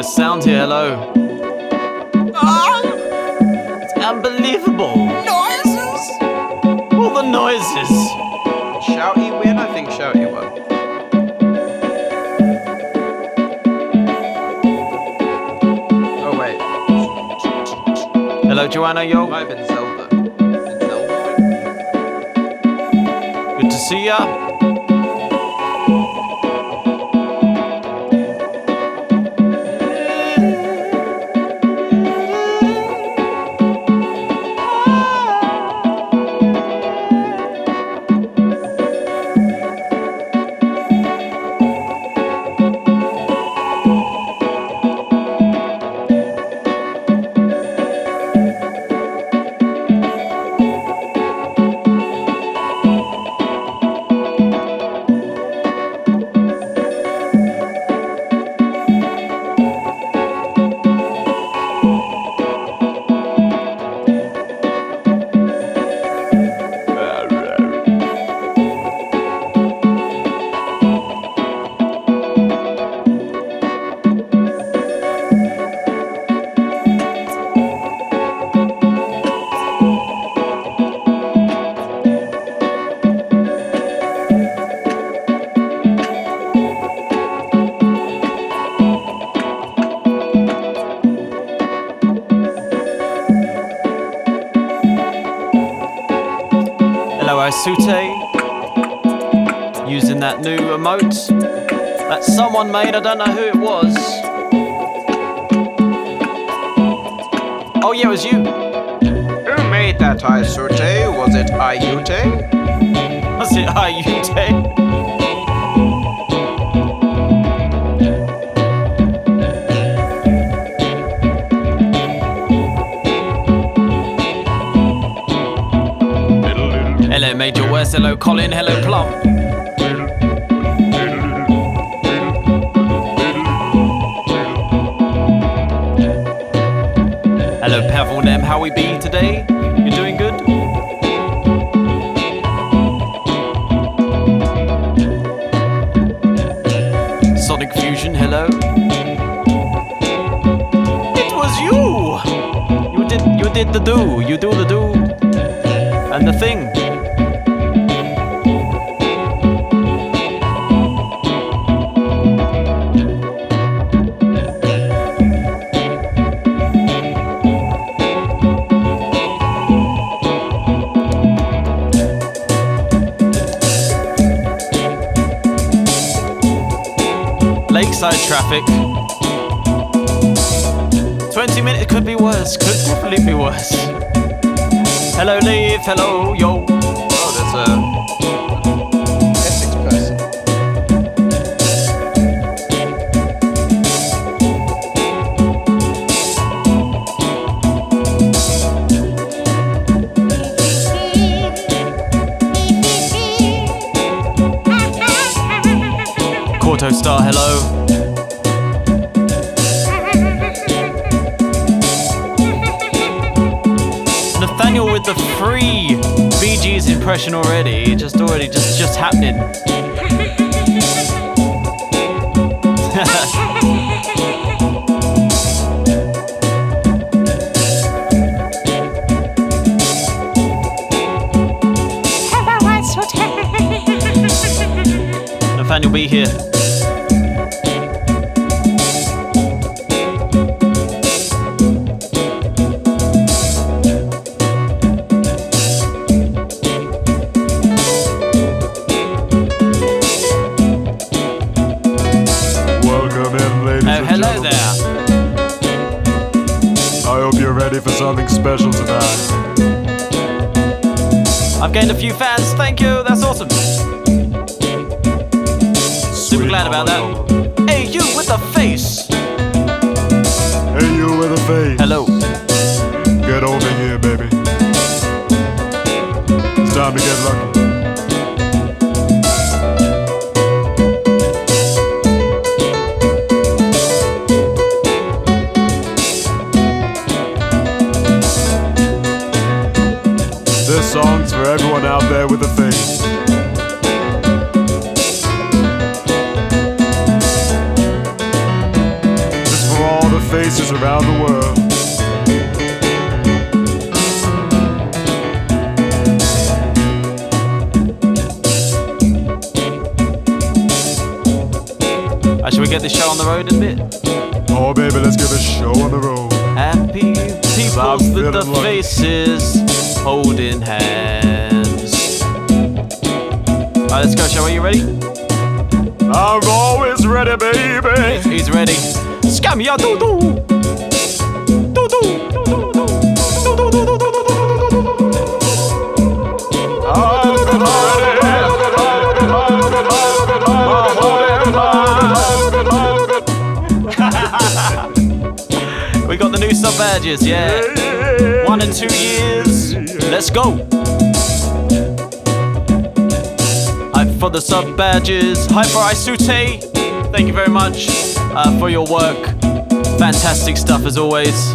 sound here, hello. It's unbelievable. Noises! All the noises. Shouty win? I think Shouty won. Oh, wait. Hello, Joanna, yo. Might have been Zelda. Did Zelda win? Good to see ya. Sute, using that new emote that someone made. I don't know who it was. Oh yeah, it was you. Who made that Isute? Was it Ayute? Was it Ayute? Hello Major West, hello Colin, hello Plum. Hello Pavel Nem, how we be today? You doing good? Sonic Fusion, hello. It was you! You did the do, you do the do. And the thing. Lakeside traffic. 20 minutes, it could be worse, could definitely be worse. Hello Leaf, hello yo. Oh, that's a Essex person. Corto Star, hello. Nathaniel with the free Bee Gees impression already. Just happening. Nathaniel be here. For something special tonight. I've gained a few fans, thank you, that's awesome. Super glad about that. Hey, you with the face. Hey, you with the face. Hello. Get over here, baby. It's time to get lucky. This song's for everyone out there with a face. This is for all faces around the world. Should we get this show on the road a bit? Oh, baby, let's get the show on the road. Happy people with the faces holding hands. Alright, let's go, show. Are you ready? I'm always ready, baby. He's ready. Scam ya do do. Do do. We got the new sub badges, yeah. 1 and 2 years. Let's go. Hype for the sub badges. Hype for Isute. Thank you very much for your work. Fantastic stuff as always.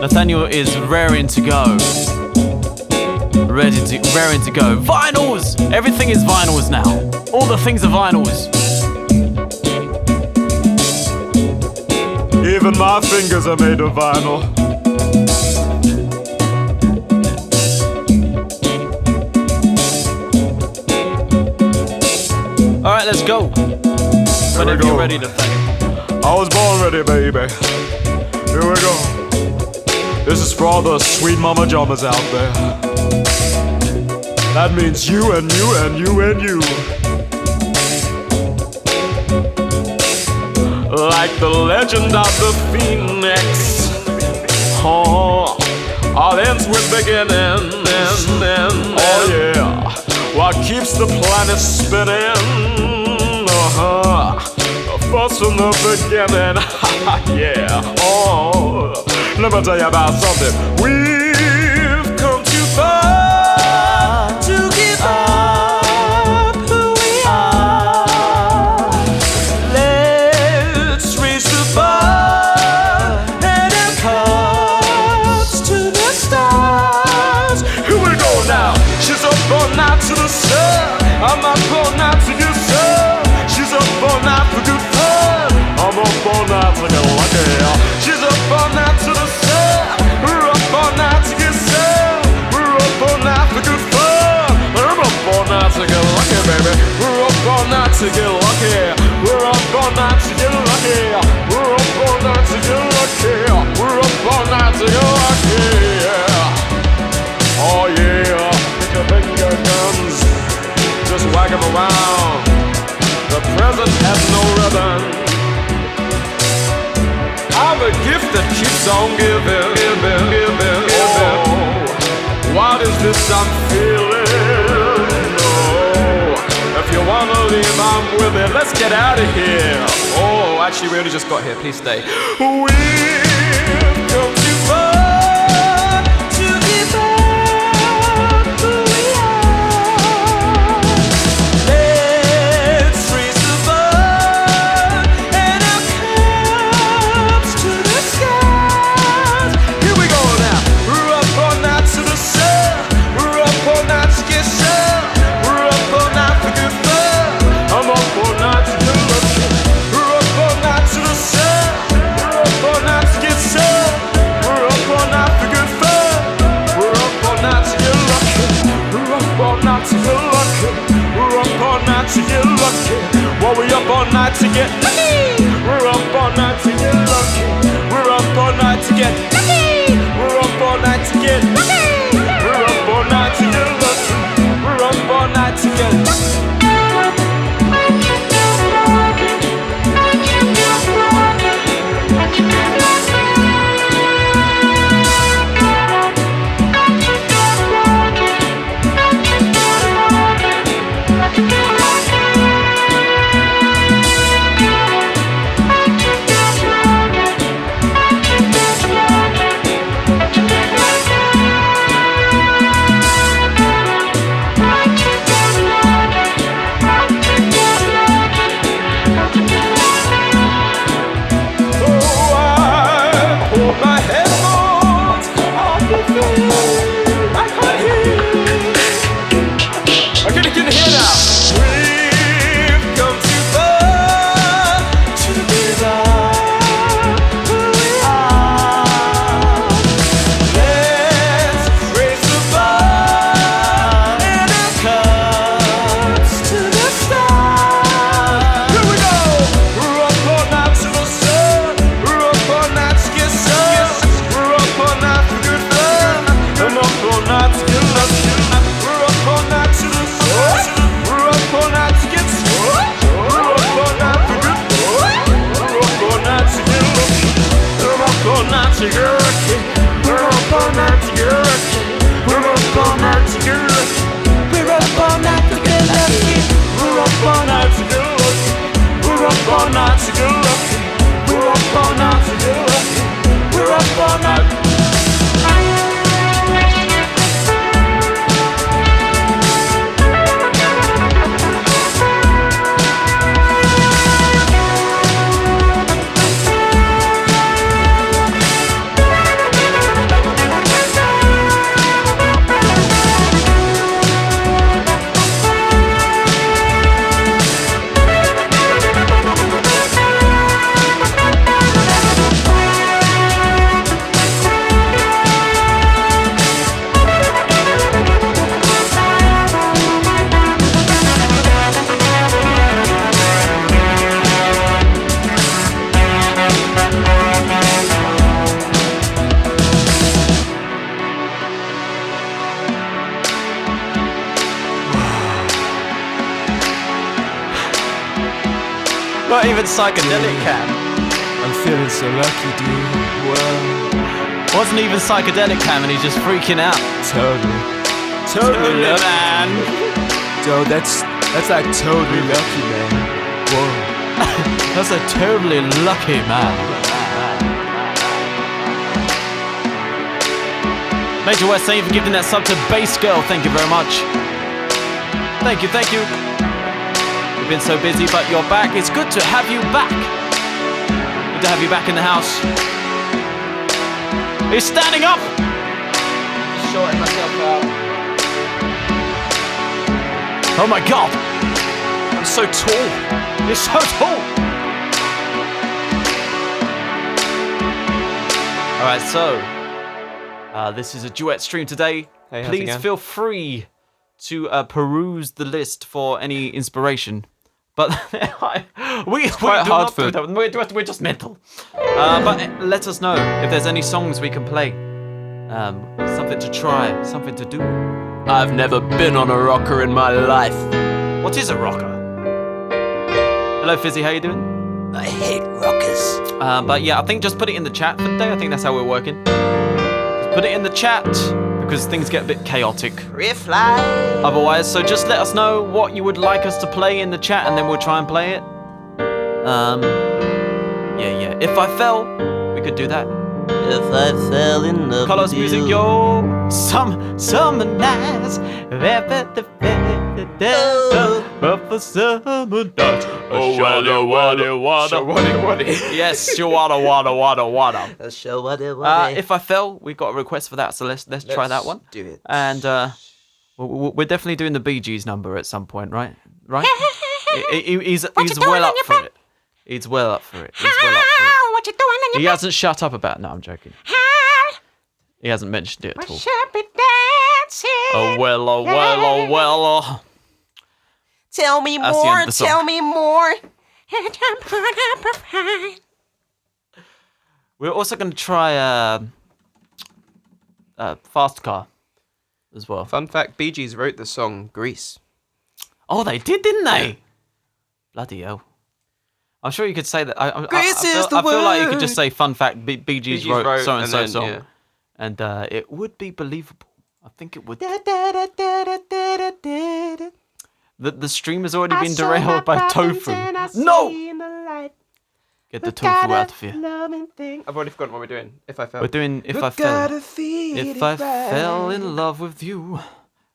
Nathaniel is raring to go. Raring to go. Vinyls! Everything is vinyls now. All the things are vinyls. Even my fingers are made of vinyl. Alright, let's go. Whenever you're ready, Nathaniel. I was born ready, baby. Here we go. This is for all the sweet mama jammers out there. That means you and you and you and you. Like the legend of the phoenix. Oh, all ends with beginning. Oh yeah, what keeps the planet spinning? First from the beginning. Yeah. Oh, let me tell you about something. We've come too far to give up who we are. Let's raise the bar and our cups to the stars. Here we go now. She's up all night to the sun. I'm up all night to get sun. She's up all night for good fun. I'm up all night to get lucky. She's up all night to the sun. We're up all night to get sun. We're up all night for good fun. I'm up all night to get lucky, baby. We're up all night to get lucky. We're up all night to get lucky. We're up all night to get lucky. We're up all night to get lucky. Yeah. Oh yeah. Pick your guns. Just whack them around. The present has no ribbon. I'm a gift that keeps on giving. Oh, what is this I'm feeling? Oh, if you wanna leave, I'm with it. Let's get out of here. Oh, actually, we only just got here. Please stay. We've come too far to give up who we are. Let's raise the bar and our cups to the skies. Here we go now. We're up all night to the sun. We're up all night to get sun. We're up all night for good fun. I'm up all night to get lucky. We're up all night to the sun. We're up all night to get sun. We're up all night for good fun. We're up all night to get lucky. We're up all night to get lucky. We're up all night to get lucky. Well, we up all night to get lucky. We're up all night to get lucky. We're up all night to get lucky. We're up all night to get lucky. We're up all night to get lucky. We're up all night to get lucky. Not even psychedelic Cam. I'm feeling so lucky, dude. Whoa. Wasn't even psychedelic Cam, and he's just freaking out. Totally lucky, man. Yo, that's like totally lucky, man. Whoa. That's a totally lucky man. Major West, thank you for giving that sub to Bass Girl. Thank you very much. Thank you. You've been so busy, but you're back. It's good to have you back. Good to have you back in the house. He's standing up. Shorting myself out. Oh my God. I'm so tall. You're so tall. All right, so this is a duet stream today. Hey, how's it Please going? feel free to peruse the list for any inspiration. But we quite do hard not for- do that. We're just mental. But let us know if there's any songs we can play. Something to try, something to do. I've never been on a rocker in my life. What is a rocker? Hello, Fizzy. How you doing? I hate rockers. But yeah, I think just put it in the chat for the day. I think that's how we're working. Just put it in the chat because things get a bit chaotic otherwise. So just let us know what you would like us to play in the chat, and then we'll try and play it. Yeah. If I fell, we could do that. If I fell in love Carlos with Music, you. yo. Summer nights. For summer nights. Oh, wada. Yes, you wada. Show what it was. If I fell, we got a request for that, so let's try that one. Do it. And we're definitely doing the Bee Gees number at some point, right? Right? He's well up for it. He's well up for it. What you doing in He your hasn't shut up about it. No, I'm joking. bed? He hasn't mentioned it at all. Should be dancing. Oh well. Tell me That's the end more, of the song. tell me more. And I'm put up a fight. We're also going to try Fast Car as well. Fun fact, Bee Gees wrote the song Grease. Oh, they did, didn't they? Bloody hell. I'm sure you could say that. Grease is the I feel like you could word. just say, fun fact, Bee Gees wrote so-and-so and then, song. yeah. And it would be believable. I think it would. The stream has already been derailed by Tofu. No! Get the tofu out of here. I've already forgotten what we're doing. If I fell. We're doing If I Fell. If I fell in love with you,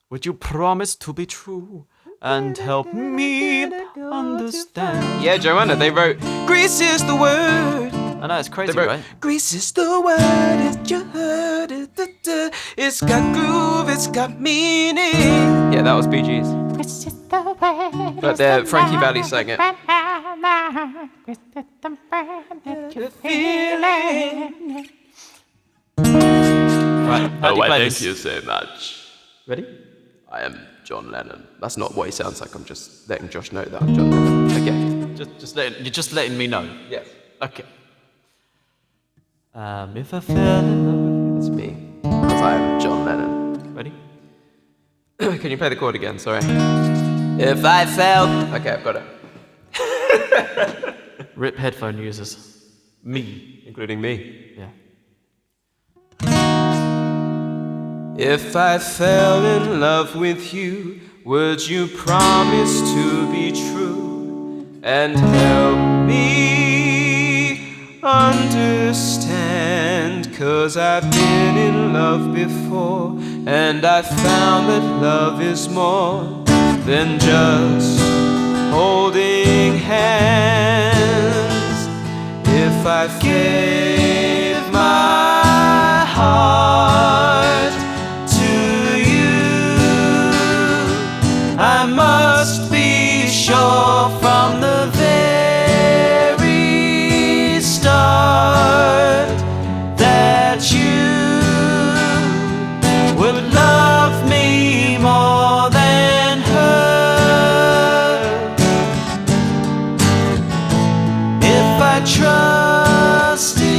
would you promise to be true and help me understand? Yeah, Joanna, they wrote Grease is the word. I know, it's crazy, They wrote right? Grease is the word. It's your heard. It's got groove. It's got meaning. Yeah, that was Bee Gees. But Frankie Valli sang it. Right, how do you play this? you so much. Ready? I am John Lennon. That's not what he sounds like. I'm just letting Josh know that I'm John Lennon. Okay. You're just letting me know. Yes. Okay. If I fell in love That's me. Because I am John Lennon. with... Ready? Can you play the chord again? Sorry. If I fell. Okay, I've got it. Rip headphone users. Me. Including me. Yeah. If I fell in love with you, would you promise to be true and help me understand? 'Cause I've been in love before, and I found that love is more than just holding hands. If I gave my heart to you, I must be sure from the very start that you would love me more than her. If I trusted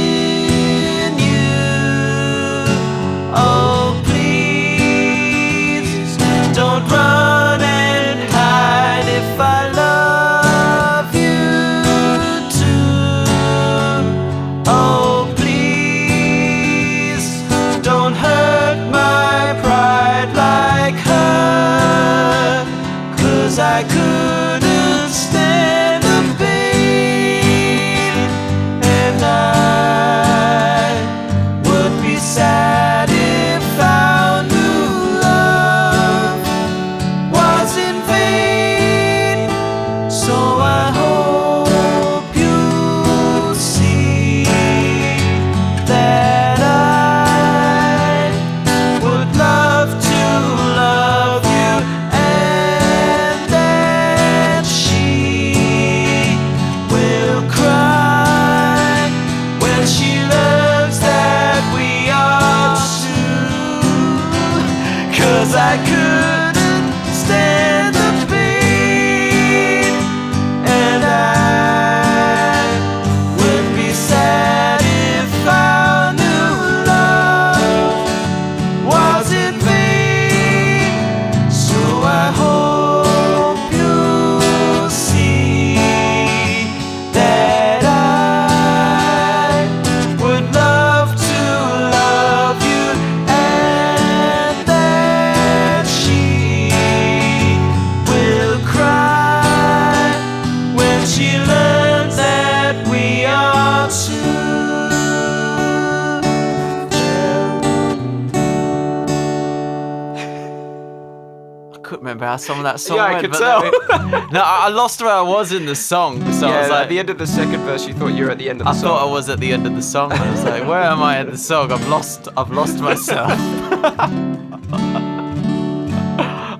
remember how some of that song Yeah, I went. could but tell. No, I lost where I was in the song. So I was Yeah, like, at the end of the second verse, you thought you were at the end of the I song. thought I was at the end of the song. I was like, where am I at the song? I've lost myself.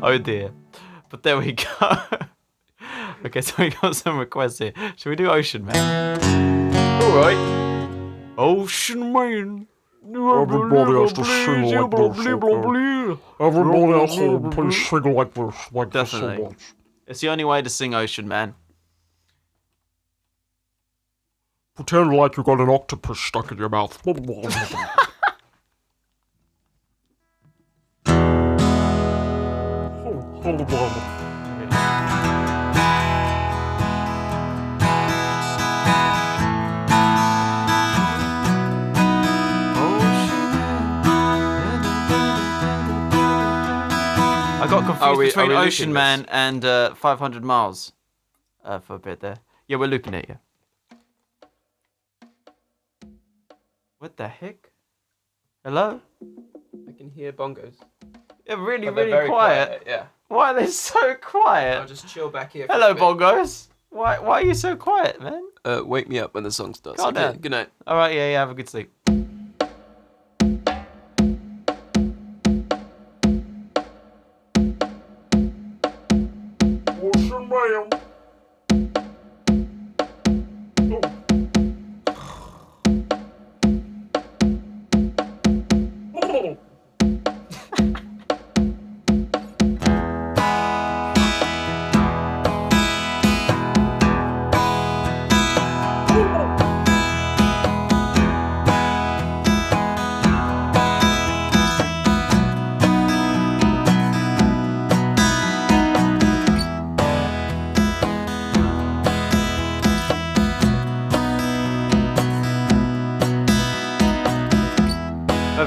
Oh dear. But there we go. Okay, so we got some requests here. Should we do Ocean Man? Alright. Ocean Man. Everybody has to sing like this, okay? Everybody at home, please sing like this, like this so Definitely. much. It's the only way to sing Ocean Man. Pretend like you got an octopus stuck in your mouth. I got confused between are we Ocean looping Man and 500 Miles for a bit there. Yeah, we're looping it, yeah. What the heck? Hello? I can hear bongos. Yeah, really, But they're really very quiet. Yeah. Why are they so quiet? I'll just chill back here. For Hello, a bit. bongos. Why are you so quiet, man? Wake me up when the song starts. Calm down. Good night. All right, yeah, have a good sleep. Ocean Man.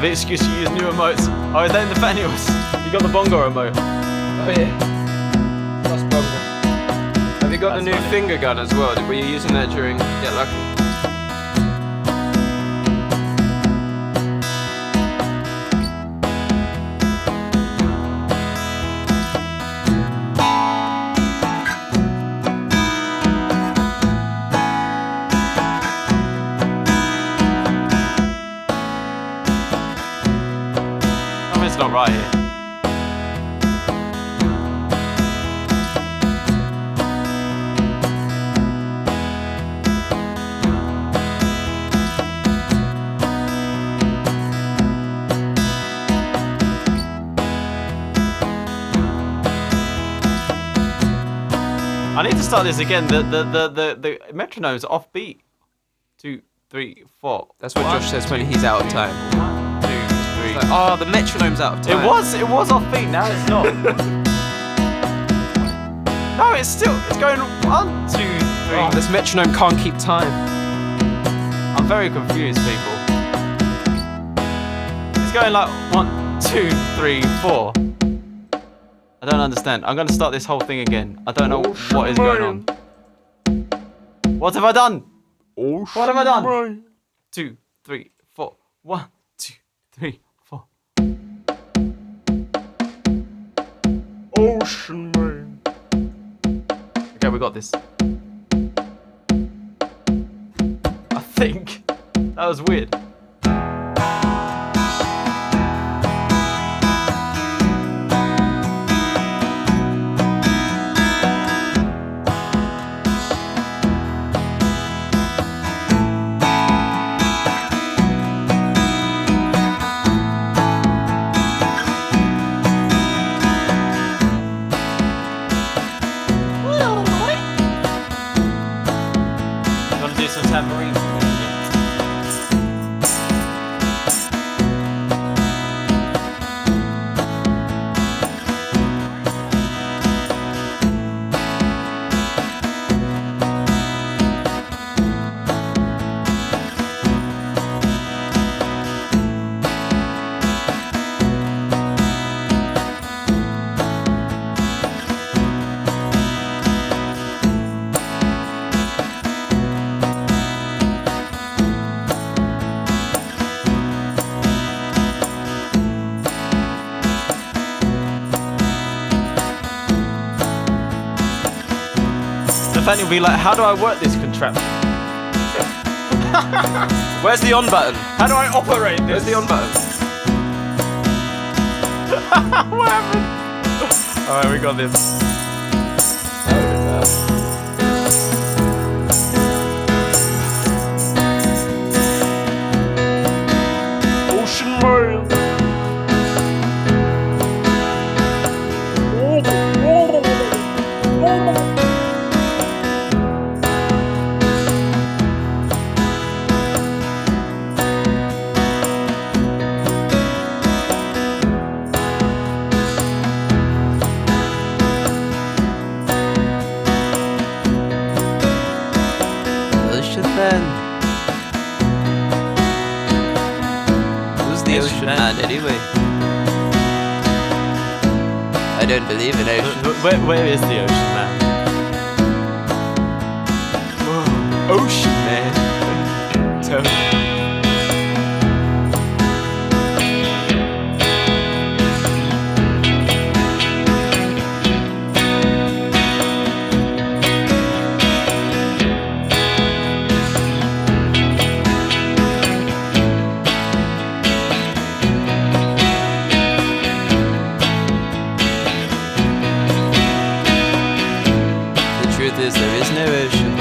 The excuse to use new emotes. Oh, then the Nathaniel's. You got the bongo emote. Oh yeah. Plus bongo. Have you got the new finger gun as well? Were you using that during Get Lucky? Something's not right here. I need to start this again. The metronome's off beat. 2, 3, 4. That's what Josh says when he's out of time. 1, 2, 3. Like, oh, the metronome's out of time. It was off beat. Now it's not. No, it's going 1, 2, 3. Oh, this metronome can't keep time. I'm very confused, people. It's going like 1, 2, 3, 4. I don't understand. I'm gonna start this whole thing again. I don't know what is going on. What have I done? What have I done? 2, 3, 4. 1, 2, 3, 4. Ocean Man. Okay, we got this. I think that was weird. Gonna do some tambourine. Nathaniel will be like, how do I work this contraption? Where's the on button? How do I operate this? Where's the on button? What happened? Alright, we got this. Ocean Man. Ocean Man. Who's the Ocean Man anyway? I don't believe in ocean. Where is the Ocean Man? Ocean Man. The truth is there is no ocean.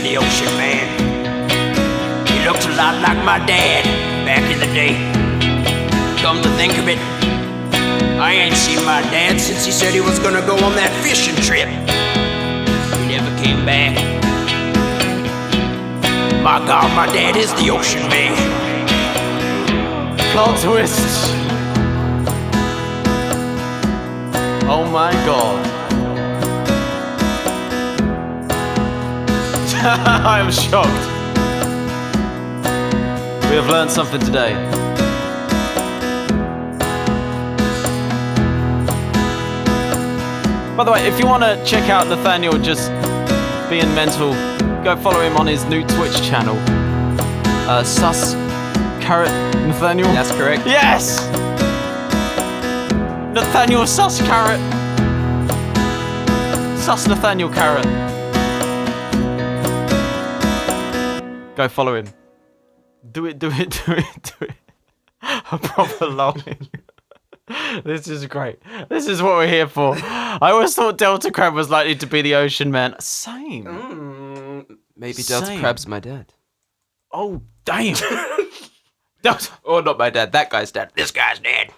in the ocean, man. He looked a lot like my dad back in the day. Come to think of it, I ain't seen my dad since he said he was gonna go on that fishing trip. He never came back. My God, my dad is the ocean man. Plot twist. Oh my God. I am shocked. We have learned something today. By the way, if you want to check out Nathaniel just being mental, go follow him on his new Twitch channel. Sus Carrot Nathaniel. That's correct. Yes! Nathaniel Sus Carrot. Sus Nathaniel Carrot. Go follow him. Do it. A proper lolling. This is great. This is what we're here for. I always thought Delta Crab was likely to be the ocean man. Same. Maybe Delta Same. Crab's my dad. Oh, damn. Delta. Or not my dad, that guy's dad. This guy's dead.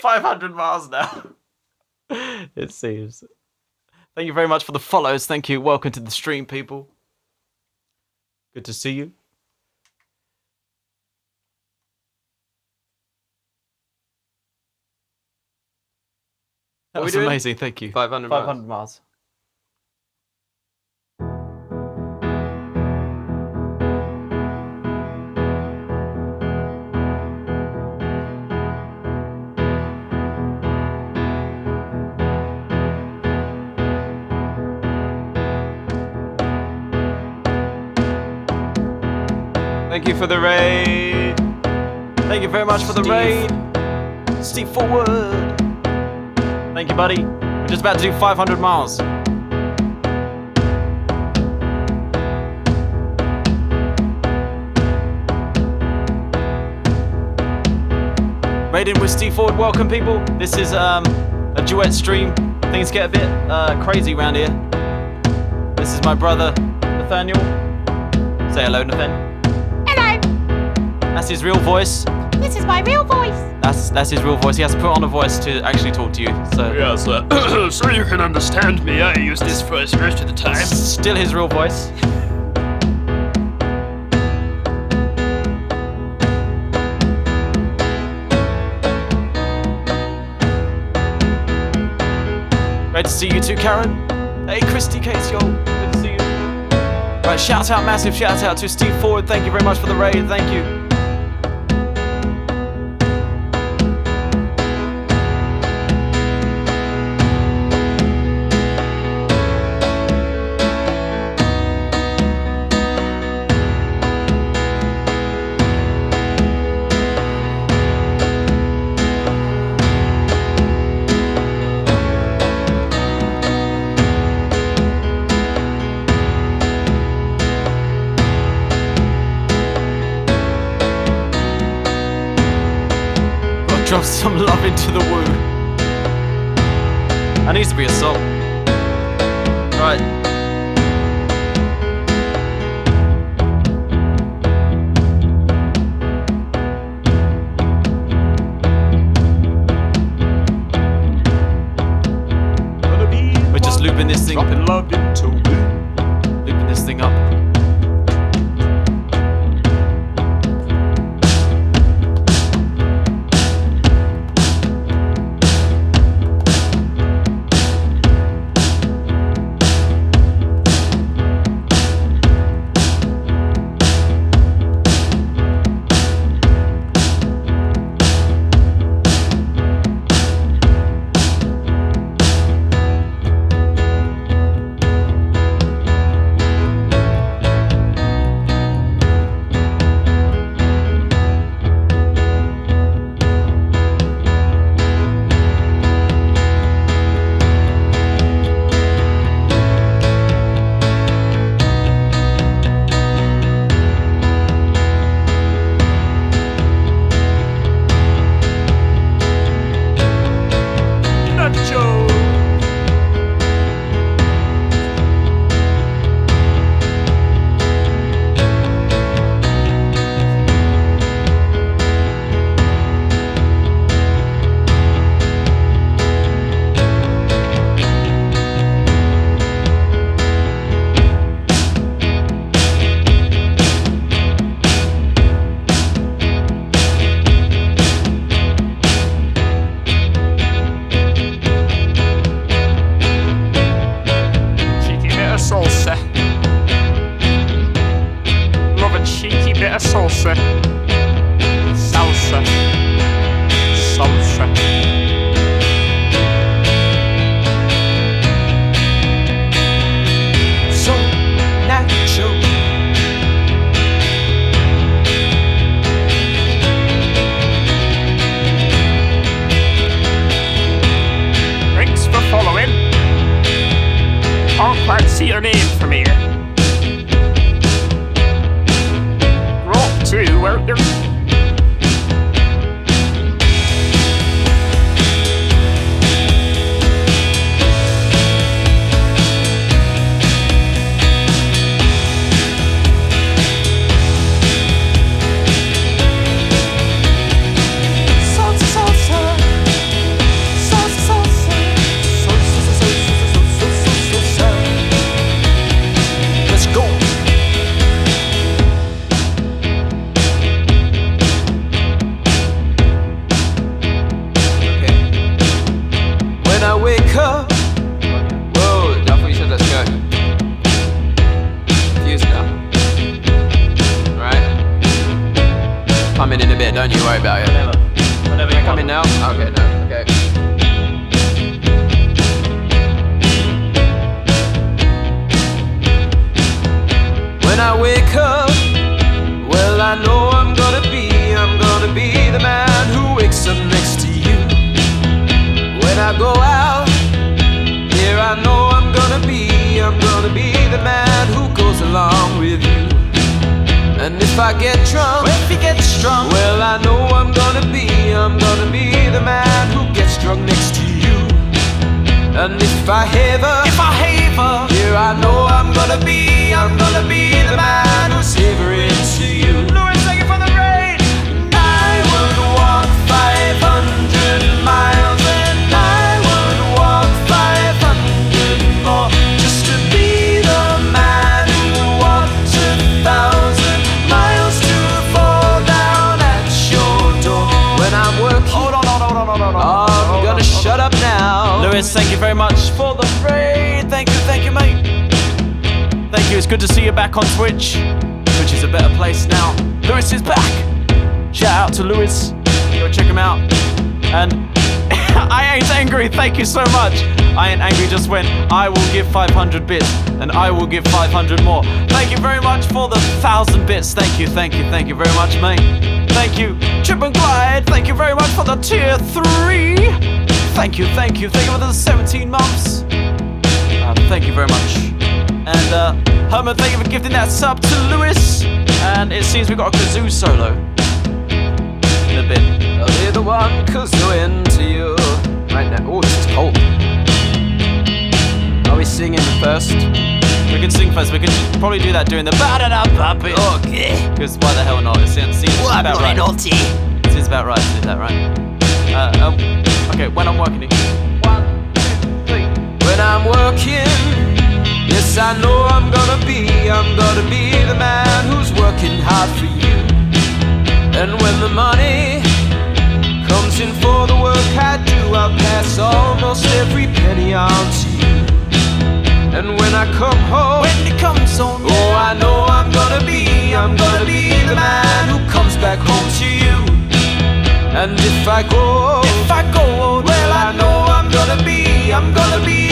500 miles now. It seems. Thank you very much for the follows. Thank you. Welcome to the stream, people. Good to see you. That was amazing. Thank you. 500 miles. Thank you for the raid. Thank you very much for the raid. Steve Forward. Thank you, buddy. We're just about to do 500 miles. Raiding with Steve Forward. Welcome, people. This is a duet stream. Things get a bit crazy around here. This is my brother, Nathaniel. Say hello, Nathaniel. Hello. That's his real voice. This is my real voice. That's his real voice. He has to put on a voice to actually talk to you. So Yes, so you can understand me, I use this voice most of the time. still his real voice. Great to see you too, Karen. Hey, Christy Case, yo. Good to see you. Right, massive shout out to Steve Forward. Thank you very much for the raid. Thank you. Drop some love into the woo. That needs to be a song. Right. We're just looping this thing. Dropping love into me. Looping this thing up. bit of salsa. Salsa. Salsa. So natural. Thanks for following. Can't quite see your name from here. Drop 2, won't you? Don't you worry about it. Whenever you Coming now? Okay, no, okay. When I wake up, well, I know I'm gonna be the man who wakes up next to you. When I go out, here I know I'm gonna be the man who goes along with you. And if I get drunk, well, I know I'm gonna be the man who gets drunk next to you. And if I haver, here I know I'm gonna be the man who's havering to you. Lewis, thank you for the rain. I would walk 500 miles and I would walk 500 more just to be the man who walked 1,000 miles to fall down at your door when I'm working. Hold on. I'm gonna shut up now. Lewis, thank you very much for the raid. Thank you, mate. Thank you. It's good to see you back on Twitch. Twitch is a better place now. Lewis is back. Shout out to Lewis. Go check him out. And I ain't angry. Thank you so much. I ain't angry. Just when I will give 500 bits and I will give 500 more. Thank you very much for the 1,000 bits. Thank you very much, mate. Thank you, Chip and Glide. Thank you very much for the tier 3. Thank you for the 17 months. Thank you very much. And Herman, thank you for gifting that sub to Lewis. And it seems we've got a kazoo solo in a bit. I'll be the one kazooing to you right now. Oh, this is cold. Are we singing first? We can sing first. We can probably do that during the ba-da-da-ba bit. Okay. Because why the hell not? It seems about right. It seems about right to do that, right? Okay, when I'm working it. 1, 2, 3. When I'm working, yes, I know I'm gonna be the man who's working hard for you. And when the money comes in for the work I do, I'll pass almost every penny on to you. And when I come home, oh, I know I'm gonna be the man who comes back home to you. And if I go, well, I know I'm gonna be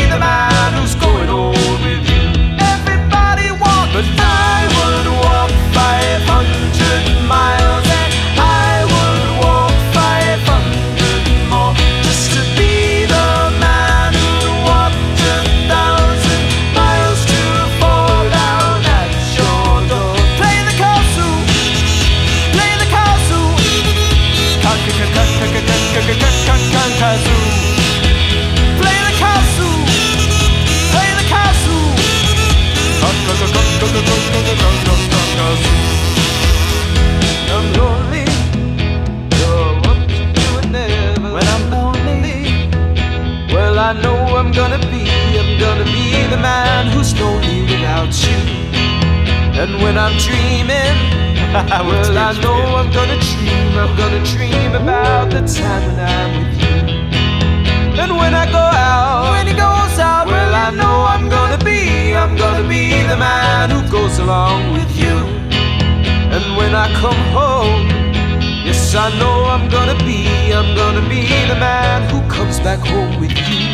the man who's going home with you. Everybody walk, but I would walk 500 miles and I would walk 500 more just to be the man who walked 1,000 miles to fall down at your door. Play the kazoo, play the kazoo, kazoo. Play the kazoo, play the kazoo. I'm lonely, you're what you do and never. When I'm lonely, well, I know I'm gonna be the man who's lonely without you. And when I'm dreaming, well, I know I'm gonna dream about the time when I'm with you. And when I go out, when he goes out, well, I know I'm gonna be the man who goes along with you. And when I come home. Yes, I know I'm gonna be the man who comes back home with you.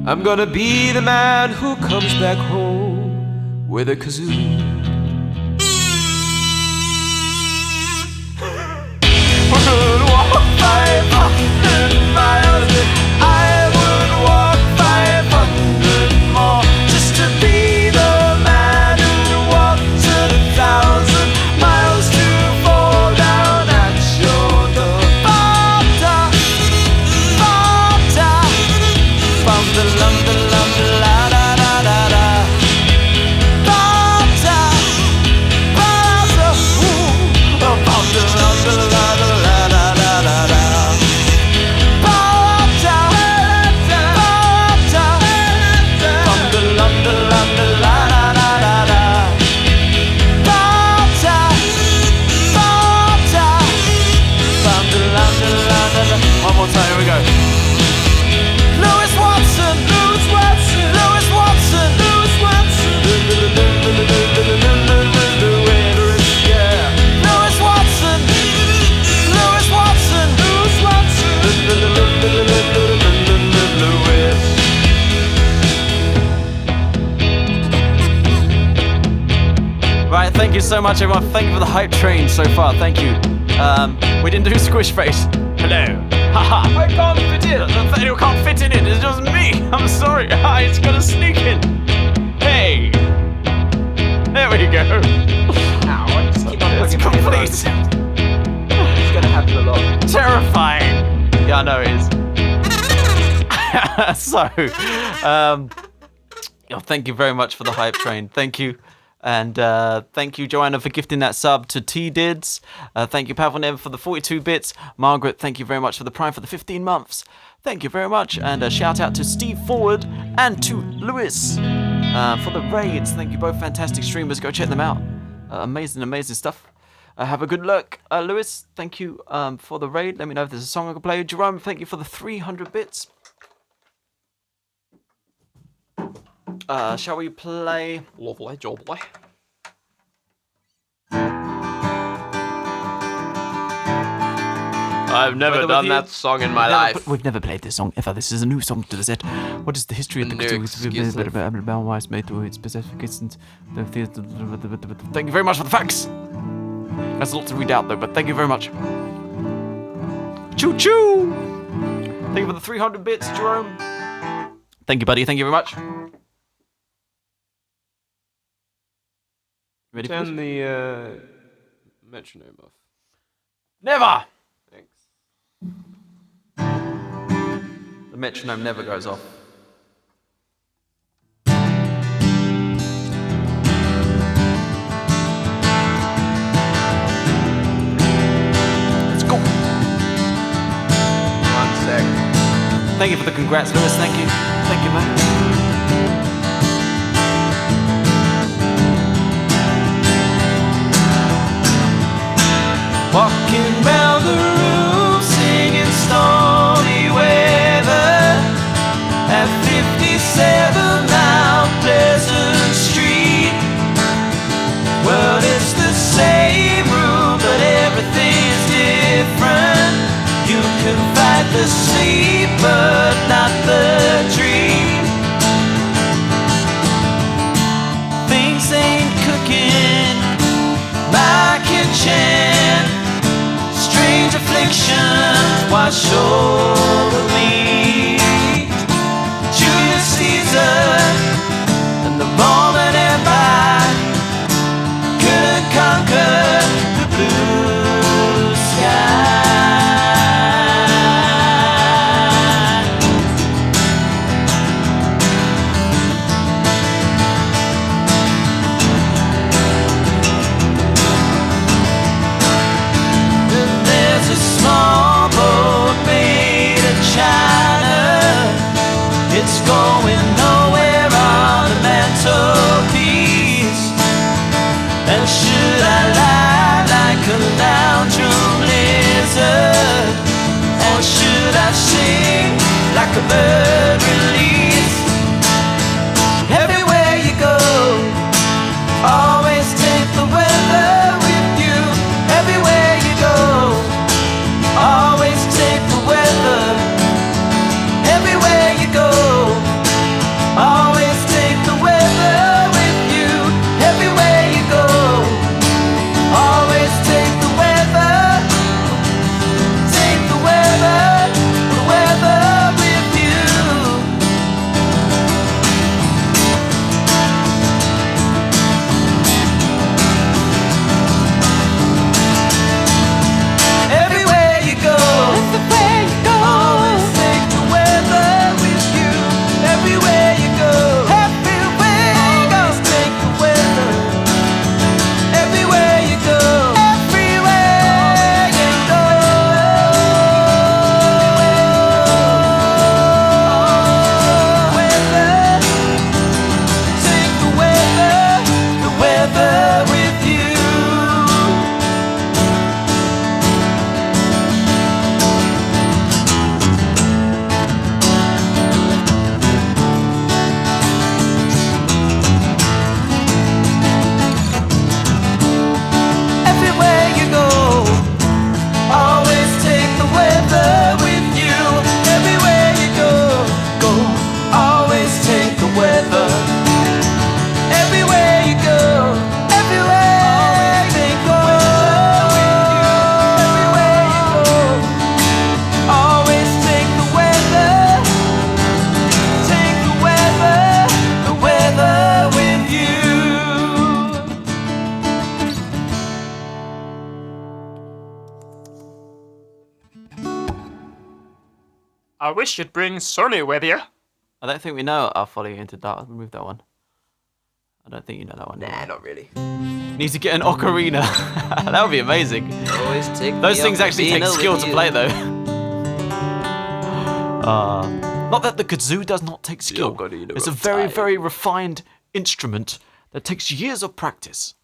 I'm gonna be the man who comes back home with a kazoo. Would walk 500 miles. I would walk 500 more just to be the man who walked 1,000 miles to fall down at your door. Ba-da, ba-da, bum-da-lum-da-lum-da, la-da-da-da-da. Ba-da, ba-da, ooh, bum-da-lum-da-la-la-la. One more time, here we go. Lewis Watson, Lewis Watson, Lewis Watson, Lewis Watson, Lewis, yeah. Lewis Watson, Lewis Watson, Lewis Watson, Lewis. Right, thank you so much, everyone. Thank you for the hype train so far. Thank you. We didn't do Squish Face. Hello. Haha. I can't fit in. Nathaniel can't fit in it. It's just me. I'm sorry. It's gonna sneak in. Hey. There we go. Ow, I just keep on it's complete. It's gonna happen a lot. Terrifying. Yeah, I know it is. So, thank you very much for the hype train. Thank you. And thank you, Joanna, for gifting that sub to T-Dids. Thank you, Pavel Nev, for the 42 bits. Margaret, thank you very much for the Prime for the 15 months. Thank you very much. And a shout out to Steve Forward and to Lewis for the raids. Thank you both, fantastic streamers. Go check them out. Amazing stuff. Have a good look. Lewis, thank you for the raid. Let me know if there's a song I can play. Jerome, thank you for the 300 bits. Shall we play? Lovely, jubbly. I've never done that song in my life. We've never played this song ever. This is a new song to the set. What is the history of the specifications? Thank you very much for the facts. That's a lot to read out though, but thank you very much. Choo choo! Thank you for the 300 bits, Jerome. Thank you, buddy. Thank you very much. Ready? Turn the metronome off. Never! Thanks. The metronome never goes off. Let's go. 1 sec. Thank you for the congrats, Lewis. Thank you. Thank you, man. Walking round the room, singing stormy weather at 57 Mount Pleasant Street. Well, it's the same room, but everything's different. You can fight the sleep, but not the dream. Things ain't cooking my kitchen. Strange afflictions wash over me. Julius Caesar and the Roman Empire couldn't conquer the blue sky. And there's a small boat made of China. It's going nowhere on the mantelpiece. And should I lie like a lounge-room lizard? Or should I sing like a bird release? Everywhere you go, always take the weather with you. I wish you'd bring Sonny with you. I don't think we know I'll follow you into dark. Remove that one. I don't think you know that one. Nah, not really. Need to get an ocarina. That would be amazing. Always take Those me things up actually take Vina skill with to you. play, though. Not that the kazoo does not take skill. ocarina It's a of very, time. very refined instrument that takes years of practice.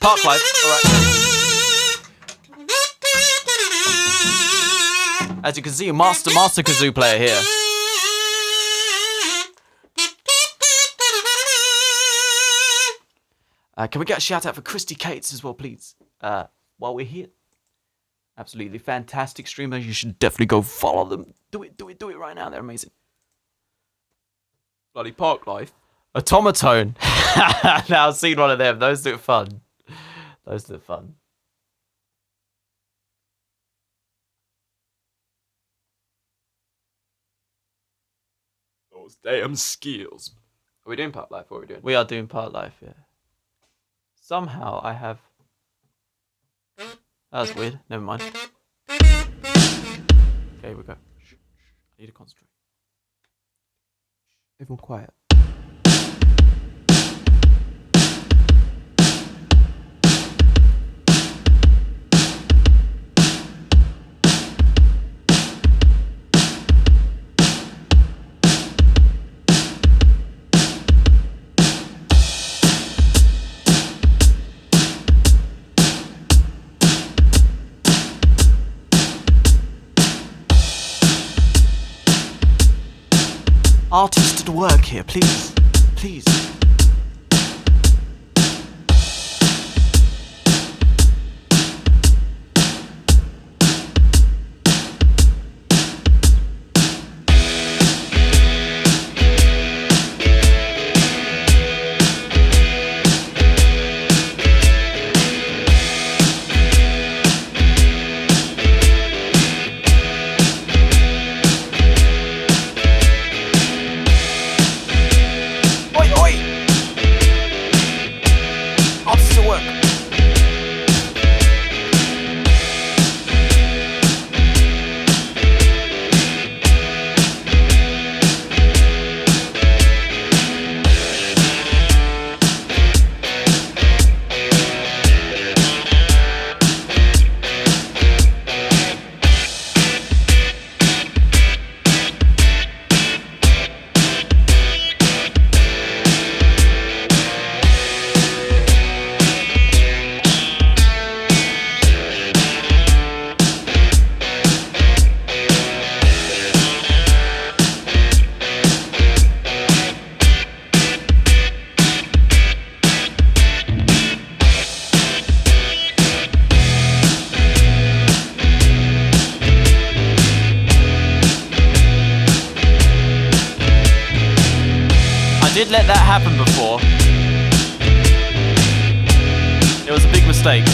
Parklife. All right. As you can see, a master kazoo player here. Can we get a shout out for Christy Cates as well, please? While we're here. Absolutely fantastic streamers. You should definitely go follow them. Do it right now. They're amazing. Bloody Parklife. Automatone. Now I've seen one of them. Those look fun. Those look fun. Those damn skills. Are we doing Parklife? What are we doing? We are doing Parklife, yeah. Somehow I have... That was weird. Never mind. Okay, we go. Shh. I need to concentrate. Everyone quiet. Artist at work here, please. Please. Did let that happen before. It was a big mistake.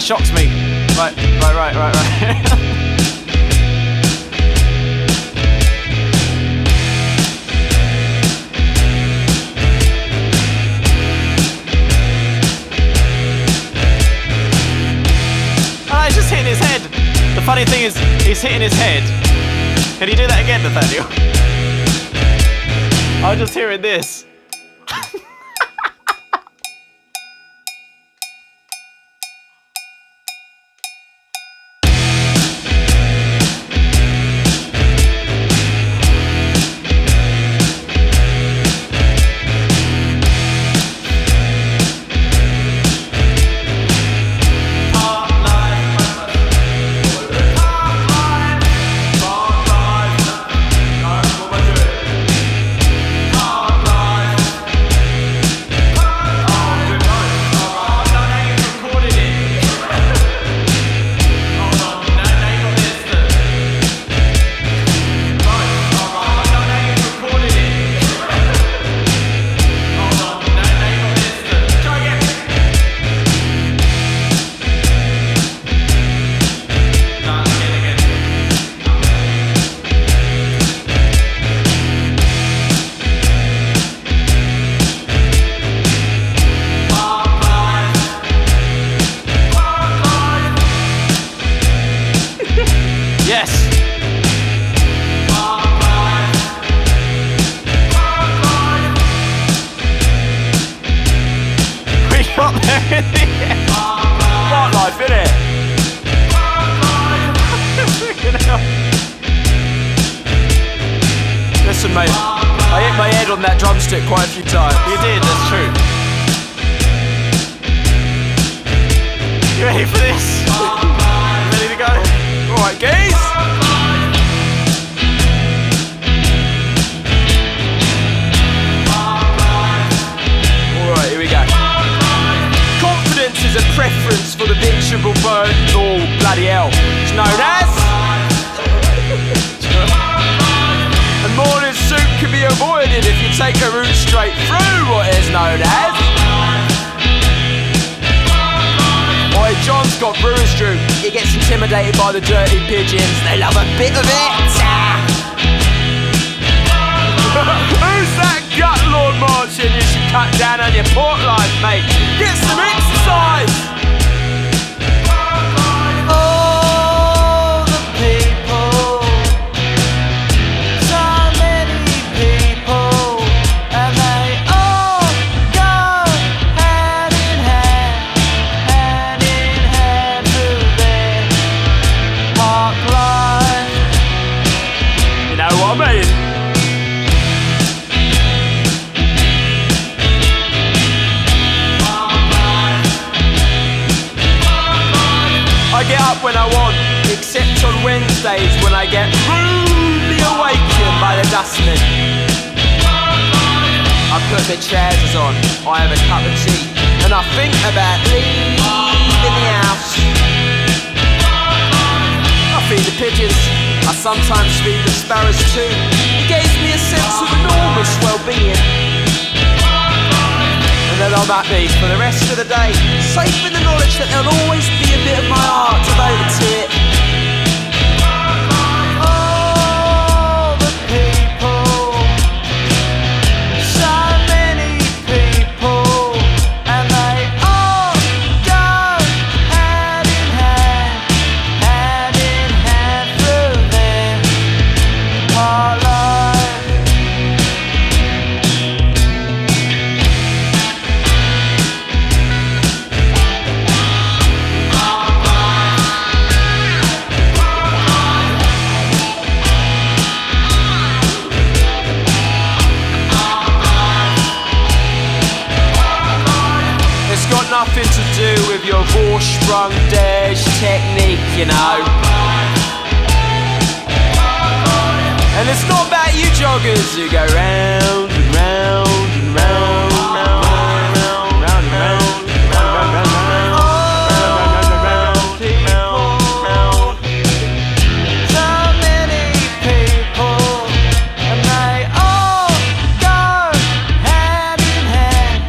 shocks me. Right. He's just hitting his head. The funny thing is, he's hitting his head. Can you do that again, Nathaniel? I'm just hearing this. Parklife, innit? Listen, mate, I hit my head on that drumstick quite a few times. You did, that's true. You ready for this? Ready to go? Alright, geez! Alright, here we go. Confidence is a preference for the bitchable bird. Oh, bloody hell. It's known as... And morning soup can be avoided if you take a route straight through what is known as... Boy, John's got brewer's droop. He gets intimidated by the dirty pigeons. They love a bit of it. Who's that gut lord marching? You should cut down on your pork life, mate. Get some exercise. All the people, so many people, and they all go hand in hand through their park life. You know what I mean? I get up when I want, except on Wednesdays when I get rudely awakened by the dustman. I put the trousers on, I have a cup of tea, and I think about leaving the house. I feed the pigeons, I sometimes feed the sparrows too. It gives me a sense of enormous well-being. And then I'm happy for the rest of the day, safe in the knowledge that there'll always be a bit of my heart devoted to it. All the people, so many people, and they all go hand in hand through their park life. It's got nothing to do with your Vorsprung Dirge technique, you know. And it's not about you joggers who go round and round and round, round, round, round, round, round, round, So many people, and they all go hand in hand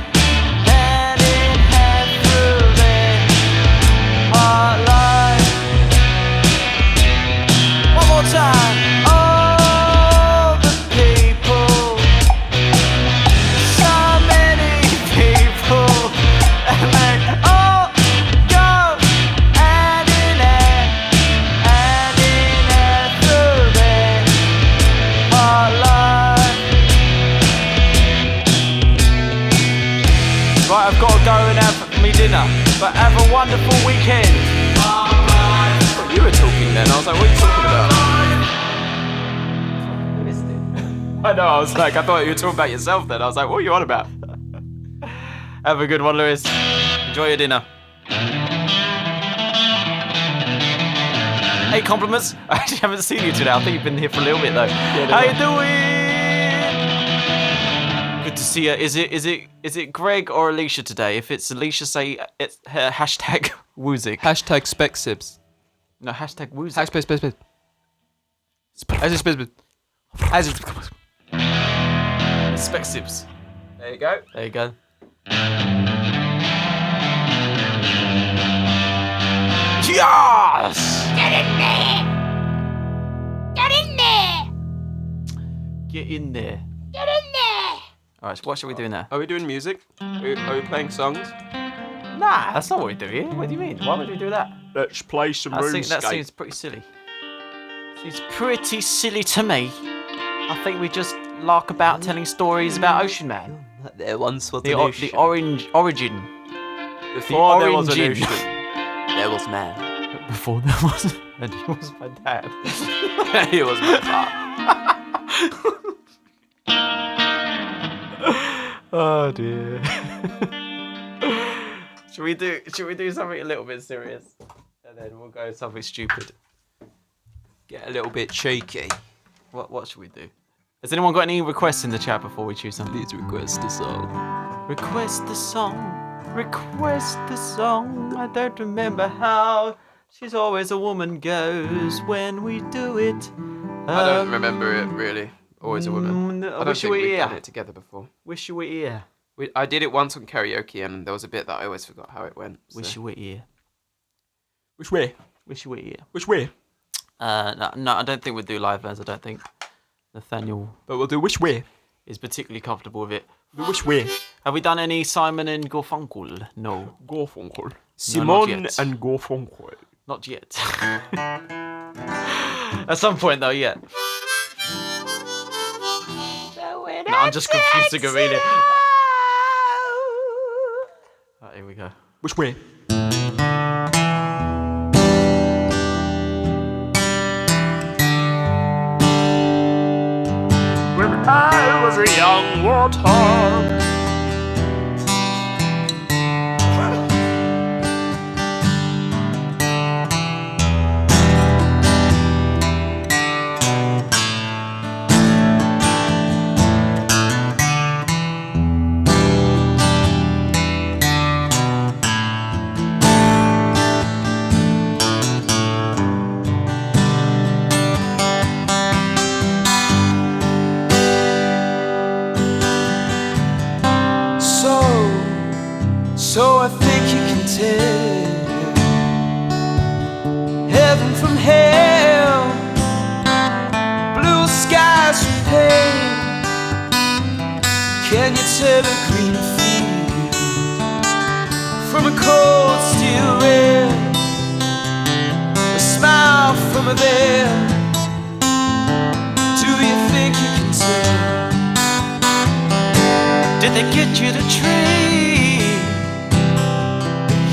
through their park go and have me dinner. But have a wonderful weekend. You were talking then. I was like, what are you talking about? I know, I was like, I thought you were talking about yourself then. I was like, what are you on about? Have a good one, Lewis. Enjoy your dinner. Hey, compliments. I actually haven't seen you today. I think you've been here for a little bit though. Yeah, how you doing? Good to see you. Is it Greg or Alicia today? If it's Alicia, say it's hashtag Woozic. Hashtag Specsibs. No, hashtag Woozic. Hashtag Specsibs. Hashtag Specsibs. There you go. There you go. Yes! Get in there! Get in there! Get in there. Get in there! Alright, so what should we do now? Are we doing music? Are we playing songs? Nah, that's not what we do here. What do you mean? Why would we do that? Let's play some That RuneScape. seems pretty silly. Seems pretty silly to me. I think we just lark about telling stories about Ocean Man. There once was The an ocean. origin. Before there was an origin. ocean, there was man. Before there was, and he was my dad. He was my father. Oh dear. Should we do something a little bit serious, and then we'll go something stupid? Get a little bit cheeky. What should we do? Has anyone got any requests in the chat before we choose something? Please request a song. Request the song. Request the song. I don't remember how. She's always a woman goes when we do it. I don't remember it really. Always a woman. I don't think we've done it together before. Wish you were here. I did it once on karaoke and there was a bit that I always forgot how it went. So. Wish you were here. Which way? Wish you were here. Which way? No, I don't think we'll do live versions. I don't think Nathaniel But we'll do which way? is particularly comfortable with it. Which way? Have we done any Simon and Garfunkel? No, Garfunkel. not Simon yet. and Garfunkel. not yet. At some point though, yeah. No, I'm just confusing Arena. Right, here we go. Which way? When I was a young warthog. So I think you can tell heaven from hell, blue skies from pale. Can you tell a green field from a cold steel rail? A smile from a veil. Do you think you can tell? Did they get you the tree?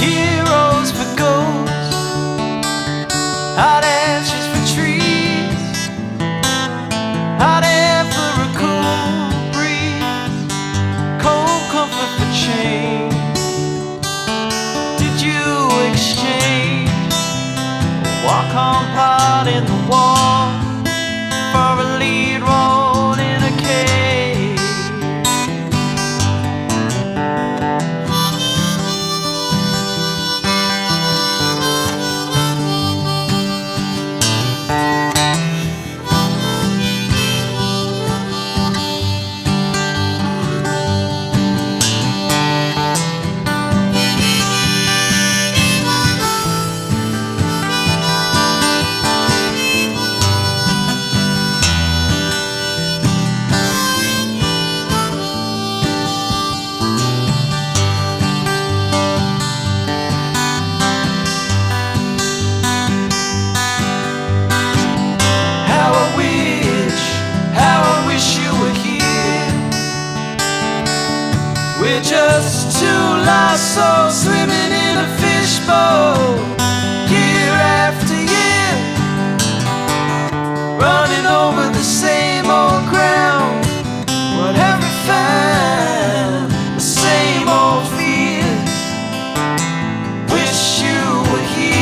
Heroes for ghosts, hot ashes for trees, hot air for a cool breeze, cold comfort for change. Did you exchange a walk-on part in the wall for a lead role in a cage? same old ground. What have we found? The same old fears. Wish you were here.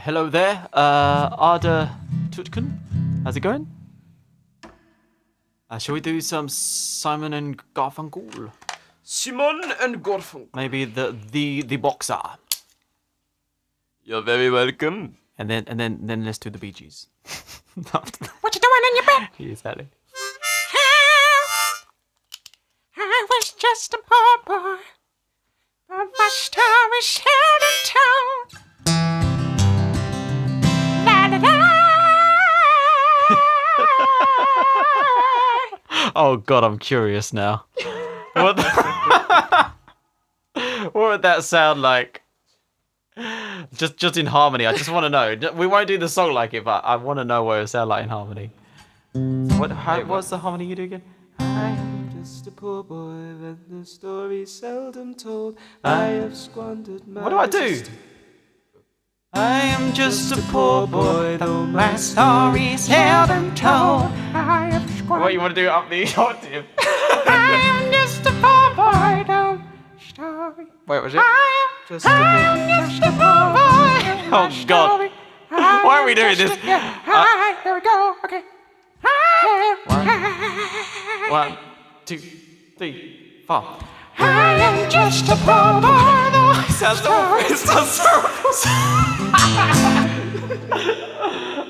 Hello there, Arda Tutkin. How's it going? Shall we do some Simon and Garfunkel? Simon and Garfunkel. Maybe the boxer. You're very welcome. And then let's do the Bee Gees. What you doing in your bed? Exactly. I was just a poor boy, but my story's seldom told. La la la. Oh God, I'm curious now. What would that sound like? Just in harmony. I just want to know. We won't do the song like it, but I want to know what it would sound like in harmony. What's the harmony you do again? I am just a poor boy, and the story's seldom told. I have squandered my. What do I do? I am just a poor boy, though my Stories seldom told. I have squandered. What, you want to do it up the octave? I am just a poor boy, don't story. Wait, was it? just I am just a poor boy. Oh God. Why are we doing this? Alright, here we go. Okay. One, 2, 3, 4. I am just a poor boy, though. Sounds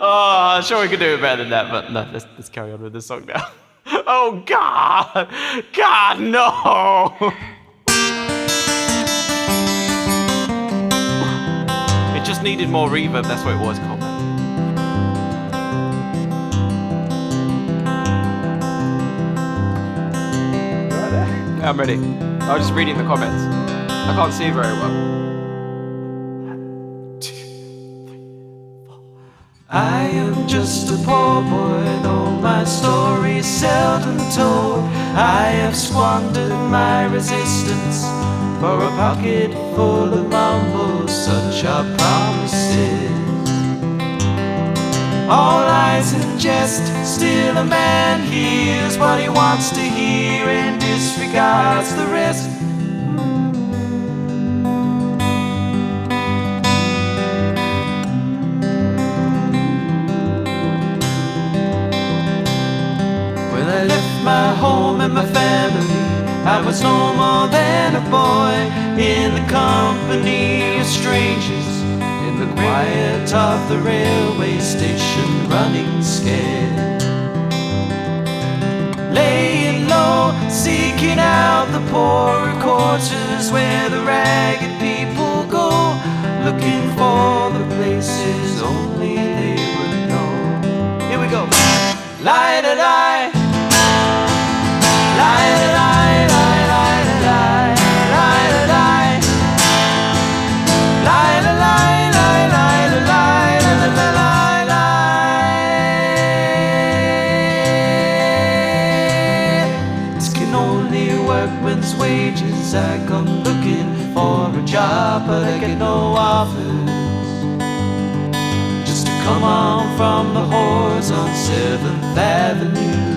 Oh, sure we could do it better than that, but no, let's carry on with this song now. Oh God! God, no! It just needed more reverb, that's what it was called. I'm ready. I was just reading the comments. I can't see very well. I am just a poor boy, though my story's seldom told. I have squandered my resistance for a pocket full of mumbles, such are promises. All lies and jest, still a man hears what he wants to hear and disregards the rest. When I left my home and my family, I was no more than a boy in the company of strangers. In the quiet of the railway station, running scared, laying low, seeking out the poorer quarters where the ragged people go, looking for the places only they would know. Here we go. Lie da lie, lie da lie, lie lie da lie, lie da lie, lie da lie. Workman's wages, I come looking for a job, but I get no offers. Just to come on from the whores on 7th Avenue.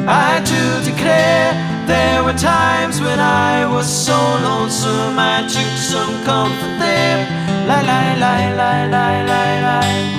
I do declare there were times when I was so lonesome I took some comfort there. Lie, lie, lie, lie, lie, lie, lie.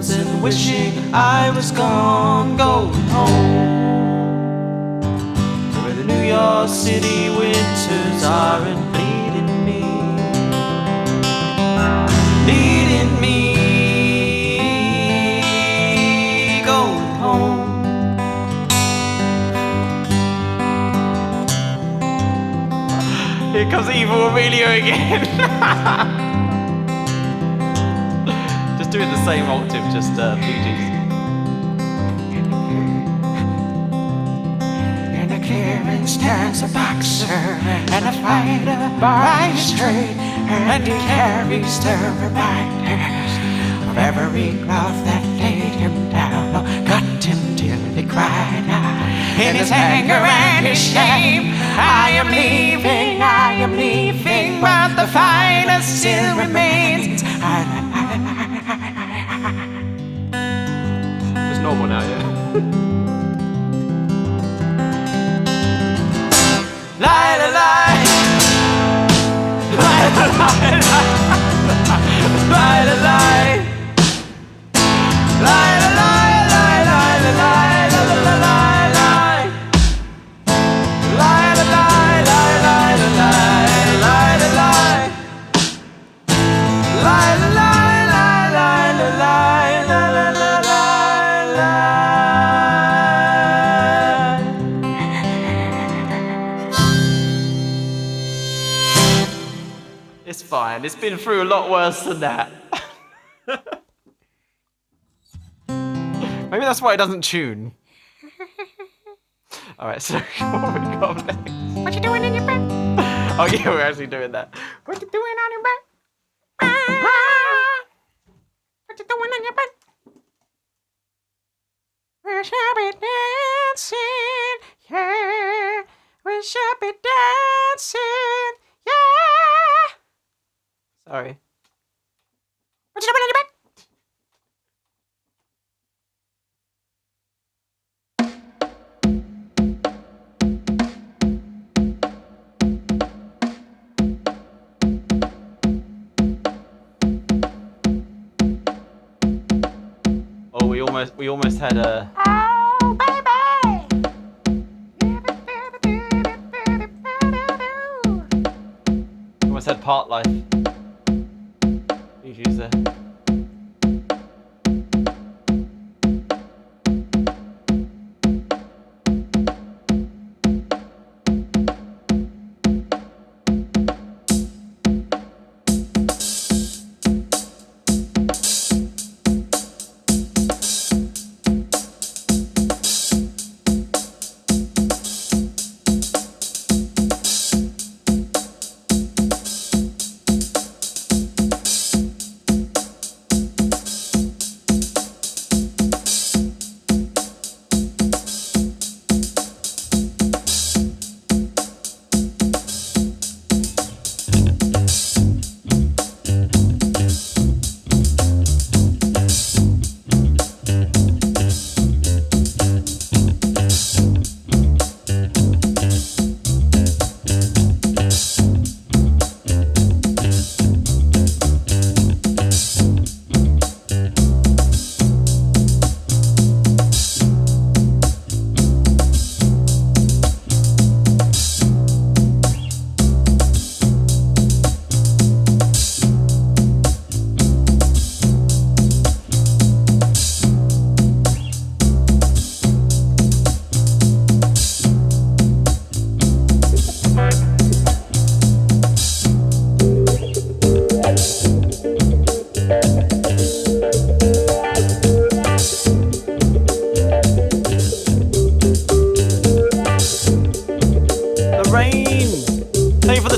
bones and wishing I was gone, going home, where the New York City winters aren't bleeding me, leading me, going home. Here comes evil Amelia again. Just doing the same octave, just PGs. In the clearing stands a boxer and a fighter by his trade, and he carries the reminders of every glove that laid him down or cut him till he cried out. In his anger and his shame, I am leaving, but the fighter still remains. Just normal now, yeah. Lie, lie, lie. Lie, lie, lie. Lie, lie, lie. Lie, lie, lie, lie, lie, lie, lie, lie, lie, lie. Lie, lie, lie, lie, lie, lie, lie, lie, lie. Lie, lie, lie, lie, lie, lie, lie, lie, lie, lie. It's fine. It's been through a lot worse than that. Maybe that's why it doesn't tune. Alright, so what have we got next? What you doing in your bed? Oh yeah, we're actually doing that. What you doing on your bed? What you doing on your bed? We shall be dancing, yeah. We shall be dancing, yeah. Sorry. What you doing on your bed? Oh, we almost had a. Oh, baby. Almost had Parklife. Issues there.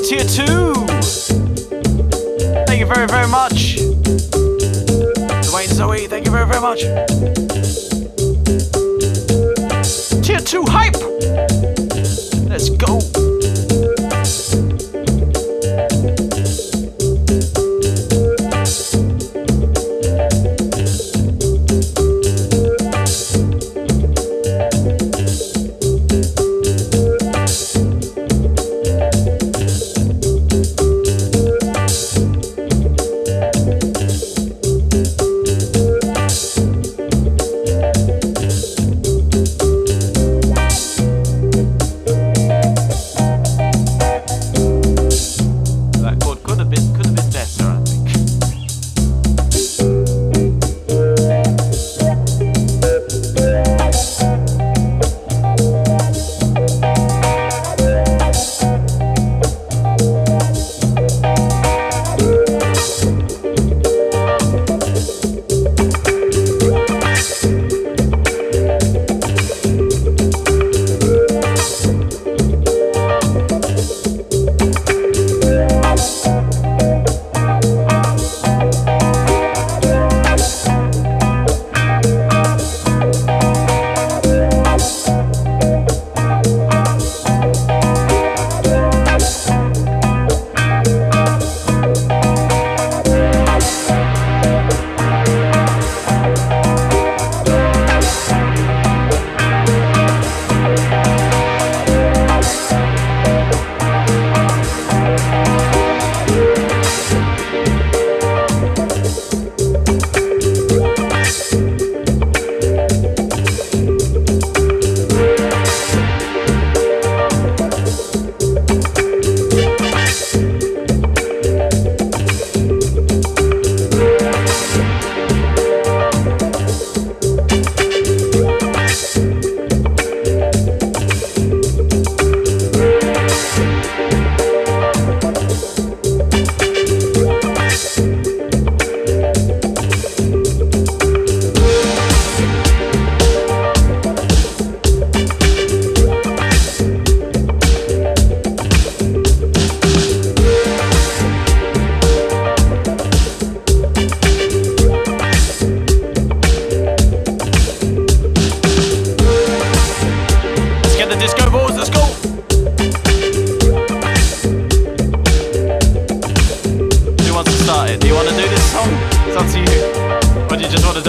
Tier 2. Thank you very, very much. Dwayne Zoe, thank you very, very much. Tier 2 hype. Let's go.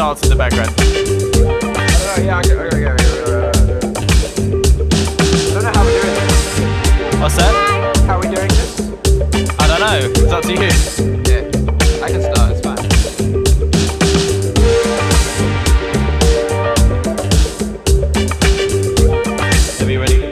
dance in the background. Yeah, I don't know how we're doing this. What's that? How are we doing this? I don't know. It's up to you. Yeah, I can start, it's fine. Are you ready?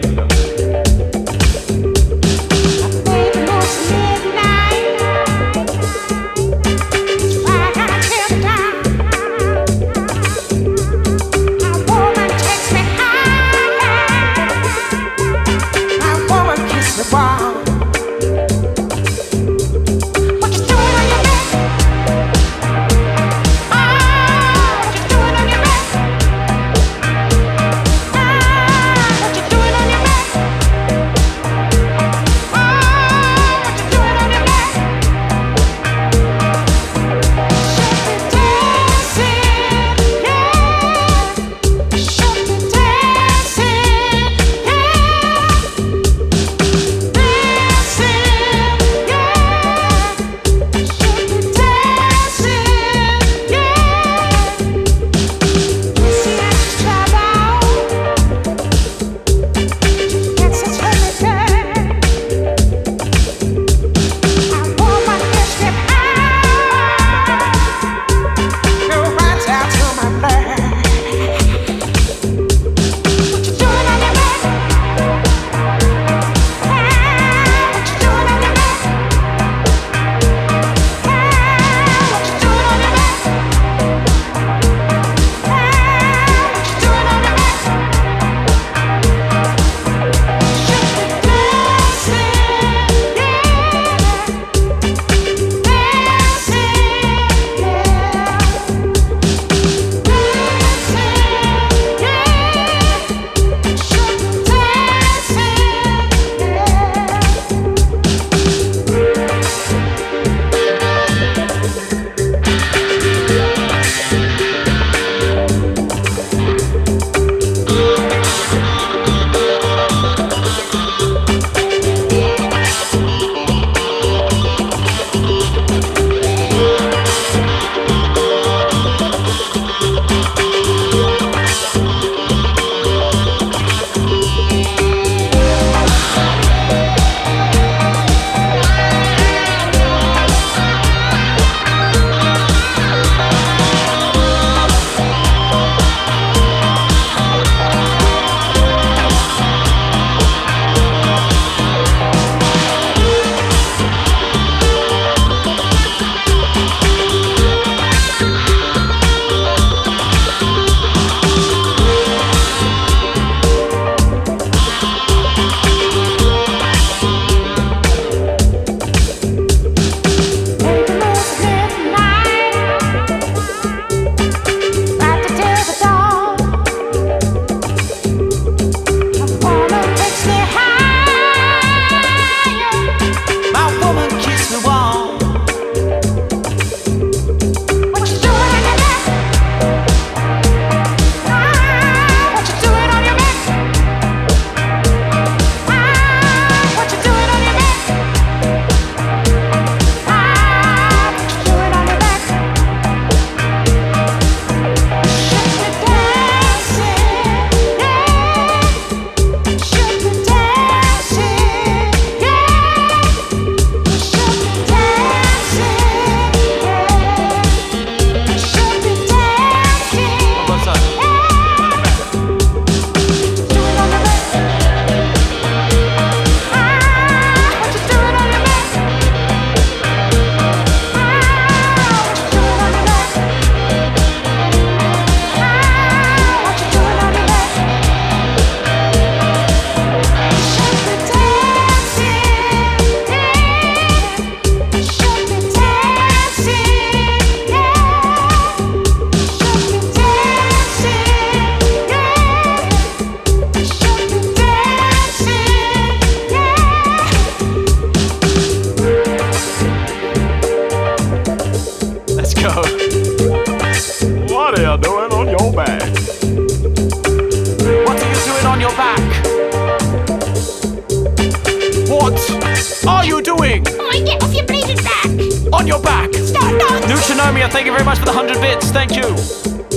On your back! Start dancing! Neutronomia, thank you very much for the 100 bits, thank you!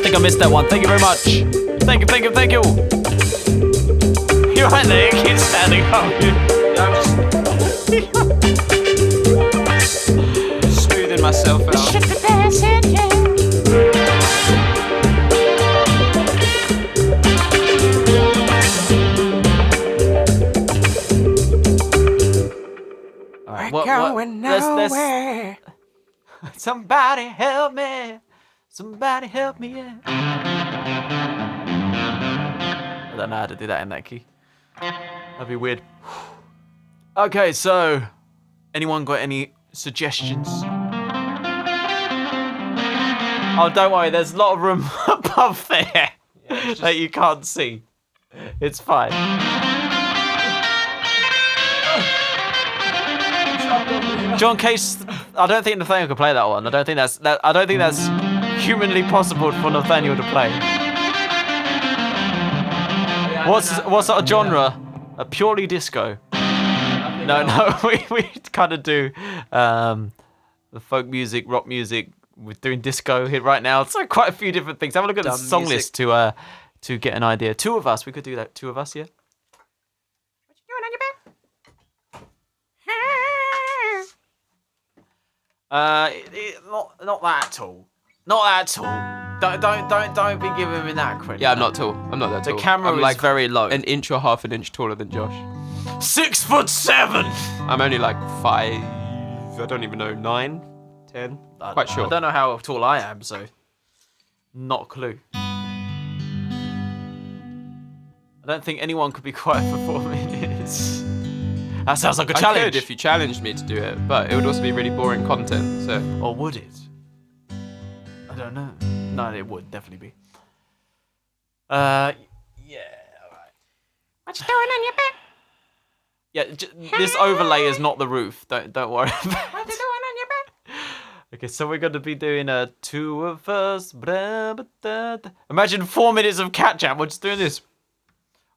think I missed that one. Thank you very much. Thank you. You're right there. You keep standing up. Yeah, I'm just smoothing myself out. Should be dancing, yeah. Going nowhere. Somebody help me. Somebody help me, yeah. I don't know how to do that in that key. That'd be weird. Okay, so anyone got any suggestions? Oh, don't worry, there's a lot of room above there that you can't see. It's fine. John Case, I don't think Nathaniel could play that one. I don't think that's humanly possible for Nathaniel to play. What sort of genre? A purely disco. No, we kind of do the folk music, rock music. We're doing disco here right now. So quite a few different things. Have a look at the song list to get an idea. Two of us, we could do that. Two of us, yeah. What you doing on your back? Not that at all. Not at all. Don't be giving me that credit. Yeah, I'm not tall. I'm not that tall. The camera I'm is like very low. An inch or half an inch taller than Josh. 6'7". I'm only like 5. I don't even know, 9, 10. Quite sure. I don't know how tall I am, so not a clue. I don't think anyone could be quiet for 4 minutes. That sounds like a challenge. I could if you challenged me to do it, but it would also be really boring content. So. Or would it? I don't know. No, it would definitely be. Yeah. All right. What you doing on your back? Yeah, this overlay is not the roof. Don't worry about it. What you doing on your back? Okay, so we're going to be doing two of us. Imagine 4 minutes of cat chat. We're just doing this.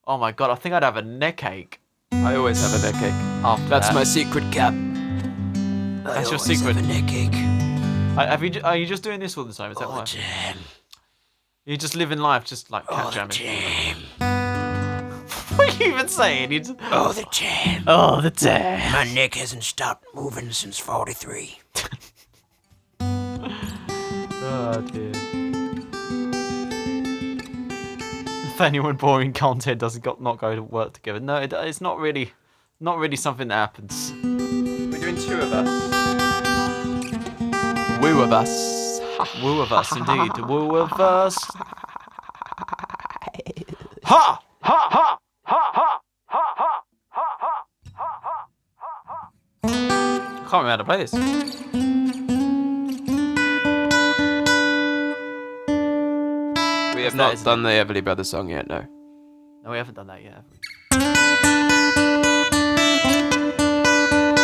Oh my god, I think I'd have a neck ache. I always have a neck ache. That's my secret cap. That's your secret. Have a neck ache. Are you just doing this all the time? Is that why? Damn. You just living life just like cat jamming. What are you even saying? You just... Oh, the jam. Oh, the damn. My neck hasn't stopped moving since 43. Oh dear. Nathaniel and boring content doesn't not go to work together. No, it's not really something that happens. We're doing 2 of us. Woo of us. Woo of us, indeed. Woo of us. Ha! Ha! Ha! Ha! Ha! Ha! Ha! Ha! Ha! Ha! I can't remember how to play this. We have not done the Everly Brothers song yet, no. No, we haven't done that yet, have we?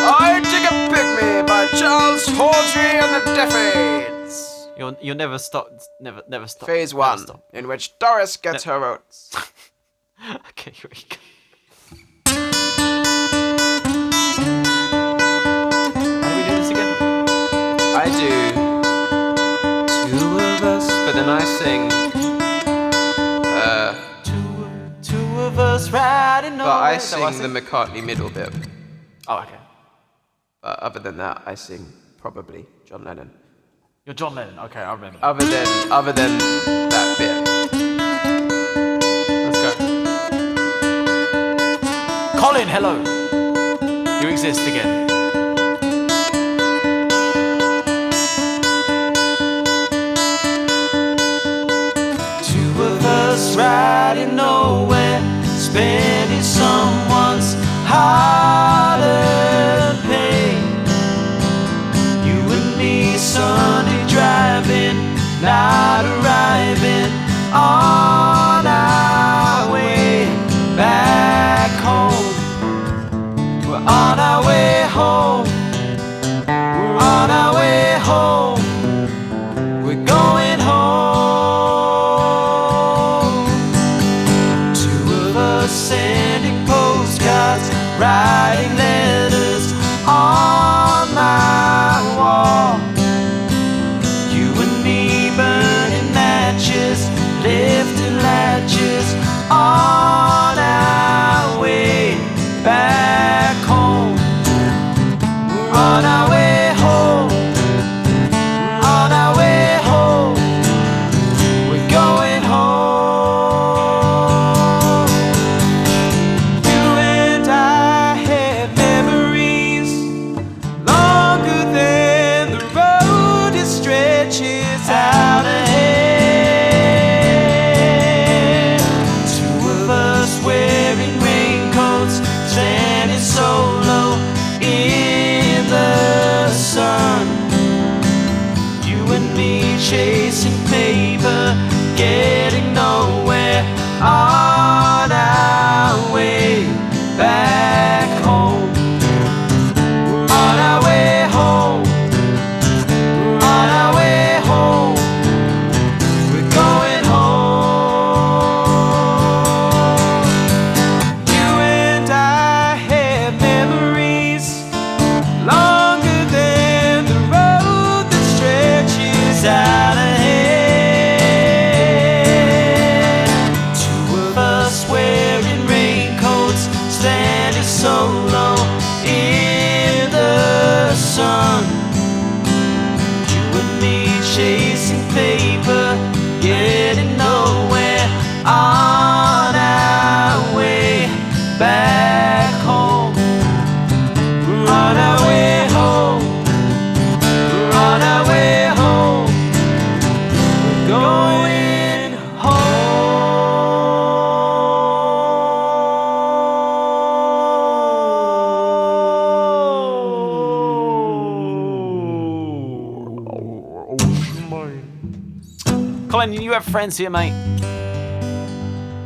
I Take a Pygmy by Charles Hawtrey and the Defeats. You'll never stop. Never stop. Phase never 1, stop. in which Doris gets her oats. Okay, here we go. How do we do this again? I do 2 of us, but then I sing. Two of us riding. But I sing the McCartney middle bit. Oh, okay. But other than that, I sing probably John Lennon. You're John Lennon. Okay, I remember. Other than that bit. Let's go. Colin, hello. You exist again. Two of us riding nowhere, spending someone's hard-earned pay. You and me, Sunday driving, not arriving on our way back home. We're on our way home. We're on our way home. We're going home. Two of us sending posts Colin, you have friends here, mate.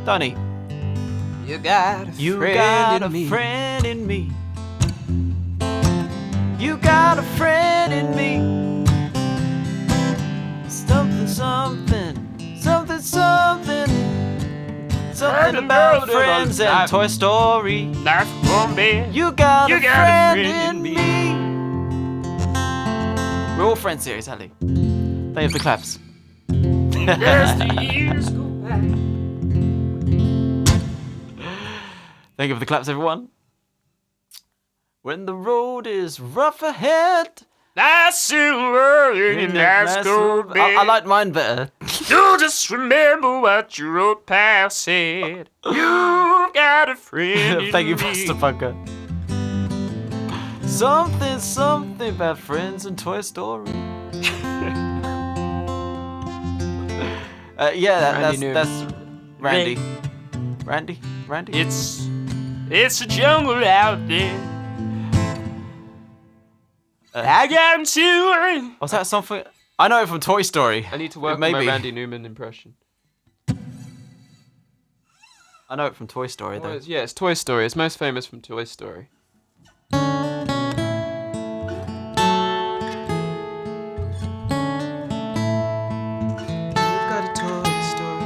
Don't he? You got a You friend got in a me. friend in me. You got a friend in me. Something, something, something, something. Something about friends and Toy Story. That's one bit. You got a friend in me. We're all friends here, exactly. They have the claps. As the years go by. Thank you for the claps, everyone. When the road is rough ahead. That's silver in that gold bed. I like mine better. You just remember what your old pal said. You got a friend in Thank you, me. Master Punker. Something, something about friends and Toy Story. That's Randy. Randy. It's a jungle out there. I got children. Was that something? I know it from Toy Story. I need to work on Maybe. my Randy Newman impression. I know it from Toy Story, though. Yeah, it's Toy Story. It's most famous from Toy Story. Got a Toy Story.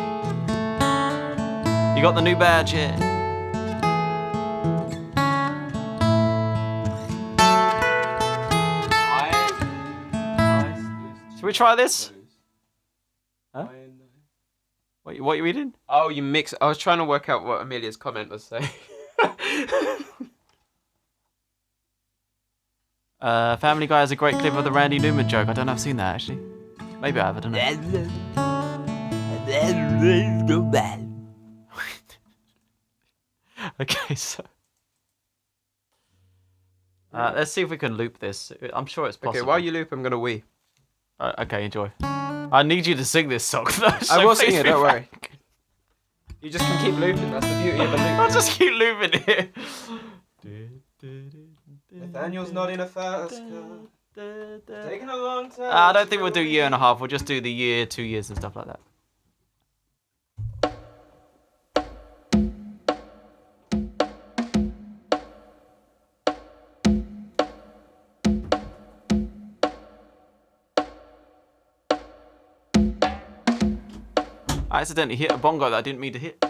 You got the new badge here. Should we try this? Huh? What are you reading? Oh, you mix. I was trying to work out what Amelia's comment was saying. Family Guy has a great clip of the Randy Newman joke. I don't know if I've seen that, actually. Maybe I have, I don't know. Okay, so... let's see if we can loop this. I'm sure it's possible. Okay, while you loop, I'm gonna wee. Okay, enjoy. I need you to sing this song, though. So I will sing please it, be don't worry. frank. You just can keep looping, that's the beauty of a loop. I'll just keep looping it. Nathaniel's not in a fast car. Taking a long time. I don't think we'll do year and a half. We'll just do the year, 2 years and stuff like that. I accidentally hit a bongo that I didn't mean to hit.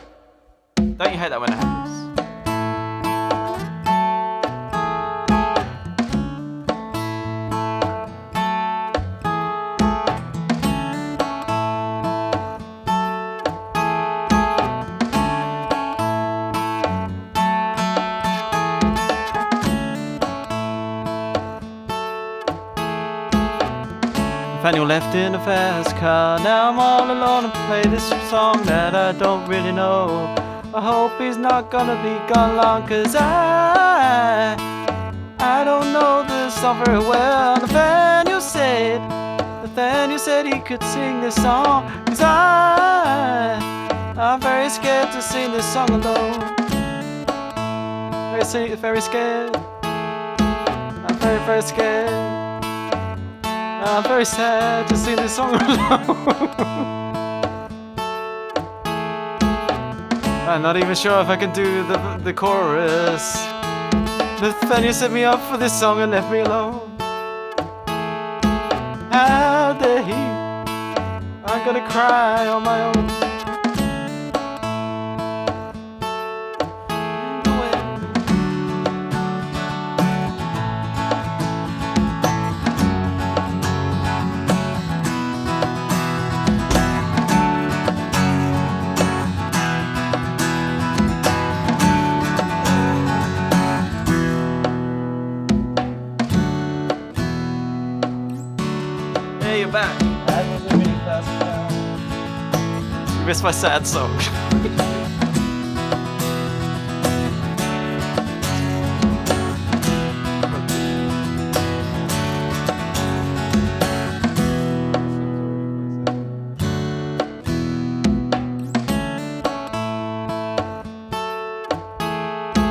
Don't you hate that when it happens? Nathaniel left in a fast car. Now I'm all alone and play this song that I don't really know. I hope he's not gonna be gone long, cause I don't know this song very well. Nathaniel said he could sing this song, cause I'm very scared to sing this song alone. Very scared. I'm very scared. I'm very sad to sing this song alone. I'm not even sure if I can do the chorus. Nathaniel set me up for this song and left me alone. How dare he? I'm gonna cry on my own. Back. You missed my sad song.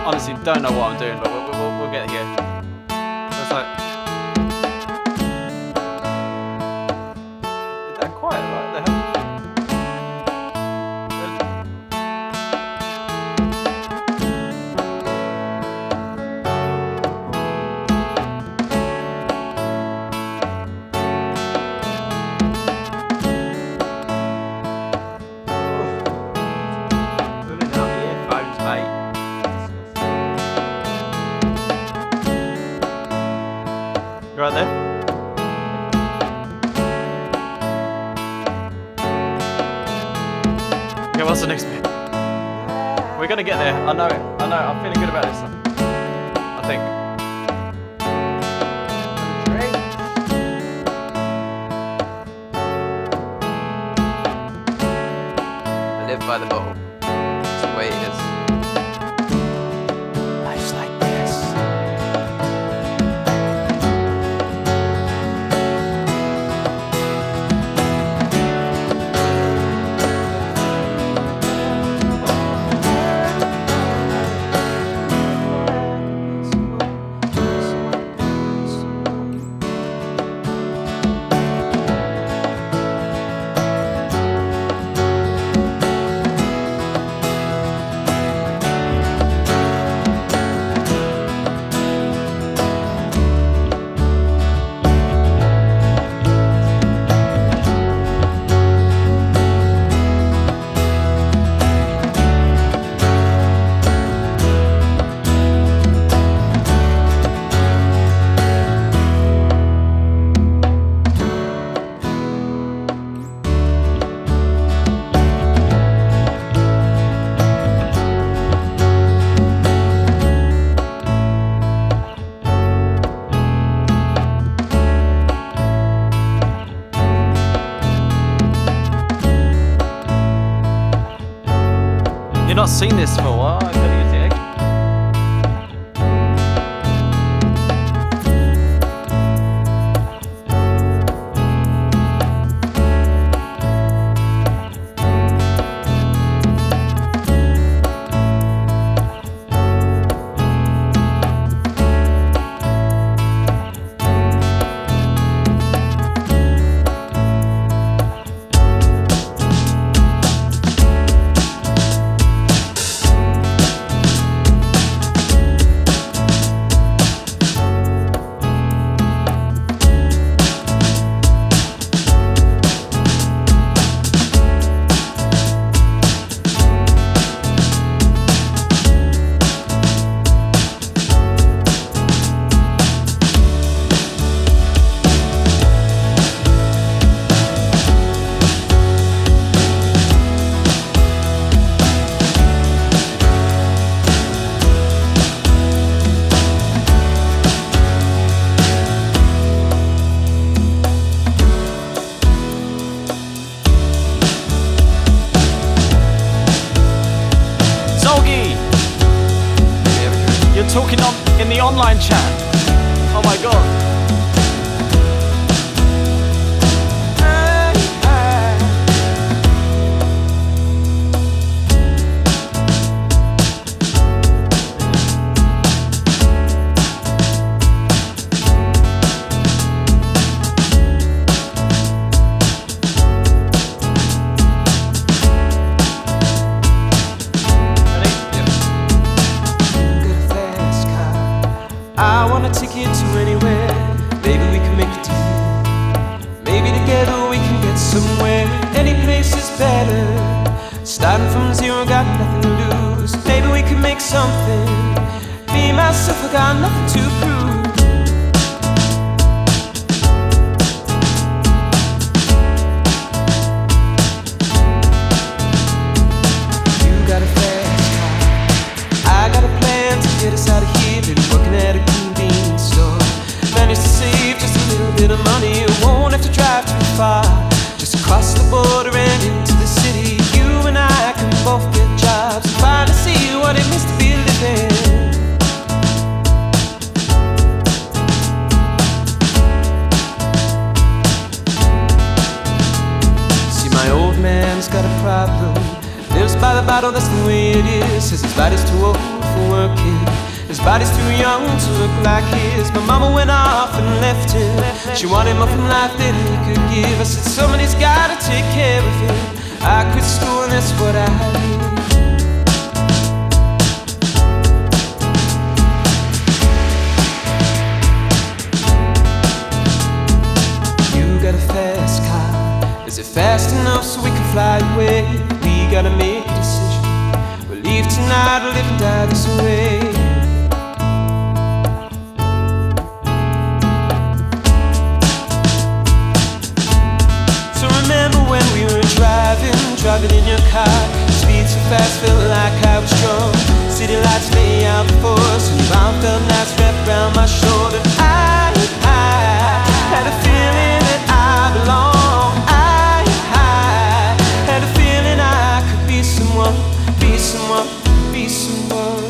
Honestly, don't know what I'm doing, but we'll get here. It's like. Quiet, right? You right there? Okay, what's the next bit? We're gonna get there. I know it. I'm feeling good about this one. I think. I live by the bottle. It's the way it is. Life's like this. You've not seen this for a while. I gotta use the egg. Talking in the online chat. Oh my god. I want a ticket to anywhere. Maybe we can make a deal. Maybe together we can get somewhere. Any place is better. Starting from zero, got nothing to lose. Maybe we can make something. Me, myself, I got nothing to prove. You got a fast car. I got a plan to get us out of here. Been working at a convenience store. Managed to save just a little bit of money. Won't have to drive too far. Just across the border and into the city. You and I can both get jobs and finally see what it means to be living. See, my old man's got a problem. Lives by the bottle, that's the way it is. Says his body's too old for working. His body's too young to look like his. My mama went off and left him. She wanted more from life than he could give. I said somebody's gotta take care of him. I quit school and that's what I did. You got a fast car. Is it fast enough so we can fly away? We gotta make a decision. We'll leave tonight or live and die this way. car. Speed so fast, felt like I was drunk. City lights lay out before us, and round felt nights wrapped around my shoulder. I had a feeling that I belong. I had a feeling I could be someone, be someone, be someone.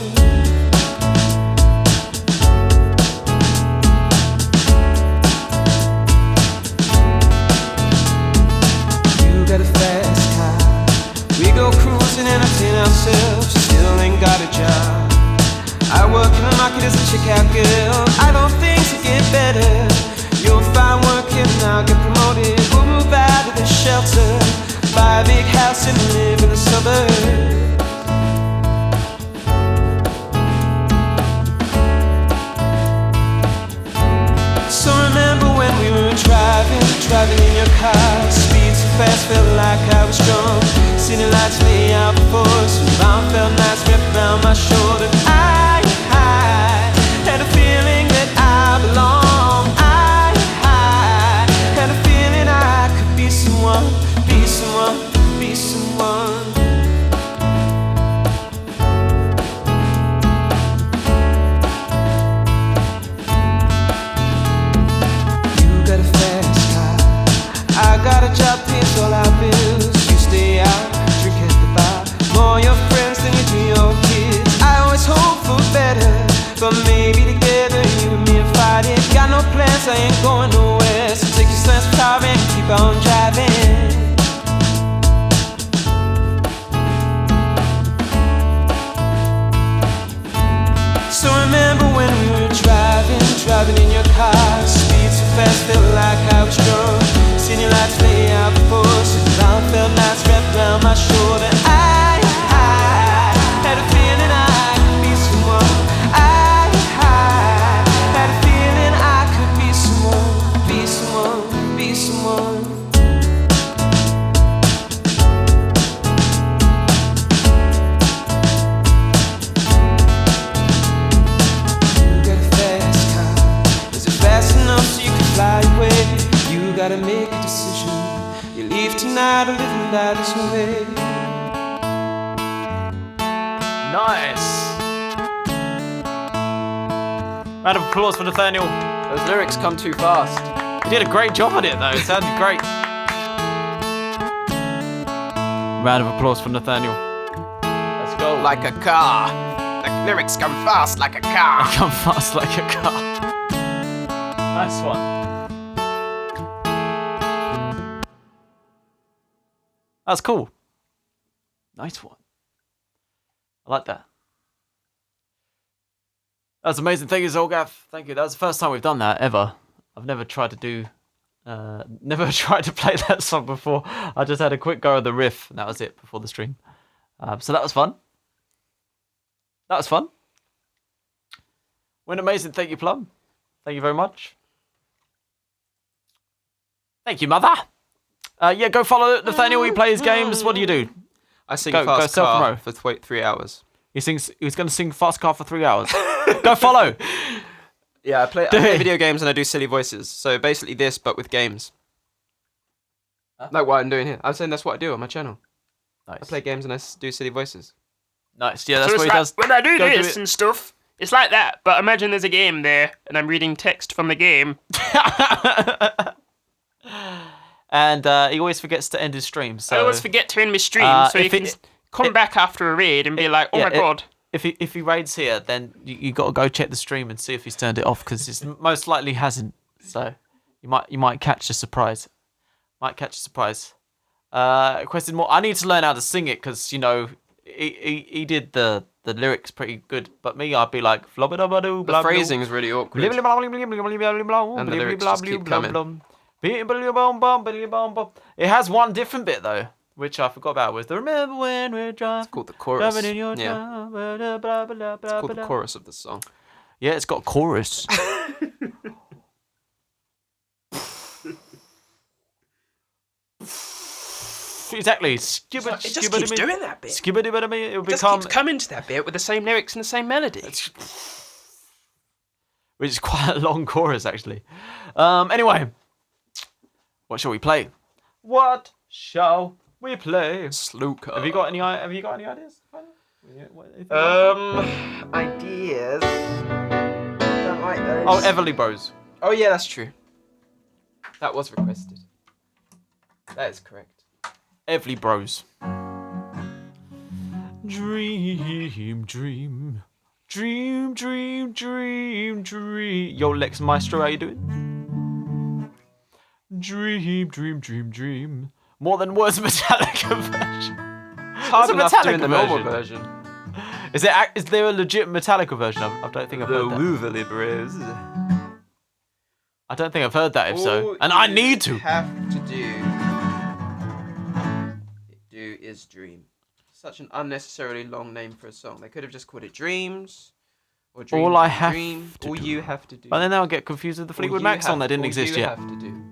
You got a fast car. We go cruising, entertain ourselves. Still ain't got a job. I work in the market as a checkout girl. I don't think to get better. You'll find work and I'll get promoted. We'll move out of the shelter, buy a big house and live in the suburbs. So remember when we were driving in your car. Speed so fast, felt like I was drunk. City lights lay out before us, and round felt nights wrapped around my shoulder. I had a feeling that I belong. I had a feeling I could be someone, be someone, be someone. You got a fast car. I got a job, pays all our bills. You stay out, drink at the bar. More your friends than you do your kids. I always hope for better, but maybe together you and me will fight it. Got no plans, I ain't going nowhere. So take your slants car and keep on driving. So remember when we were driving in your car. Speed so fast, felt like I was drunk. City lights lay out before us, and round felt nights wrapped around my shoulder. I had a feeling I could be someone. I had a feeling I could be someone, be someone, be someone. You got a fast car. Is it fast enough so you can fly away? You gotta make a decision. You leave tonight or live and die this way. Nice. Round of applause for Nathaniel. Those lyrics come too fast. He did a great job on it though, it sounded great. Round of applause for Nathaniel. Let's go. Like a car. The lyrics come fast like a car. Come fast like a car. Nice one. That's cool. Nice one. I like that. That's amazing. Thank you, Zolgath. Thank you. That was the first time we've done that ever. I've never tried to do, never tried to play that song before. I just had a quick go of the riff, and that was it before the stream. So that was fun. That was fun. Went amazing. Thank you, Plum. Thank you very much. Thank you, Mother. Yeah, go follow Nathaniel. He plays games. What do you do? I sing Fast Car for 3 hours. He was going to sing Fast Car for 3 hours. Go follow. Yeah, I play video games and I do silly voices. So basically this, but with games. Like what I'm doing here. I'm saying that's what I do on my channel. Nice. I play games and I do silly voices. Nice. Yeah, that's So what he it's does. like, when I do Go do this it. and stuff, it's like that. But imagine there's a game there, and I'm reading text from the game. And he always forgets to end his stream. So I always forget to end my stream, so you if can come back after a raid and be like, oh my god. If he raids here, then you got to go check the stream and see if he's turned it off, because it's most likely hasn't. So you might catch a surprise. Question more. I need to learn how to sing it, because he did the lyrics pretty good, but me, I'd be like The phrasing is really awkward. And the lyrics just keep coming. It has one different bit though, which I forgot about. Was the remember when we're drunk? It's called the chorus. Driving in your Yeah. car, It's called the chorus of the song. Yeah, it's got a chorus. Exactly. It just keeps doing that bit. It will Just become, keeps coming to that bit with the same lyrics and the same melody. which is quite a long chorus actually. Anyway, what shall we play? What shall We play. Sluka. Have you got any ideas? Ideas. Don't like those. Oh, Everly Bros. Oh yeah, that's true. That was requested. That is correct. Everly Bros. Dream, dream. Dream, dream, dream, dream. Yo, Lex Maestro, how you doing? Dream, dream, dream, dream. More Than Words Metallica version. It's hard a enough Metallica doing the normal version. version. Is there a legit Metallica version? I don't think I've heard that. Woovily Bros. I don't think I've heard that, if so. And I need to. Have to do is dream. Such an unnecessarily long name for a song. They could have just called it Dreams. Or Dream. All I have Dream. to All do. you have to do. But then I'll get confused with the Fleetwood Mac song that didn't exist yet. All you have to do.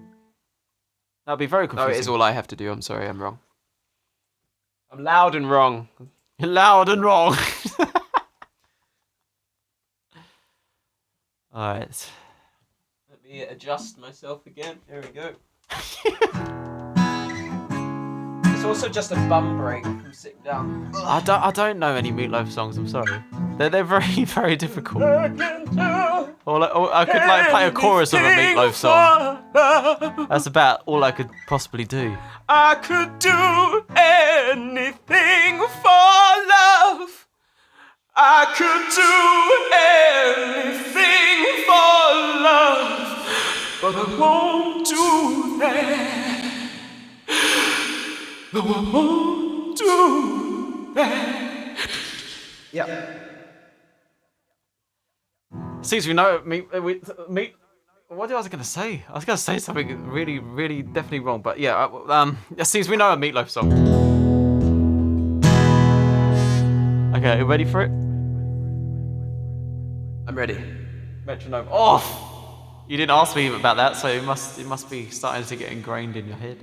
That'd be very No, confusing. it is All I Have to Do. I'm sorry, I'm wrong. I'm loud and wrong. You're loud and wrong. Alright. Let me adjust myself again. There we go. It's also just a bum break from sitting down. I don't know any Meatloaf songs, I'm sorry. They're very, very difficult. Or I could like play a chorus of a Meatloaf song. That's about all I could possibly do. I could do anything for love. I could do anything for love, but I won't do that. I won't do that. Yeah. Seems we know me. What was I going to say? I was going to say something really, really definitely wrong. But yeah, it seems we know a Meatloaf song. Okay, you ready for it? I'm ready. Metronome off. You didn't ask me about that, so it must be starting to get ingrained in your head.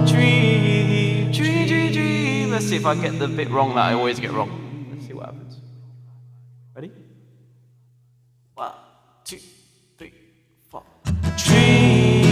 Dream, dream, dream, dream. Let's see if I get the bit wrong that I always get wrong. Let's see what happens. Ready? 1, 2, 3, 4. Dream.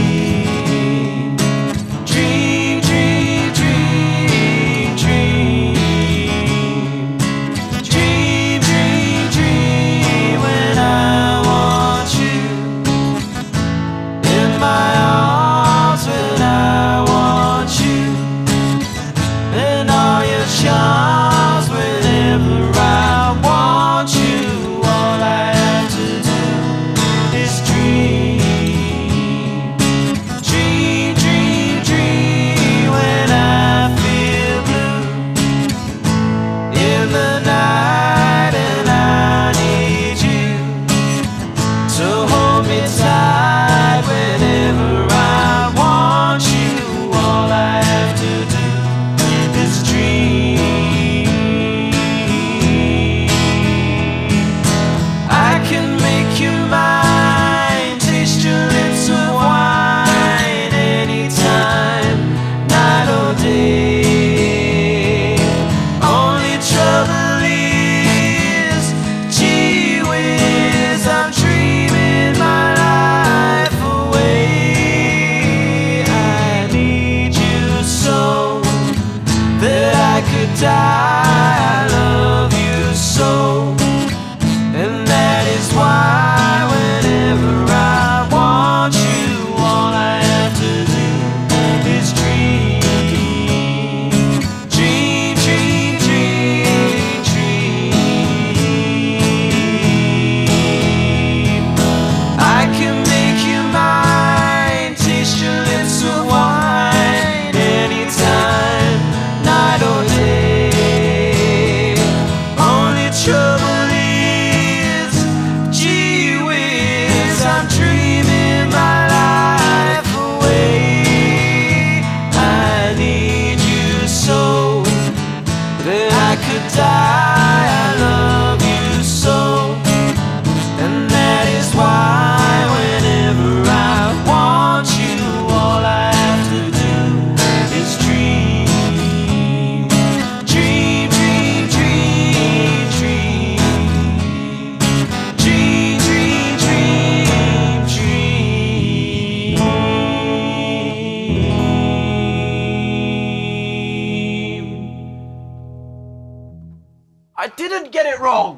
I didn't get it wrong.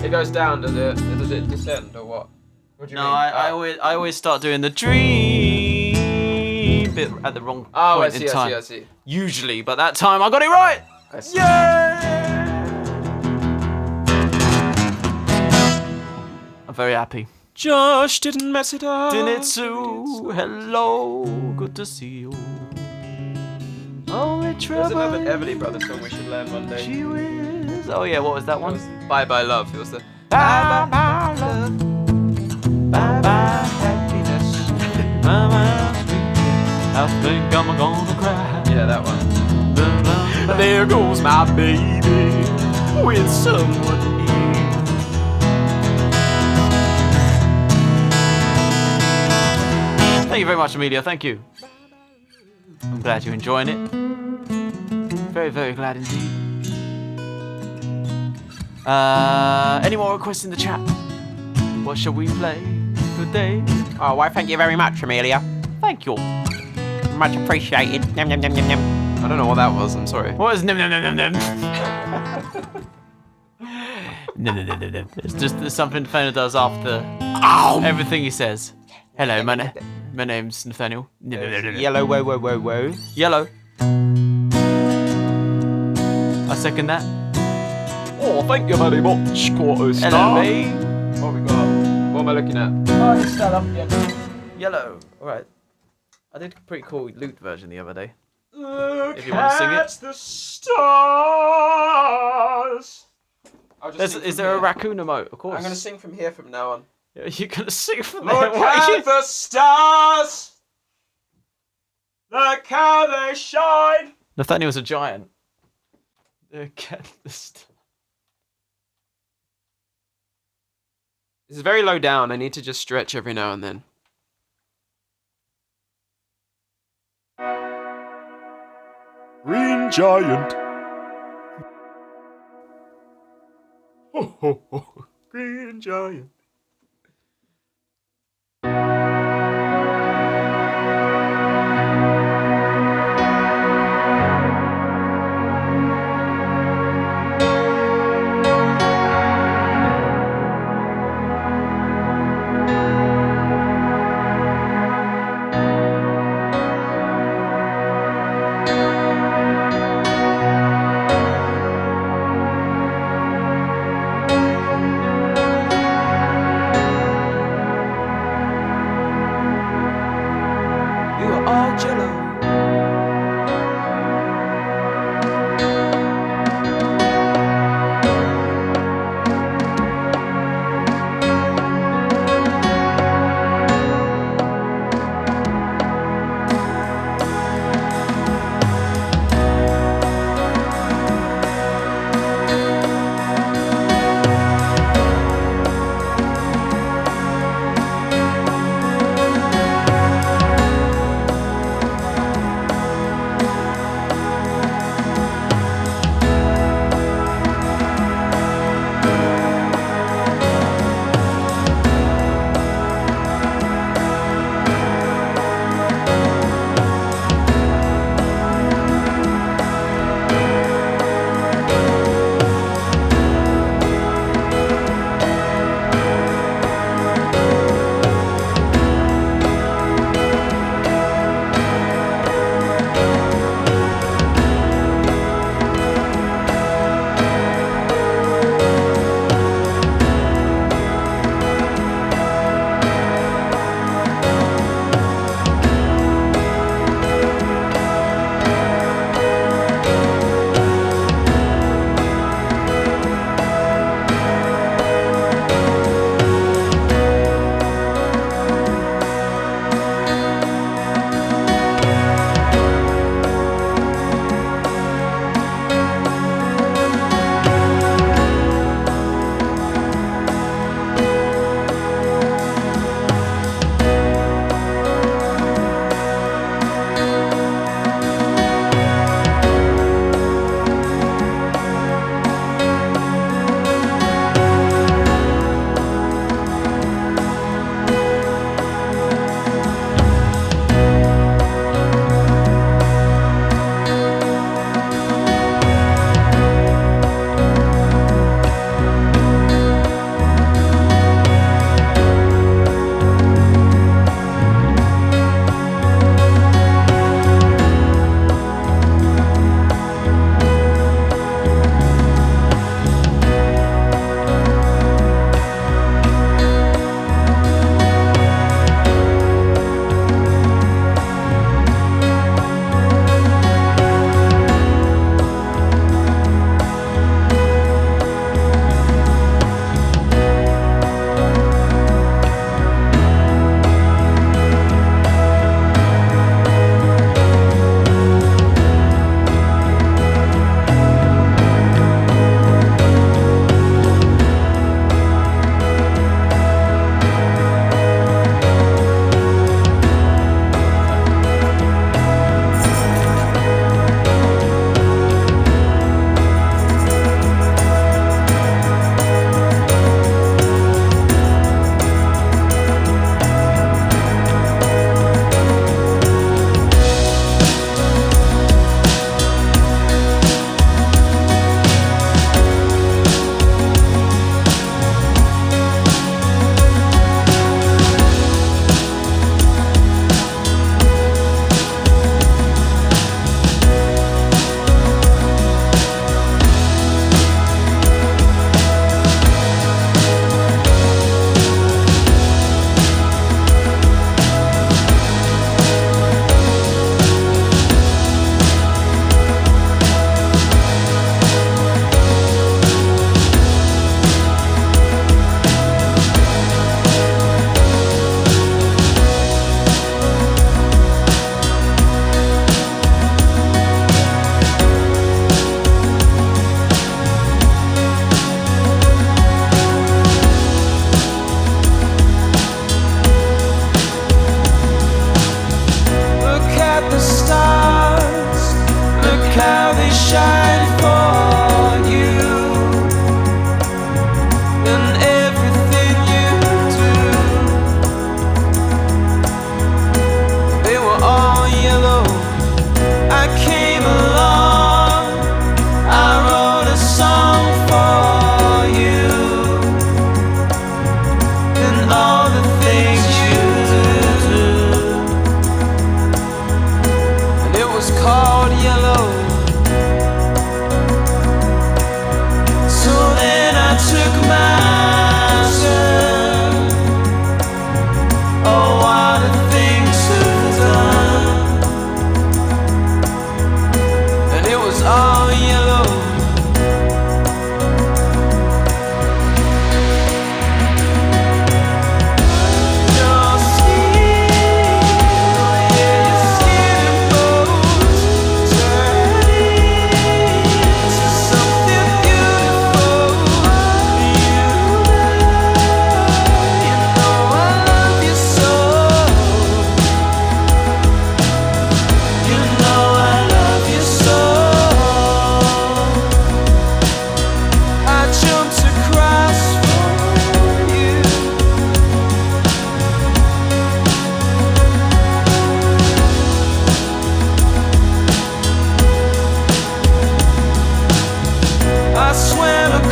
It goes down, does it? Does it descend or what? What do you No, mean? I always start doing the dream bit at the wrong point in time. I see. Usually, but that time I got it right. I see. Yeah! I'm very happy. Josh didn't mess it up. Dinitsu, hello, good to see you. Only There's trouble. another Everly Brothers song we should learn one day. She whiz. Oh yeah, what was that It one? was Bye Bye Love. It was the Bye bye love, bye bye happiness, bye bye sweetness. I think I'm gonna cry. yeah, that one. There goes my baby with someone new. Thank you very much, Amelia. Thank you. I'm glad you're enjoying it. Very, very glad indeed. Any more requests in the chat? What shall we play today? Oh, why, thank you very much, Amelia. Thank you. Much appreciated. Yum, yum, yum, yum, yum. I don't know what that was. I'm sorry. What is nim nim nim nim nim? Nim nim nim nim nim. It's just something Nathaniel does after everything he says. Hello, my name's Nathaniel. Nim, nim, nim, nim, nim. Yellow, whoa, whoa, whoa, whoa. Yellow. I second that. Oh, thank you very much, Quarter Hello, Star. mate. What we got? What am I looking at? Oh, it's still up yellow. Yellow. All right. I did a pretty cool lute version the other day. Look If you want to sing it. at the stars. Is there a raccoon emote? Of course. I'm gonna sing from here from now on. You're gonna sing from there. Look What are you- at the stars. Look how they shine. Nathaniel's a giant. Look at the This is very low down. I need to just stretch every now and then. Green giant. Ho ho ho. Green giant.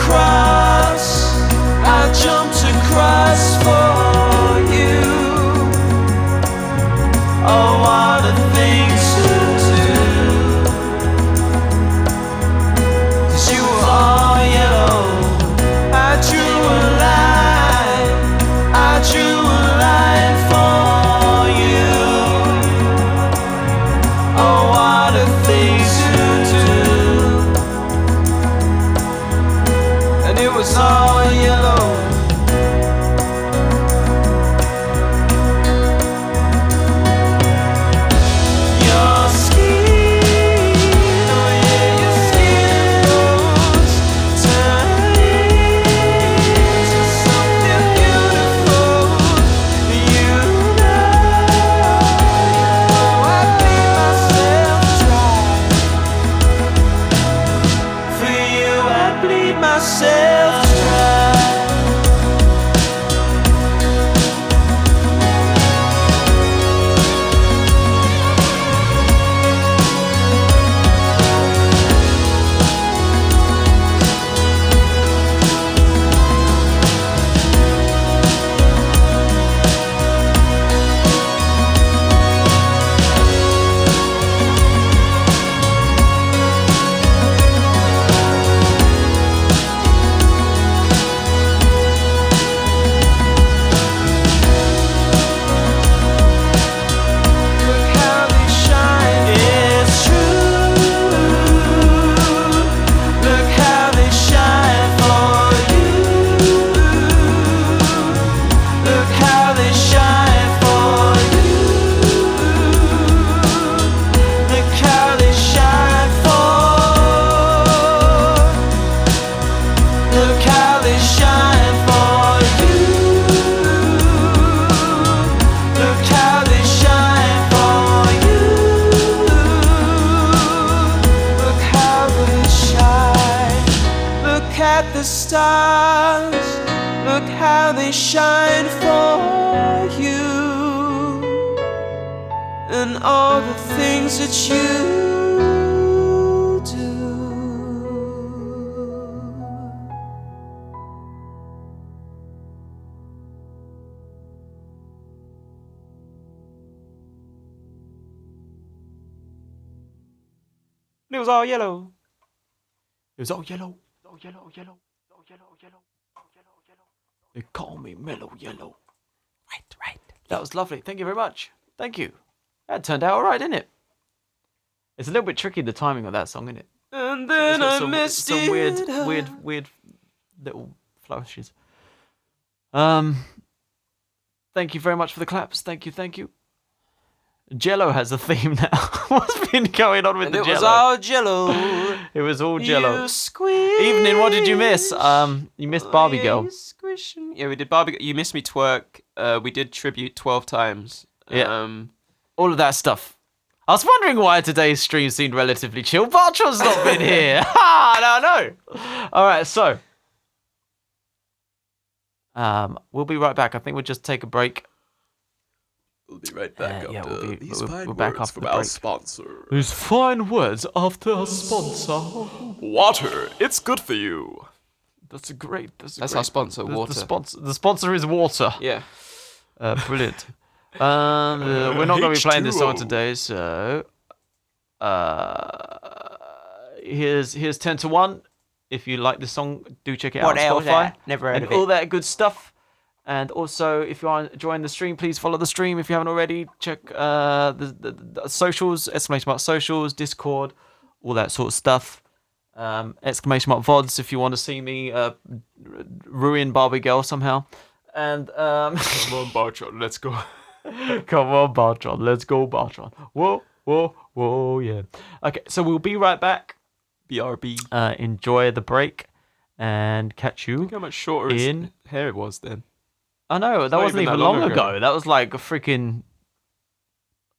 across, I jumped across for you. Oh, what a thing to do. 'Cause you were all yellow. I drew a line, I drew a line for you. Oh, what a thing to do. And it was all yellow. Your skin, oh yeah, your skin goes turning into something beautiful. You know I bleed myself dry. For you I bleed myself dry. Look how they shine, it's true. Look how they shine for you. Look how they shine for you. Look how they shine for. Look how they shine for you. Look how they shine for you. Look how they shine. Look at the stars. Look how they shine for you. And all the things that you do. It was all yellow. It was all yellow. Oh, yellow, yellow. Oh, yellow, yellow. Oh, yellow, yellow. They call me Mellow Yellow. Right. That was lovely. Thank you very much. Thank you. That turned out all right, didn't it? It's a little bit tricky, the timing of that song, isn't it? And then I missed some it. weird little flourishes. Thank you very much for the claps. Thank you. Jello has a theme now. What's been going on with And the it Jello? was all jello. It was all Jello. You squish. Evening, what did you miss? You missed Barbie Yeah, Girl. you squishing. Yeah, we did Barbie Girl. You Missed Me Twerk. We did Tribute 12 times. Yeah. All of that stuff. I was wondering why today's stream seemed relatively chill. Bartron's not been here. No. All right, so we'll be right back. I think we'll just take a break. We'll be right back yeah, after we'll be- these we're- fine we're back words after from the our break. sponsor. These fine words after a sponsor. Water, it's good for you. That's great. That's our sponsor, water. The sponsor is water. Yeah. Brilliant. We're not going to be playing this song H2O. today, so here's 10 to 1. If you like this song, do check it out What on else Spotify. that? Never heard and of all it. that good stuff. And also, if you are enjoying the stream, please follow the stream. If you haven't already, check the socials, !socials, Discord, all that sort of stuff. !VODs if you want to see me ruin Barbie Girl somehow. And Come on, Bartron, let's go. come on, Bartron, let's go, Bartron. Whoa, yeah. Okay, so we'll be right back. BRB. Enjoy the break and catch you. Look how much shorter his In- hair it was then. I know, that not wasn't even even that long long ago. ago. That was like a freaking,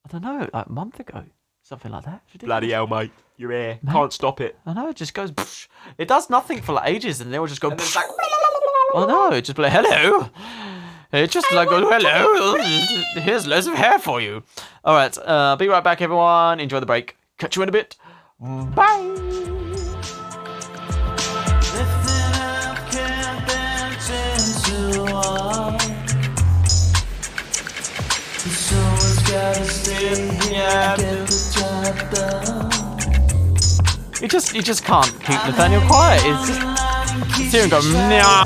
I don't know, like a month ago. Something like that. Ridiculous. Bloody hell, mate. Your hair. Can't stop it. I know, it just goes, psh. It does nothing for like ages and then it will just go, psh. Oh no, it just be like, hello. It just like goes, hello. Here's loads of hair for you. All right, be right back, everyone. Enjoy the break. Catch you in a bit. Bye. Lifting You just can't keep Nathaniel quiet. It's just hear him go, nah.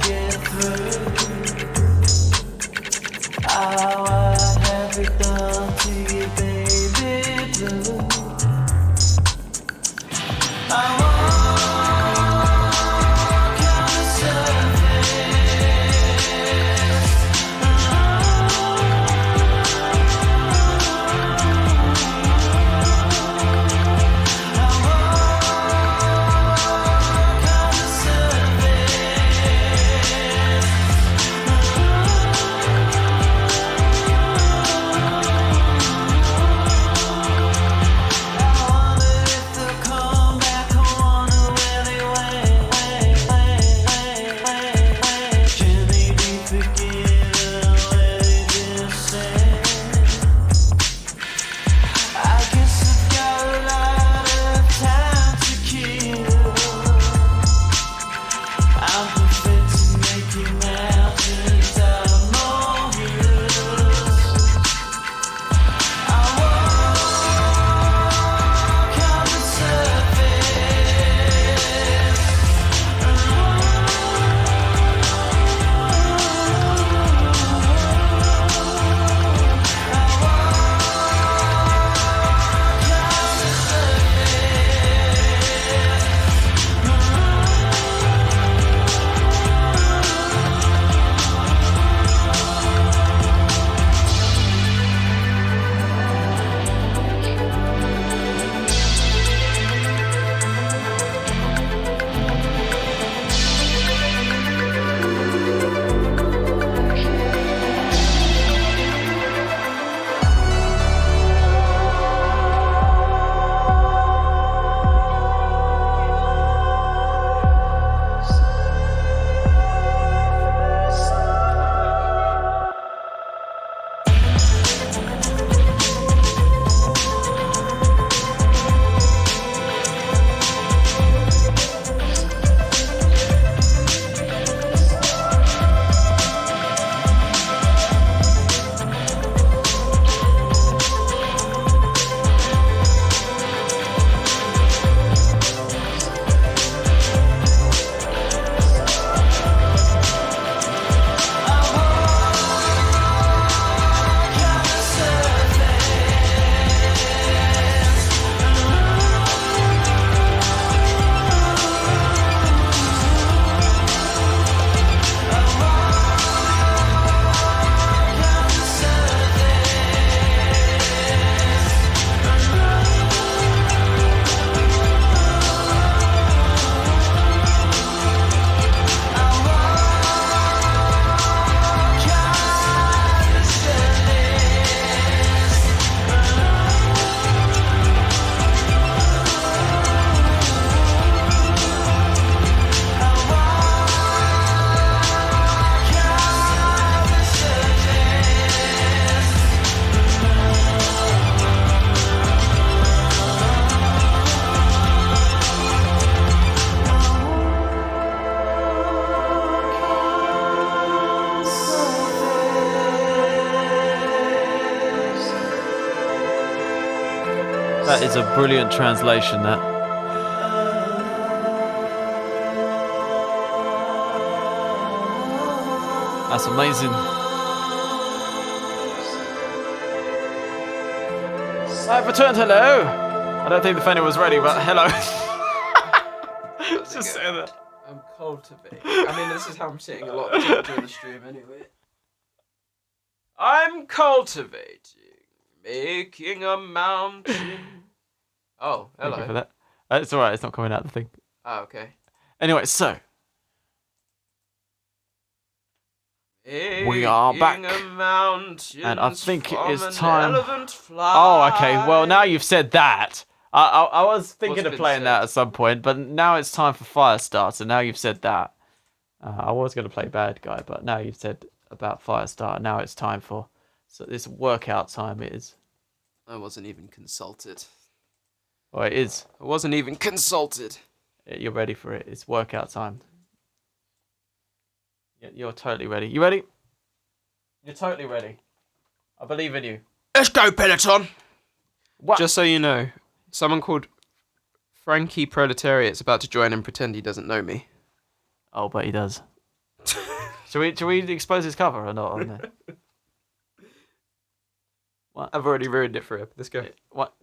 That is a brilliant translation, that. That's amazing. I've returned, hello. I don't think the Fender was ready, but hello. Just say that. I'm cultivating. I mean, this is how I'm sitting a lot during the stream anyway. I'm cultivating, making a mountain. Oh, hello. Thank you for that. It's alright, it's not coming out the thing. Oh, okay. Anyway, so. We are back. And I think it is time. Oh, okay. Well, now you've said that. I was thinking of playing that at some point, but now it's time for Firestarter. Now you've said that. I was going to play Bad Guy, but now you've said about Firestarter. Now it's time for. So this workout time it is. I wasn't even consulted. Oh, it is. I wasn't even consulted. You're ready for it. It's workout time. You're totally ready. You ready? You're totally ready. I believe in you. Let's go, Peloton! What? Just so you know, someone called Frankie Proletariat's about to join and pretend he doesn't know me. Oh, but he does. Should we expose his cover or not? Or no? What? I've already ruined it for him. Let's go. What?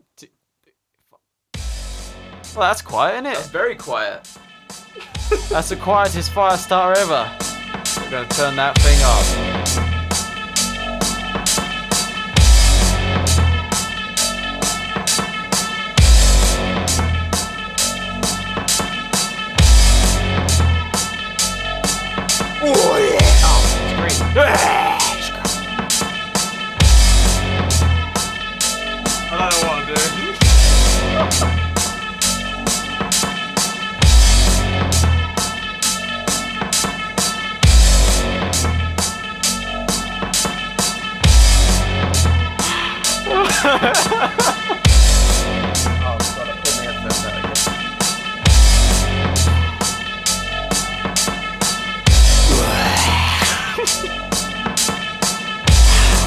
Well, that's quiet, isn't That's it? very quiet. That's the quietest Firestarter ever. We're going to turn that thing up. Oh yeah! Oh, it's great. I don't know what I'm doing.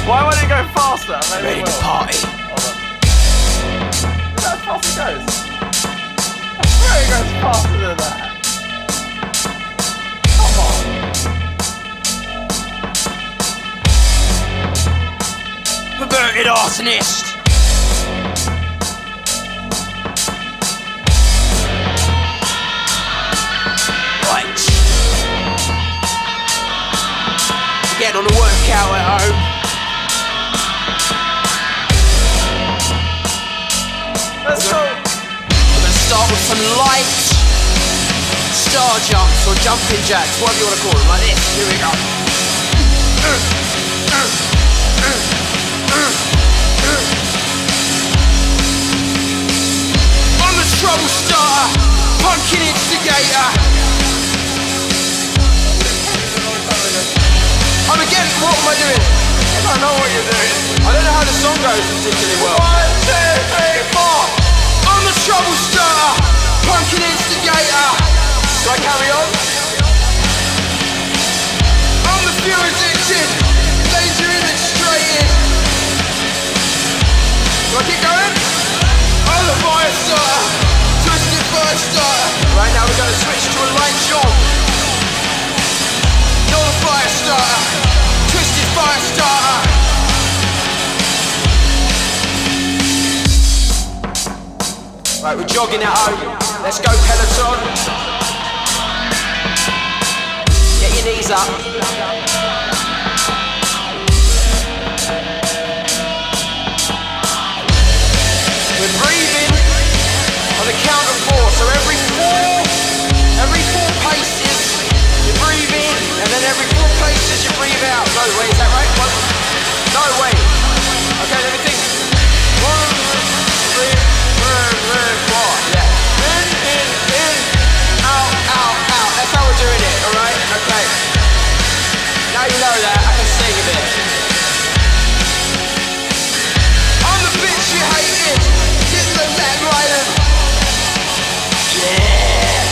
Why won't it go faster? Maybe Ready it to will. party. Hold on. Is that how fast it goes? I swear it goes faster than that. Come on. Perverted arsonist. Right. Get on the workout at home. Let's go. We're gonna start with some light star jumps or jumping jacks, whatever you want to call them, like this. Here we go. I'm the trouble starter, pumpkin instigator. I'm again, what am I doing? I don't know what you're doing. I don't know how the song goes particularly well. 1, 2, 3, 4. I'm the trouble starter, pumpkin instigator. Do I carry on? I'm the fear addicted, danger illustrated. Do I keep going? I'm the fire starter, twisted fire starter. Right now we're gonna switch to a light jog. You're the fire starter, twisted fire starter. Right, we're jogging at home. Let's go, Peloton. Get your knees up. We're breathing on the count of 4. So every four paces you breathe in, and then every 4 paces you breathe out. No, wait, is that right? No, wait. Okay, let me think. 1, 3, 4. Yeah. In, out, out. That's how we're doing it, alright? Okay. Now you know that, I can sing a bit. I'm the bitch you hated. Get the Mac Ryan. Yeah.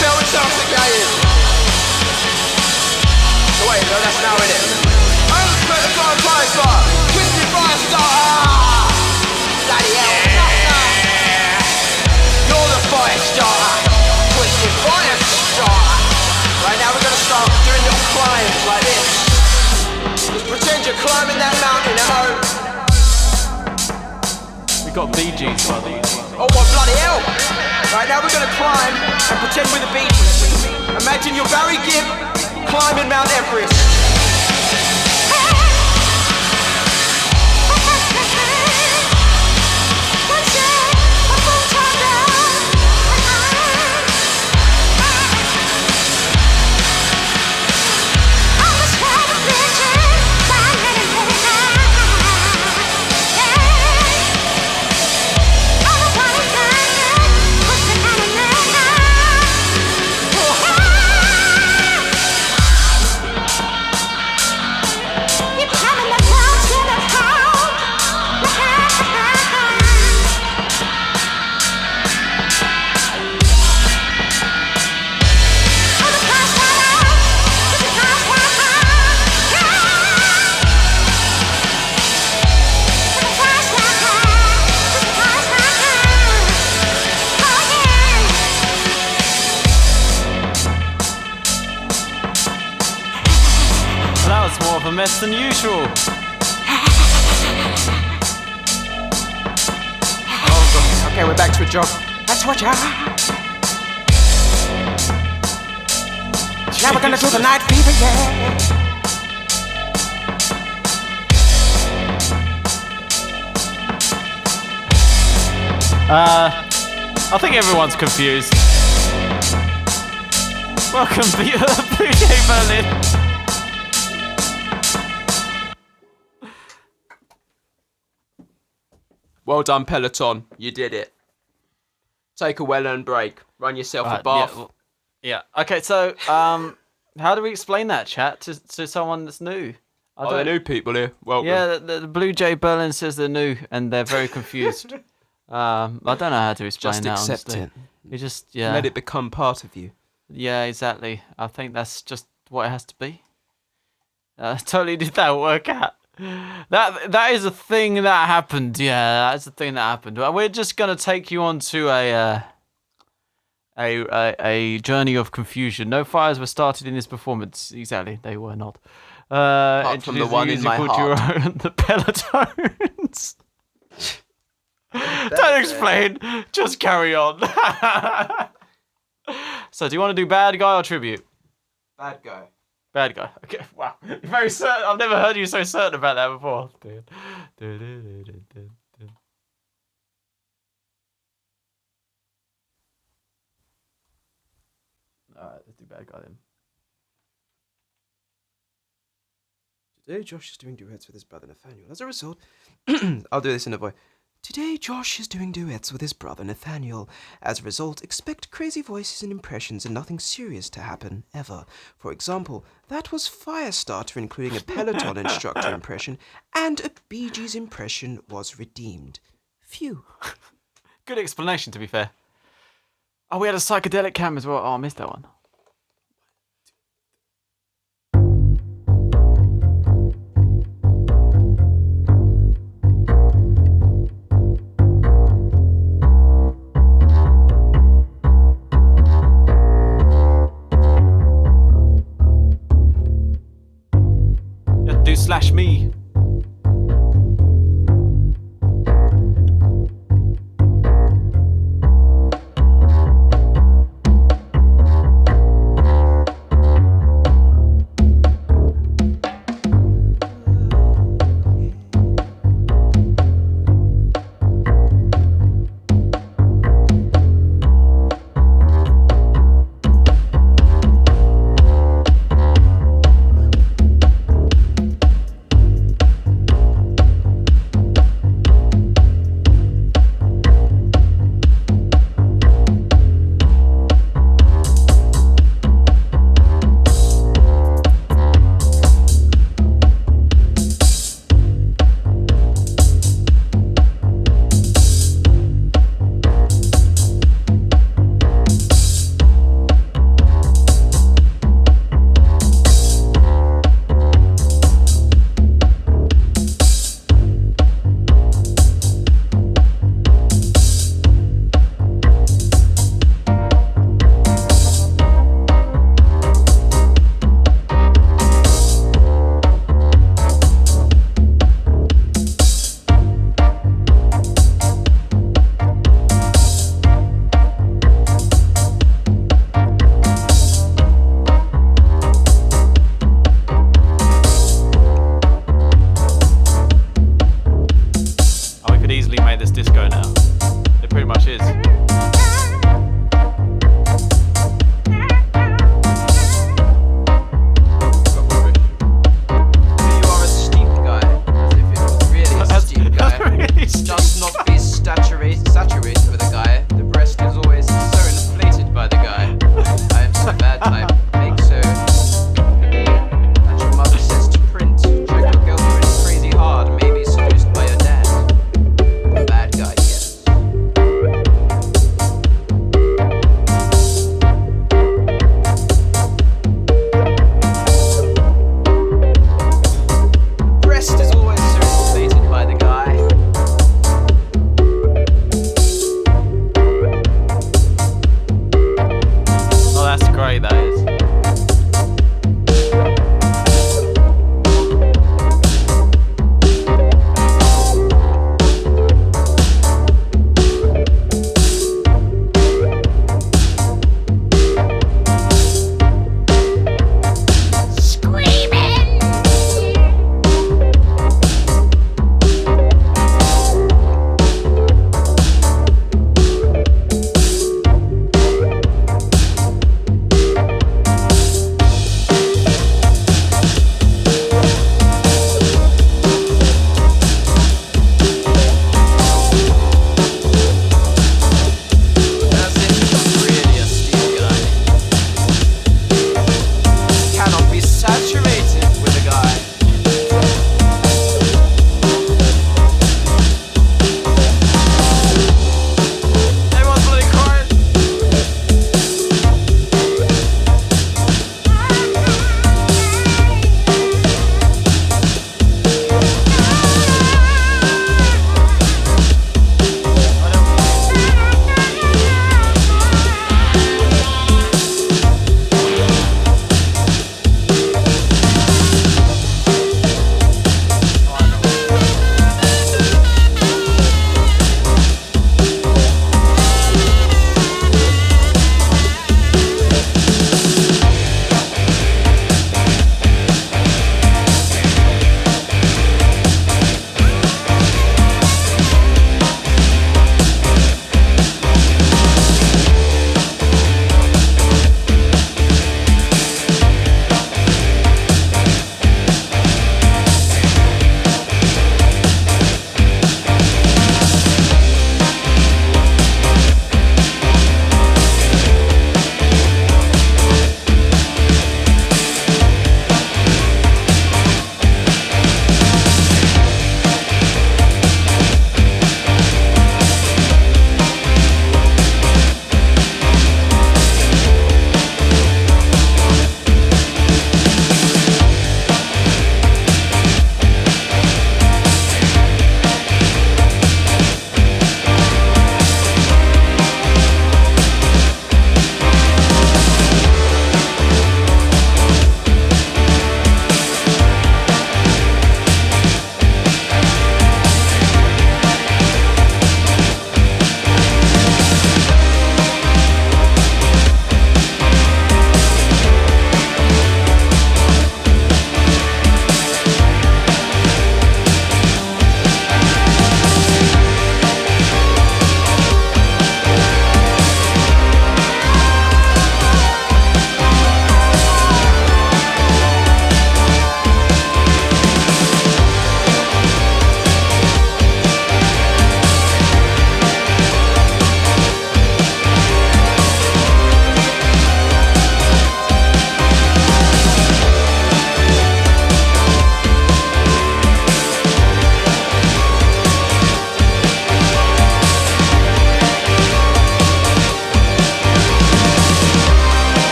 Tell me something, guys. So wait, no, that's now in it. I'm the Peloton Firestarter. Twisted Firestarter. Bloody hell. Yeah. You're the Firestarter. Twisted Firestarter. Right now we're gonna start doing little climbs like this. Just pretend you're climbing that mountain at home. We got Bee Gees, by the way. Oh, what bloody hell! Right now we're gonna climb and pretend we're the Beatles. Imagine you're Barry Gibb climbing Mount Everest. of a mess than usual. Oh god. Okay, we're back to a jog. That's what you are. Now we're gonna do the night fever, yeah. I think everyone's confused. Welcome to Blue Jay Berlin. Well done, Peloton. You did it. Take a well-earned break. Run yourself a bath. Yeah. Okay, so how do we explain that, chat, to someone that's new? They're new people here. Welcome. Yeah, the Blue Jay Berlin says they're new and they're very confused. I don't know how to explain that. Just accept honestly. it. You just Let it become part of you. Yeah, exactly. I think that's just what it has to be. Totally did that work out. That is a thing that happened. Yeah, that's a thing that happened. We're just gonna take you on to a journey of confusion. No fires were started in this performance. Exactly, they were not. Apart from the one in my heart. The Pelotons. Don't explain. Just carry on. So, do you want to do bad guy or tribute? Bad guy. Bad guy. Okay. Wow. You're very certain. I've never heard you so certain about that before. Alright, let's do bad guy then. Today, Josh is doing duets with his brother Nathaniel. As a result, I'll do this in a voice. Today, Josh is doing duets with his brother Nathaniel. As a result, expect crazy voices and impressions and nothing serious to happen, ever. For example, that was Firestarter, including a Peloton instructor impression, and a Bee Gees impression was redeemed. Phew. Good explanation, to be fair. Oh, we had a psychedelic cam as well. Oh, I missed that one. Slash me.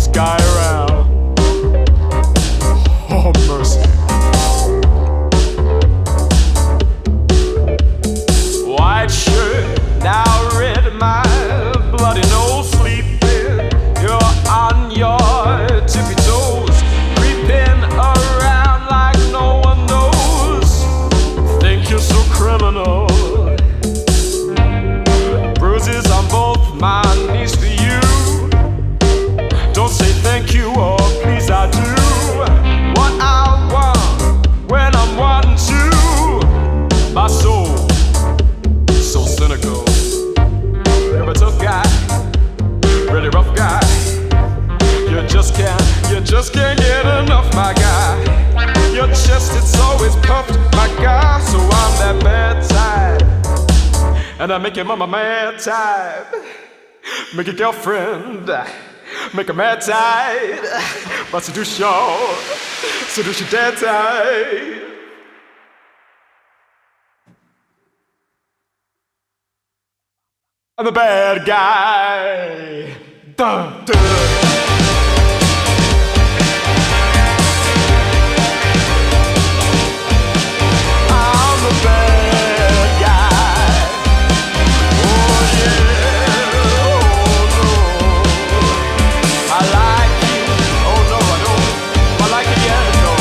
boss guy around. Oh, mercy. White shirt, now red, my bloody nose, sleeping. You're on your tippy toes, creeping around like no one knows. Think you're so criminal. Bruises on both my knees for you. Don't say thank you or please I do what I want when I'm wanting to. My soul, so cynical. You're a tough guy, really rough guy. You just can't get enough, my guy. Your chest, it's always puffed, my guy. So I'm that bad type, and I make your mama mad type. Make your girlfriend, make her mad type. But seduce your dad type. I'm the bad guy. Dun, dun. I'm the bad guy. Oh yeah, oh no. I like you. Oh no, I don't. I like it, yeah, no.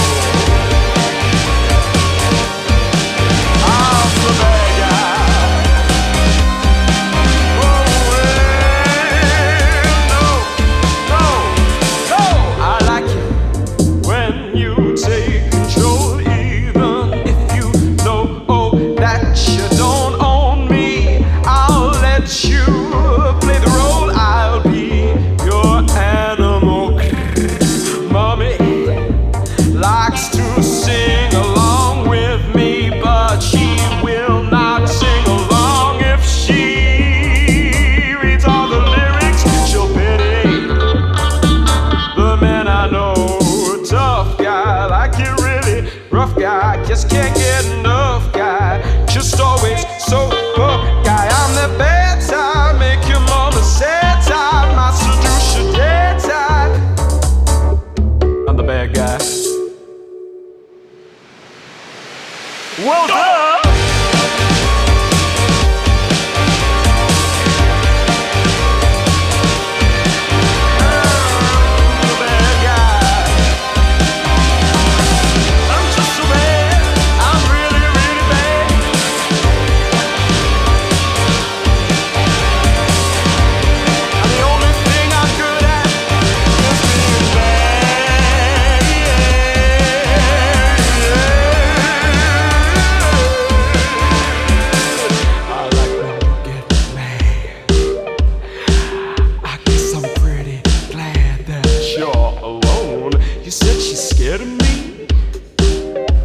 I'm the bad guy. Just can't get enough, guy. Just always so up, guy. I'm the bad type, make your mama sad type. My seduce your dead type. I'm the bad guy. Well done.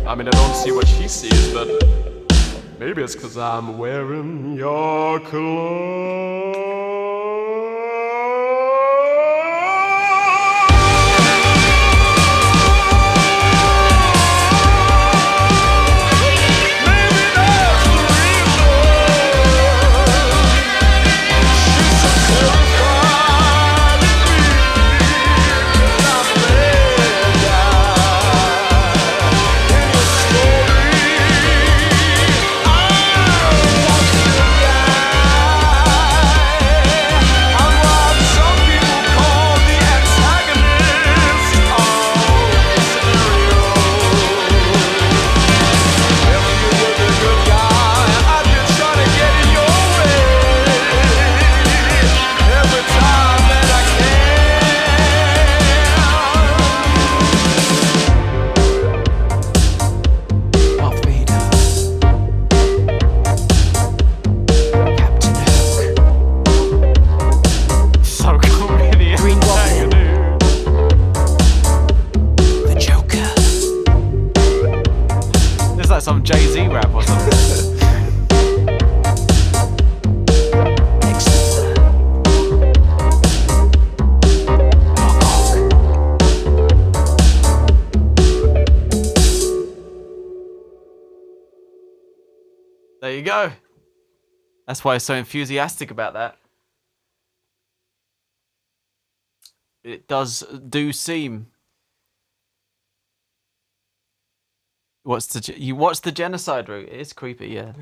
I mean, I don't see what she sees, but maybe it's 'cause I'm wearing your clothes. Maybe that's the reason she's so terrified of me. I'm a bad guy. In your story, I'm what some people call the antagonist of the scenario. If you were the good guy, I'd be trying to get in your way every time that I can. Off Vader, Captain Hook, So cool, really. Green Goblin, the Joker. It's like some Jay-Z rap or something. There you go. That's why he's so enthusiastic about that. It do seem. You watch the genocide route? It is creepy, yeah.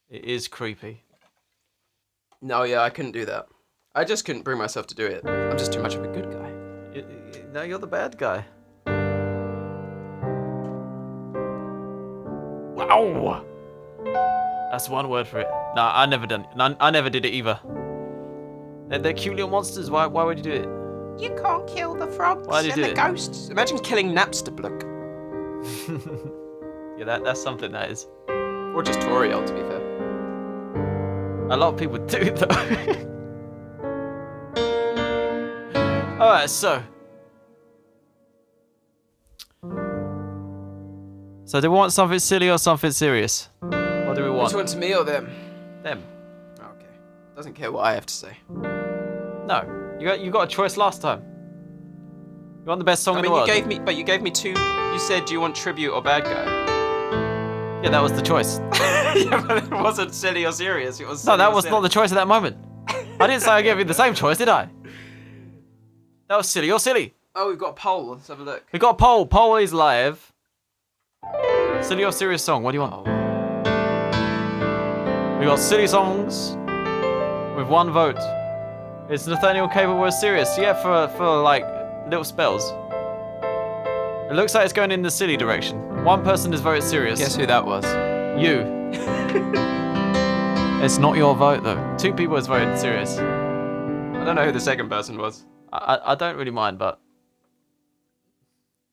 It is creepy. No, yeah, I couldn't do that. I just couldn't bring myself to do it. I'm just too much of a good guy. No, you're the bad guy. Wow! That's one word for it. No, I never done it. No, I never did it either. They're cute little monsters. Why would you do it? You can't kill the frogs Why do you and do the it? ghosts. Imagine killing Napster Bloke. Yeah, that's something that is. Or just Toriel, to be fair. A lot of people do it though. Alright, so. So do we want something silly or something serious? What do we want? Which one, to me or them? Them. Okay. Doesn't care what I have to say. No. You got a choice last time. You want the best song in the world. You gave me two. You said, do you want tribute or bad guy? Yeah, that was the choice. Yeah, but it wasn't silly or serious. It was No, that was not the choice at that moment. I didn't say I gave you the same choice, did I? That was silly or silly. Oh, we've got a poll. Let's have a look. We got a poll. Poll is live. Silly or serious song? What do you want? We got silly songs with one vote. Is Nathaniel capable of serious? Yeah, for like little spells. It looks like it's going in the silly direction. One person has voted serious. Guess who that was? You. It's not your vote though. 2 people has voted serious. I don't know who the second person was. I don't really mind, but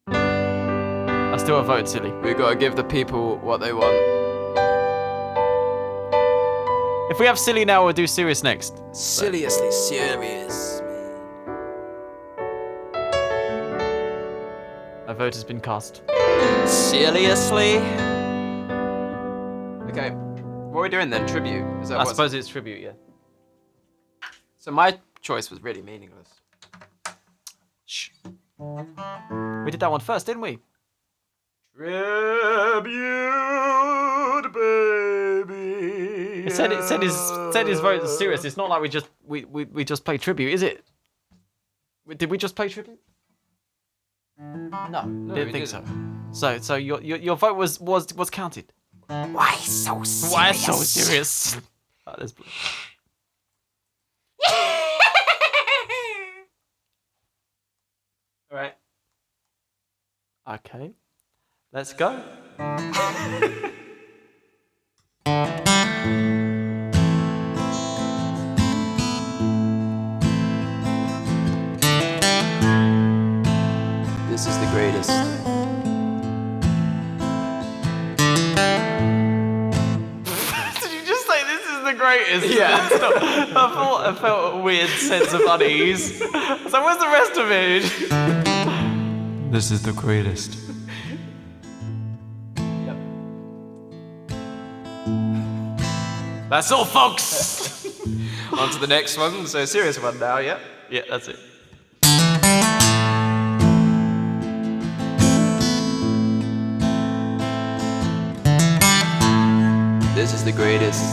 I still have voted silly. We've got to give the people what they want. If we have silly now, we'll do serious next. Siliously serious. My vote has been cast. Seriously? Okay, what are we doing then? Tribute? Is that I suppose it's tribute, yeah. So my choice was really meaningless. Shh. We did that one first, didn't we? Tribute, baby. It said his vote was serious. It's not like we just play tribute, is it? Did we just play tribute? No, didn't think so. So your vote was counted. Why so serious? Why so serious? Oh, there's blue. All right. Okay. Let's go. This is the greatest. Did you just say this is the greatest? Yeah. I felt a weird sense of unease. So where's the rest of it? This is the greatest. Yep. That's all, folks. On to the next one. So serious one now. Yep. Yeah, that's it. This is the greatest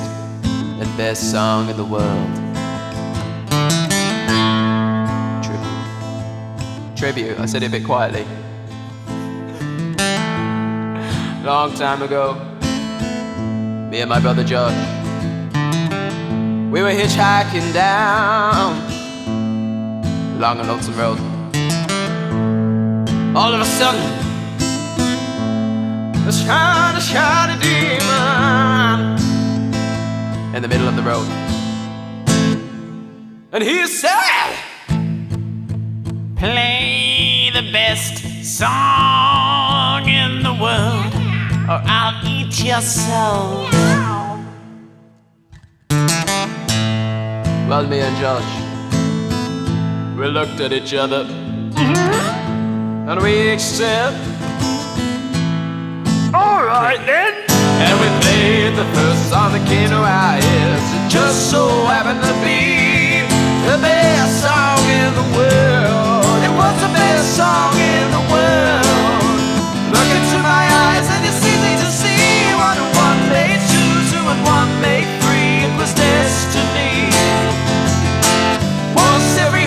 and best song in the world. Tribute. I said it a bit quietly. Long time ago, me and my brother Josh, we were hitchhiking down along a lonesome road. All of a sudden, a shiny demon in the middle of the road. And he said, Play the best song in the world, or I'll eat your soul. well, me and Josh, we looked at each other and we said, alright then. And we played the first song that came to our ears. It just so happened to be the best song in the world. It was the best song in the world. Look into my eyes and it's easy to see. 1 and 1 made 2, 2 and 1 made 3. It was destiny. Once every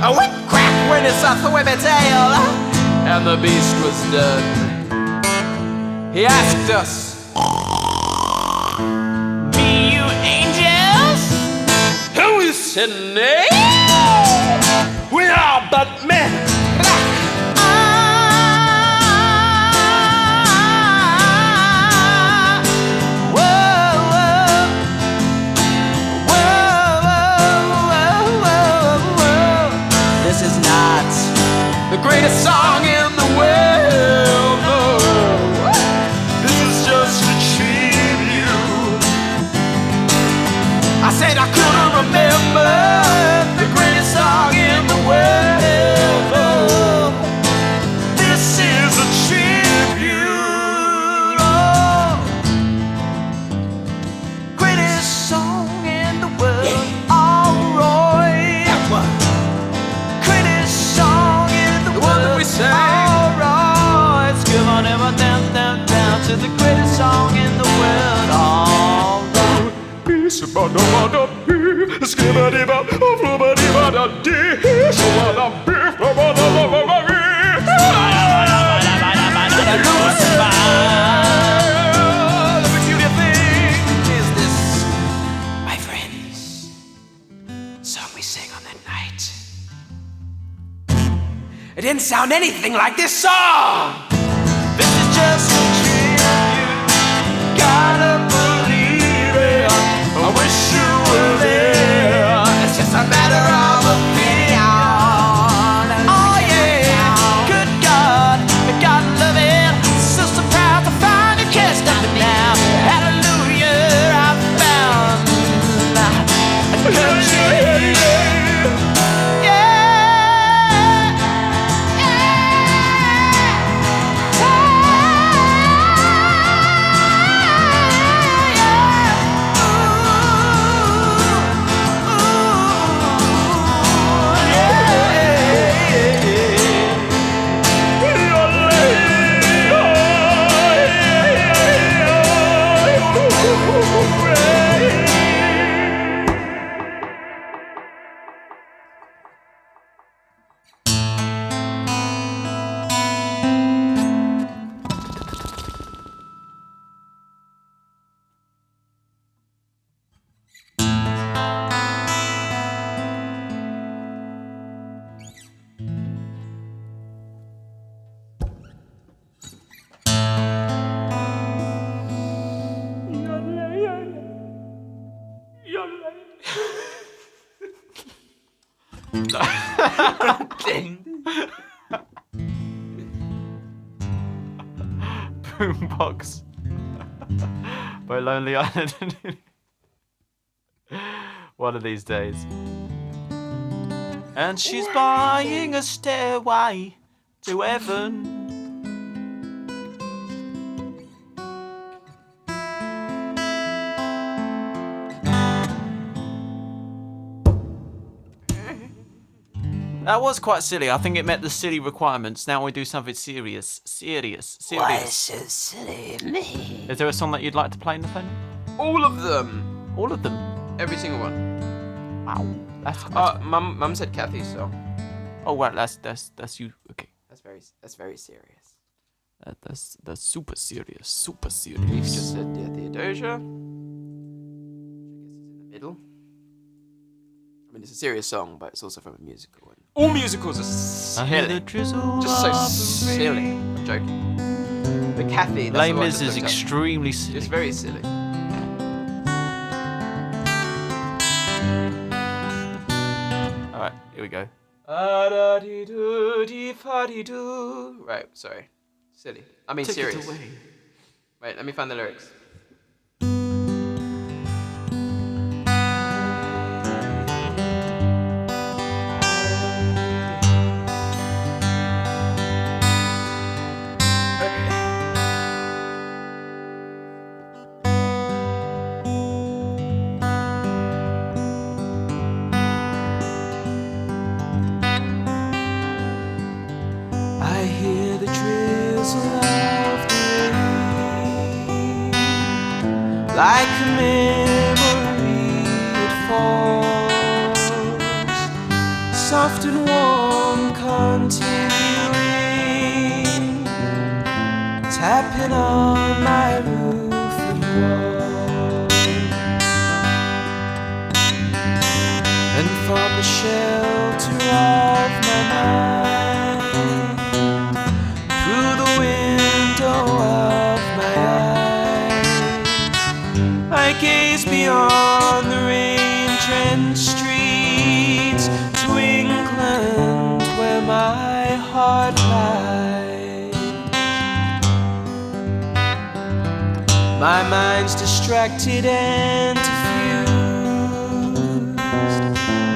A whip crack when it's a whippy tail, and the beast was done. He asked us, "Be you angels?" And we said, "Nay, we are but men." This is not the greatest song in the world, no. This is just a tribute. I said I couldn't remember the greatest song in the world, no. This is a tribute. Oh. Greatest song in the world, alright. That one. Greatest song in the world, that we say. Alright, come on, ever down, down, down to the greatest song in the world, alright. The peculiar thing is this, my friends, song we sang on that night. It didn't sound anything like this song. This is just a tribute. Gotta believe it. I wish you were there. It's just a matter of opinion. Oh yeah, good God, I gotta love it. So proud to find you can't stop it now. Hallelujah, I found a country. Boombox by Lonely Island. One of these days. And she's buying a stairway to heaven. That was quite silly. I think it met the silly requirements. Now we do something serious. Serious. Why so silly me? Is there a song that you'd like to play, Nathaniel? All of them. All of them? Every single one. Wow. That's Mum said Kathy's song. Oh, well, that's you. Okay. That's very serious. That's super serious. Super We've serious. just said Theodosia. I guess is in the middle. I mean, it's a serious song, but it's also from a musical. And all musicals are silly. Just so silly. I'm joking. But Kathy, that's Les the one I Mis just is looked up. extremely silly. It's very silly. Alright, here we go. Right, sorry. Silly. I mean, Take serious. it away. Wait, let me find the lyrics. I hear the drizzle of the rain. soft and warm, continuing, tapping on my roof and wall. And from the shelter of my mind, through the window of my eyes, I gaze beyond the rain-drenched streets to England, where my heart lies. My mind's distracted and diffused.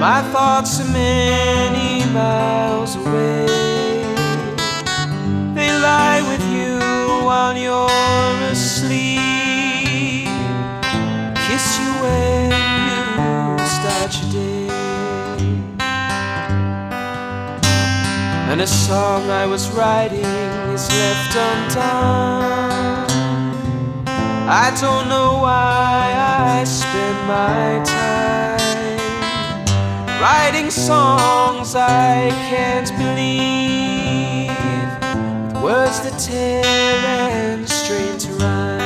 My thoughts are many miles away. They lie with you while you're asleep, kiss you when you start your day. And a song I was writing is left undone. I don't know why I spend my time writing songs I can't believe, with words that tear and strain to rhyme.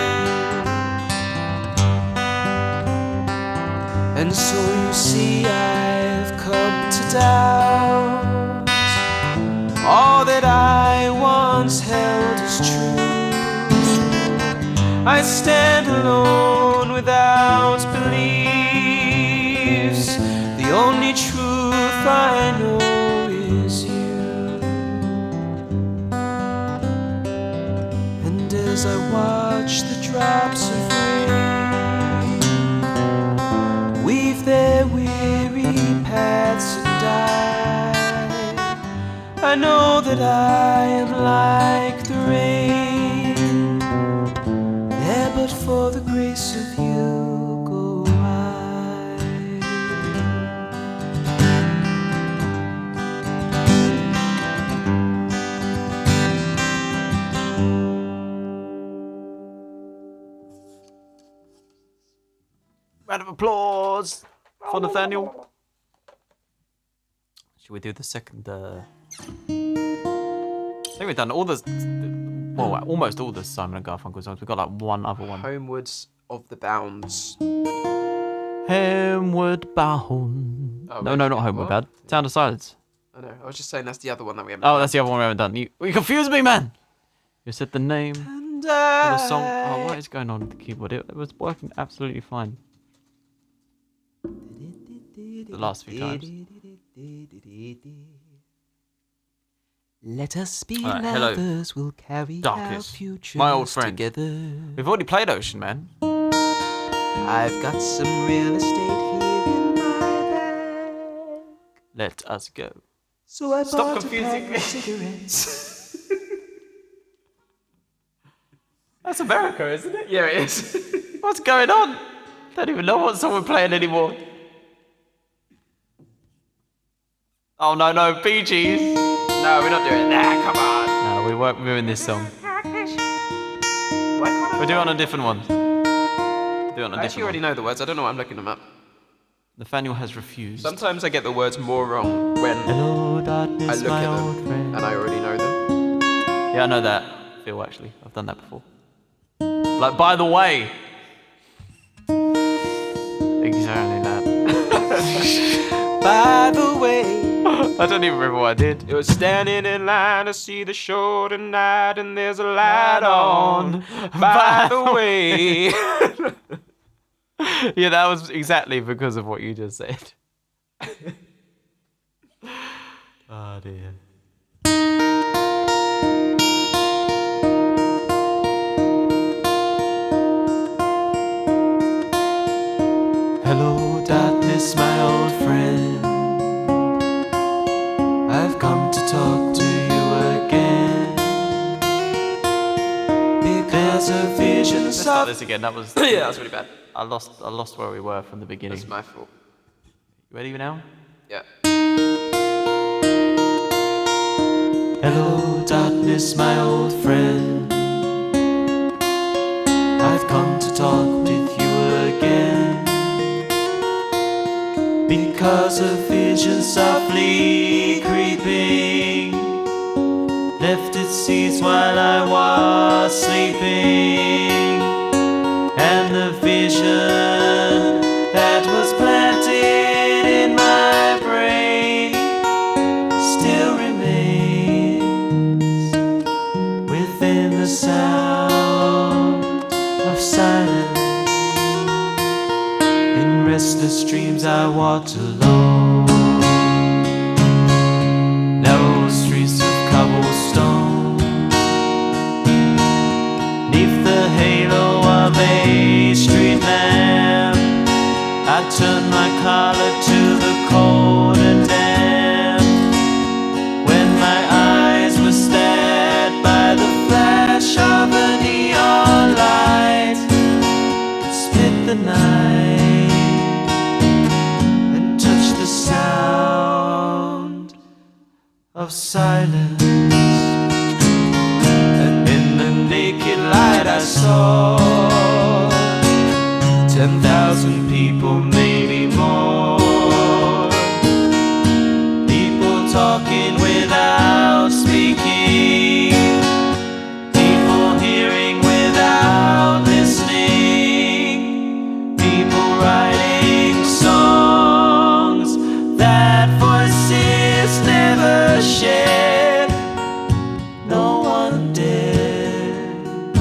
And so you see I've come to doubt all that I once held as true. I stand alone without beliefs. The only truth I know is you. And as I watch the drops of rain weave their weary paths and die, I know that I am like the rain, there but for the grace of you go I. Round of applause for Nathaniel. Should we do the second? I think we've done all the, well, almost all the Simon and Garfunkel songs. We've got like one other one. Homewards of the Bounds. Homeward Bound. Oh, No, wait, not Homeward what? Bound. Sound of Silence. I know, I was just saying that's the other one that we haven't Oh, done. that's the other one we haven't done. You confused me, man. You said the name of And the song. Oh, what is going on with the keyboard? It was working absolutely fine the last few times. Let us be Alright, hello. lovers, we'll carry our Darkest, futures my old friend. together. We've already played Ocean Man. I've got some real estate here in my bag, Let us go. so I Stop bought confusing a me. pack of cigarettes. That's America, isn't it? Yeah, it is. What's going on? Don't even know what song we're playing anymore. Oh no, Bee Gees. No, we're not doing that. Come on. No, we weren't doing this song. Why can't We're doing on a different one. Do it on a I different actually already one. know the words. I don't know why I'm looking them up. Nathaniel has refused. Sometimes I get the words more wrong when Hello, I darkness, look my at old them friend. and I already know them. Yeah, I know that. Phil, actually. I've done that before. Like, by the way. Exactly that. By the way, I don't even remember what I did. it was standing in line to see the show tonight, and there's a light on. By the way, Yeah, that was exactly because of what you just said. Oh dear. hello, darkness, my old friend. I've come to talk to you again because a vision Let's start of this again. That was Yeah, that's really bad. I lost where we were from the beginning. That's my fault. You ready now? Yeah. hello, darkness, my old friend. I've come to talk with you again because a vision softly sleeping, and the vision that was planted in my brain still remains within the sound of silence. In restless dreams I walked alone, narrow streets of cobblestone, neath the halo of a street lamp. I turned my collar to the cold and damp, when my eyes were stared by the flash of a neon light. It split the night and touched the sound of silence. And in the naked light I saw 10,000 people, maybe more. People talking without speaking, people hearing without listening, people writing songs that voices never shared. No one dared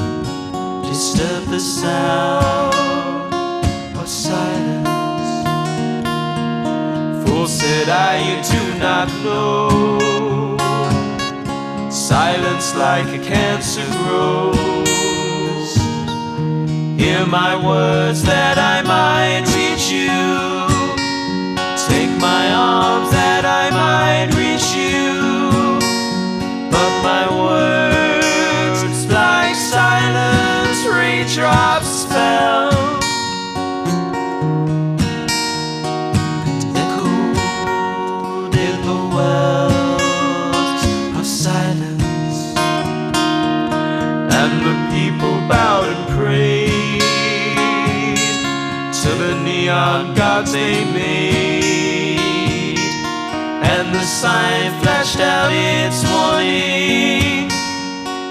disturb the sound of silence. Fool, said I, you do not know. Silence like a cancer grows. Hear my words that I might reach you. Take my arms that I might reach you. But my words like silence raindrops fell. Bowed and prayed to the neon gods they made, and the sign flashed out its warning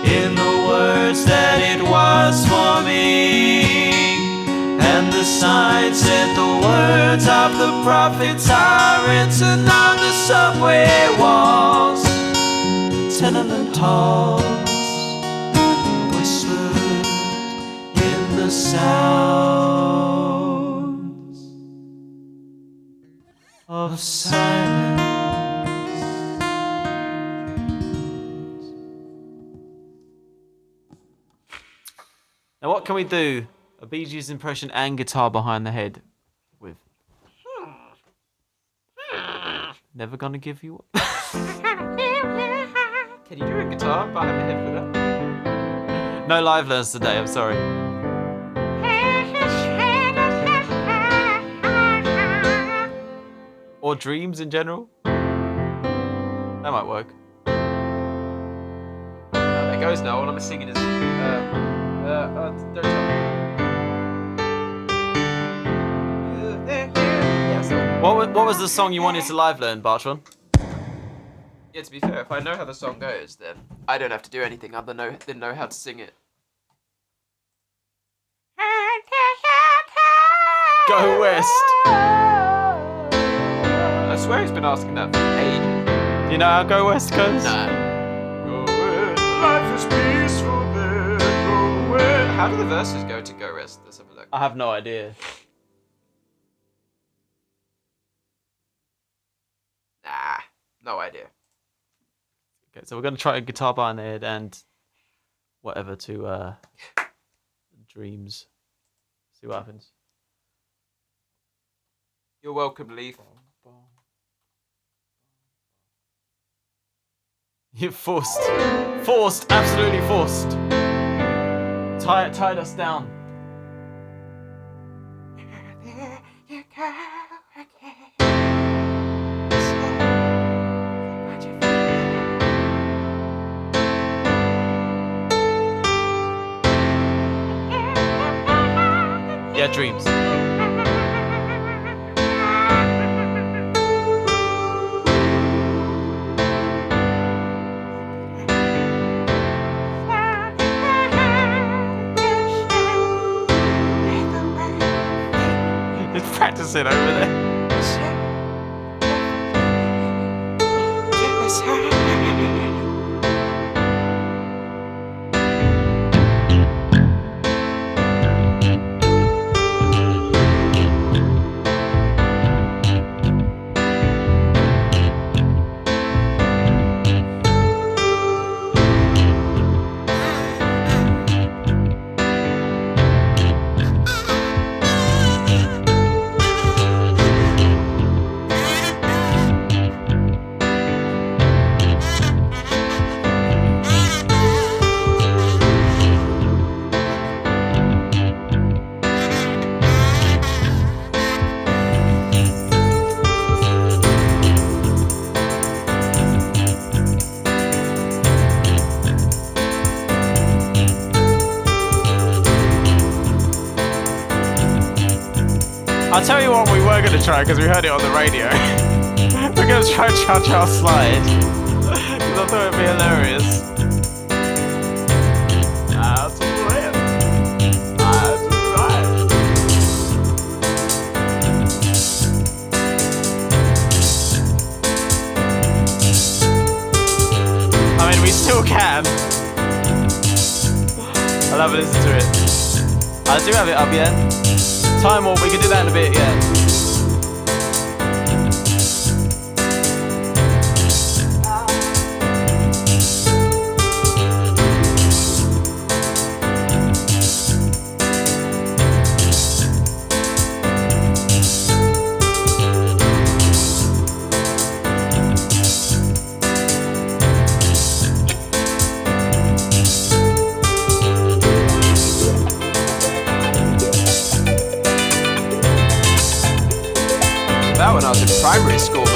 in the words that it was forming. And the sign said the words of the prophets are written on the subway walls, tenement halls, sounds of silence. Now what can we do a Bee Gees impression and guitar behind the head with? Never gonna give you up. Can you do a guitar behind the head for that? No live learns today, I'm sorry. Or dreams in general. That might work. There goes now. All I'm singing is don't tell me. What was the song you wanted to live learn, Bartron? Yeah, to be fair, if I know how the song goes, then I don't have to do anything other than know how to sing it. Go West. I swear he's been asking that for ages. Do you know how Go West goes? Nah. Go West, life is peaceful there. Go West. How do the verses go to Go West? Let's have a look. I have no idea. Nah, no idea. Okay, so we're gonna try a guitar behind the head and whatever to dreams. See what happens. You're welcome, Leaf. You're forced, absolutely forced. Tied us down. Yeah, dreams. dancing over there. I'll tell you what we were going to try because we heard it on the radio. We're going to try Cha-Cha Slide because I thought it'd be hilarious. That's right. That's right. I mean, we still can. I'll have a listen to it. I do have it up, yeah? Time Warp, we can do that in a bit, yeah. That when I was in primary school, man.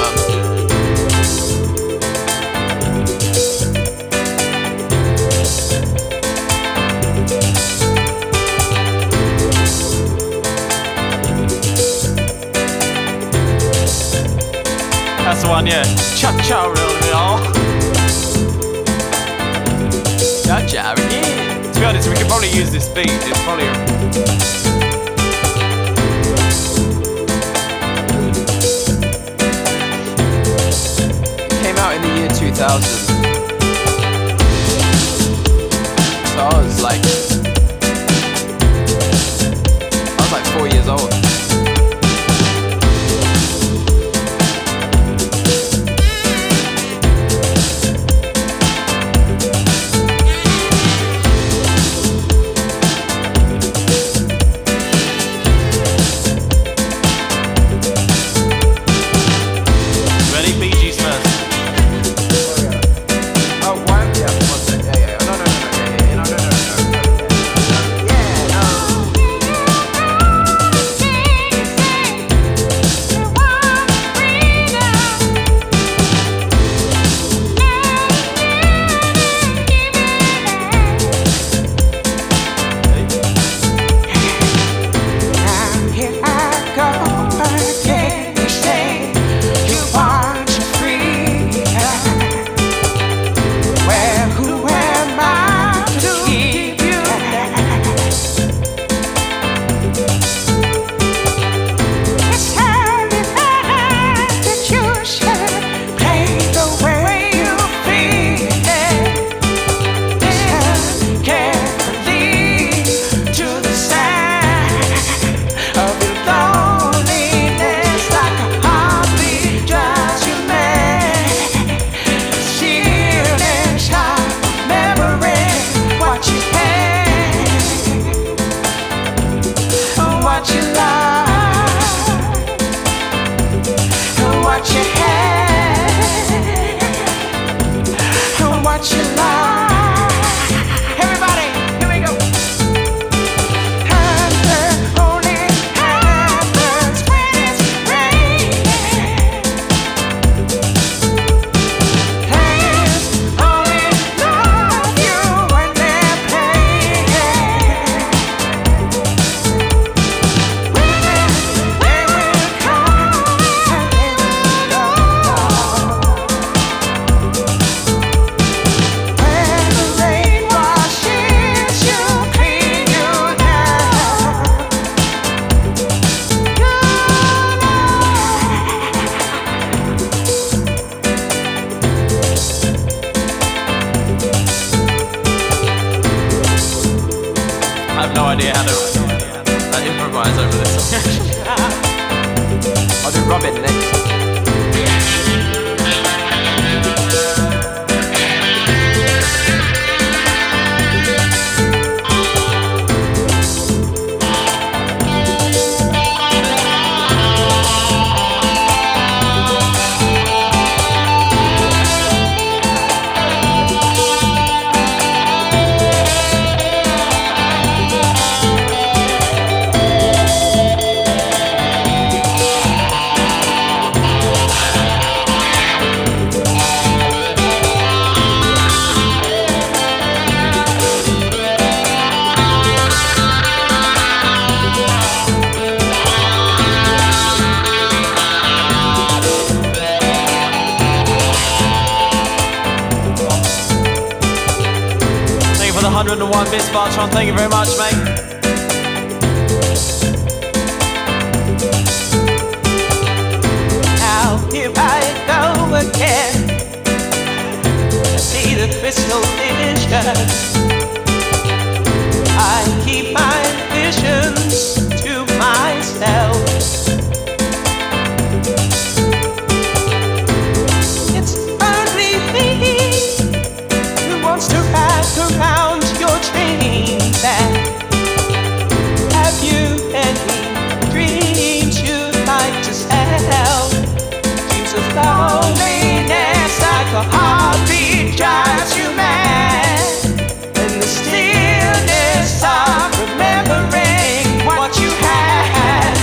That's the one, yeah. Cha-cha, real. Cha-cha, yeah. To be honest, we could probably use this beat. It's probably... Came out in the year 2000. So I was like 4 years old. idea how to improvise over this. I'll do Robin next. For the 101 bits, Bartron, thank you very much, mate. Now here I go again. I see the crystal vision. I keep my visions to myself. It's only me who wants to wrap around your dream back. Have you any dreams you'd like to tell? Dreams of loneliness like a heartbeat drives you mad. And the stillness of remembering what you had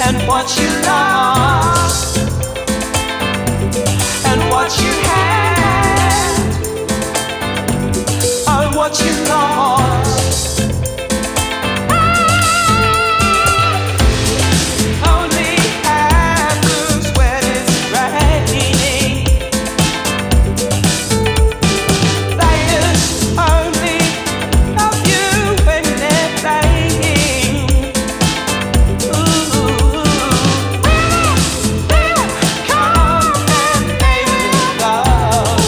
and what you lost and what you had. What you lost. Only happens when it's raining. Players only love you when they're playing. Ooh. Come and play with love.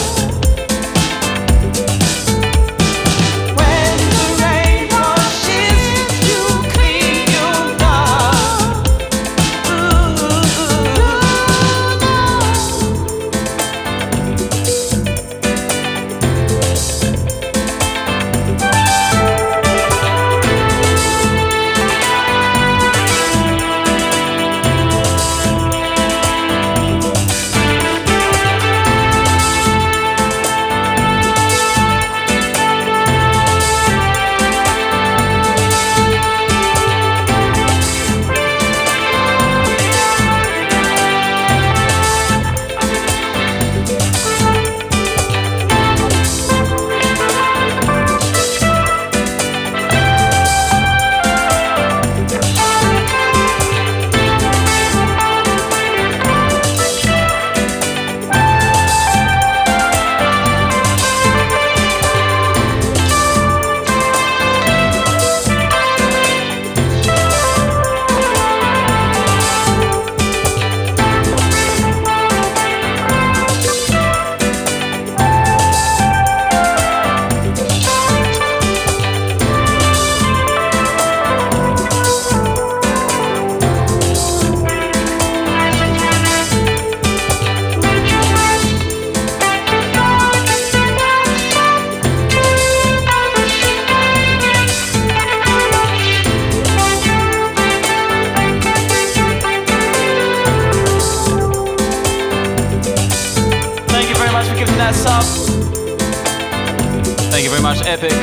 Thank you very much, Epic.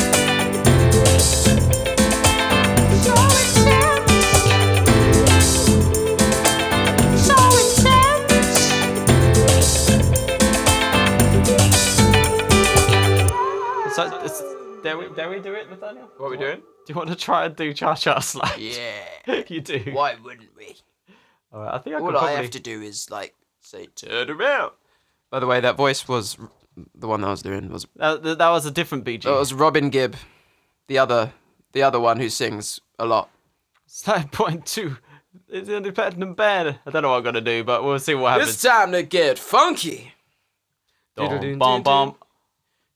Dare we do it, Nathaniel? What are we doing? Do you want to try and do Cha-Cha Slide? Yeah. You do. Why wouldn't we? Alright, I think I All could I probably... have to do is, like, say, turn around. By the way, that voice was... The one that I was doing was... That was a different BG. It was Robin Gibb. The other one who sings a lot. Slide point 2. It's an independent band. I don't know what I'm going to do, but we'll see what happens. It's time to get funky. Bum, bum, bum.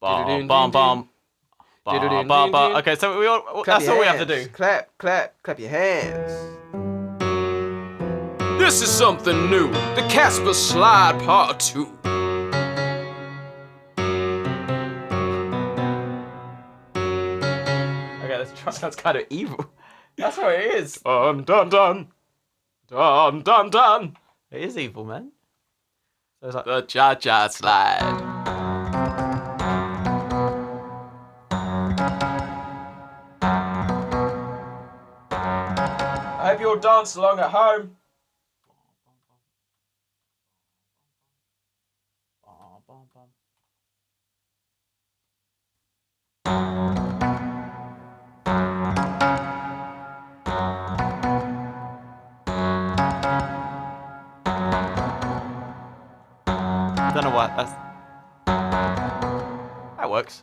Bum, bum, bum. Okay, so that's all we have to do. Clap your hands. This is something new. The Casper Slide Part 2. Okay, let's try. That's kind of evil. That's what it is. Dun dun dun. Dun dun dun. It is evil, man. So it's like The Cha-Cha Slide. I hope you'll dance along at home. I don't know what that works.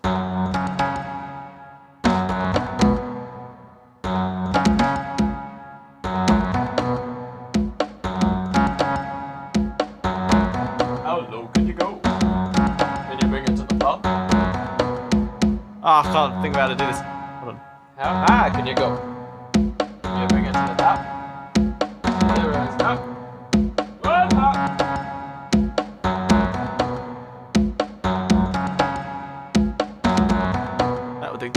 How low can you go? Can you bring it to the pub? I can't think of how to do this. Hold on. How high can you go? Can you bring it to the top? There it is now. One up. That would do.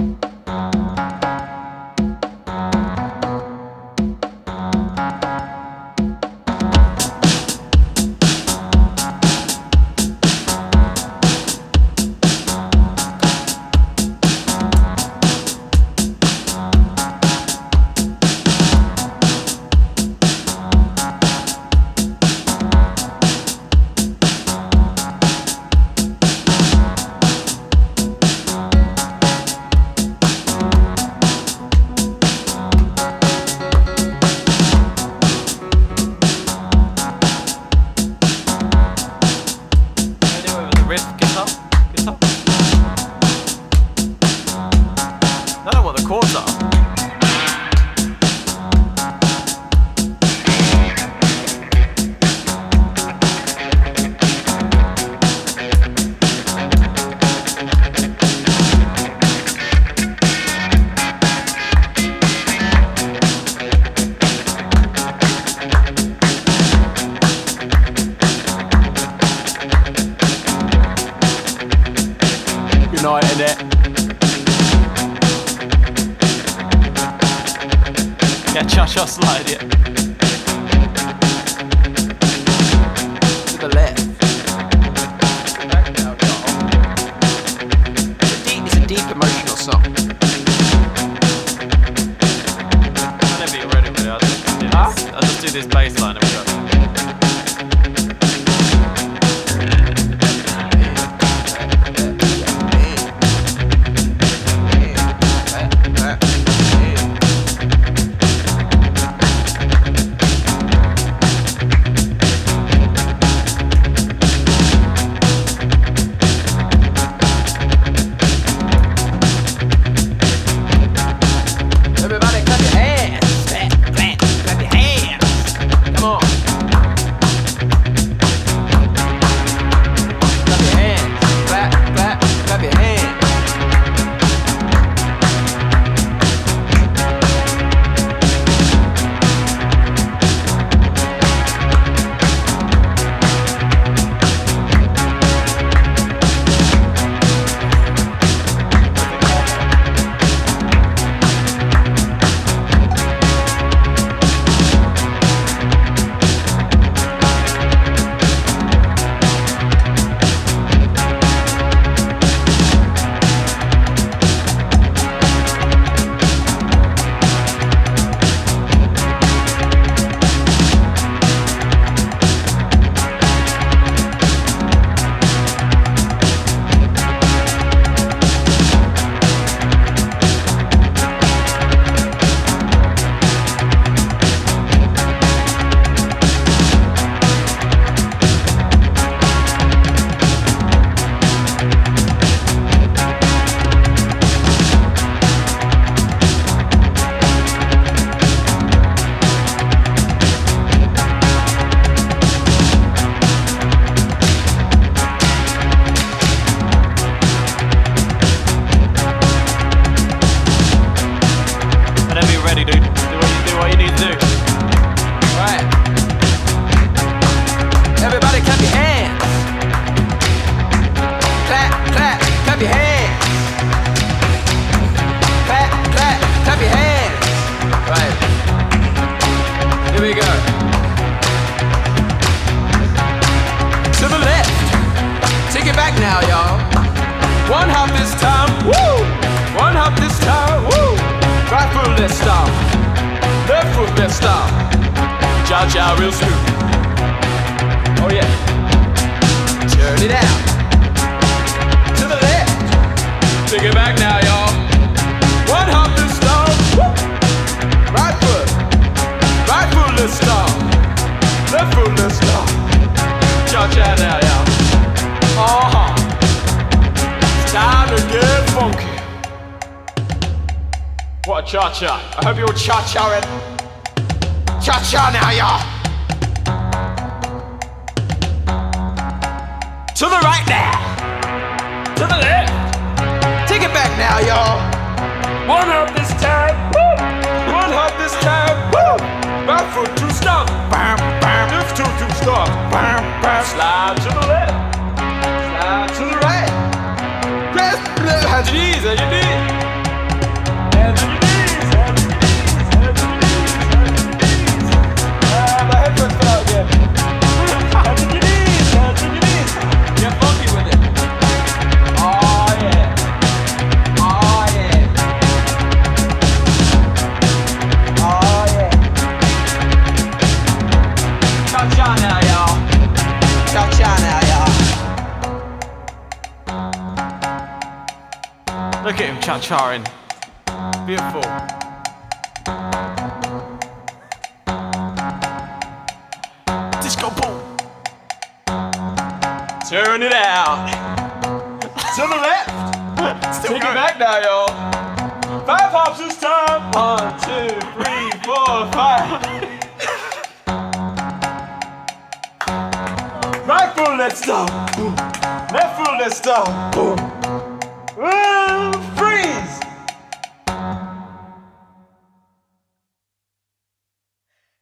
United it. Yeah, cha-cha slide, yeah. To the left. It's a deep emotional song. Whenever you're ready with it, I'll just do this bass line and we go. now, y'all. One hop this time, woo! One hop this time, woo! Right foot, let's stop. Left foot, let's stop. Cha-cha real smooth. Oh yeah. Turn it out. To the left. Take it back now, y'all. One hop this time, woo! Right foot, let's stop. Left foot, let's stop. Cha-cha now, y'all. Uh-huh. It's time to get funky. What cha-cha? I hope you're cha-cha-ing. Cha-cha now, y'all. To the right now. To the left. Take it back now, y'all. One hop this time. Woo! One hop this time. Woo! Back foot to stop. Bam, bam. Left foot to stop. Bam, bam. Slide to the left. Slide to the right. Press, hands to your knees, hands to your knees. Hands to your knees, hands to your knees, hands to your knees, hands to your knees. My headphones fell out again. Hands to your knees, hands to your knees. Get funky with it. Oh yeah. Oh yeah. Oh yeah. Cha-cha now, y'all. Cha-cha now, y'all. Look at him cha-charing. Beautiful. Disco ball. Turn it out. To the left. Still Take going. it back now, y'all. 5 hops this time. 1, 2, 3, 4, 5. Right foot, let's stop. Boom. Left foot, let's stop. Boom. Freeze.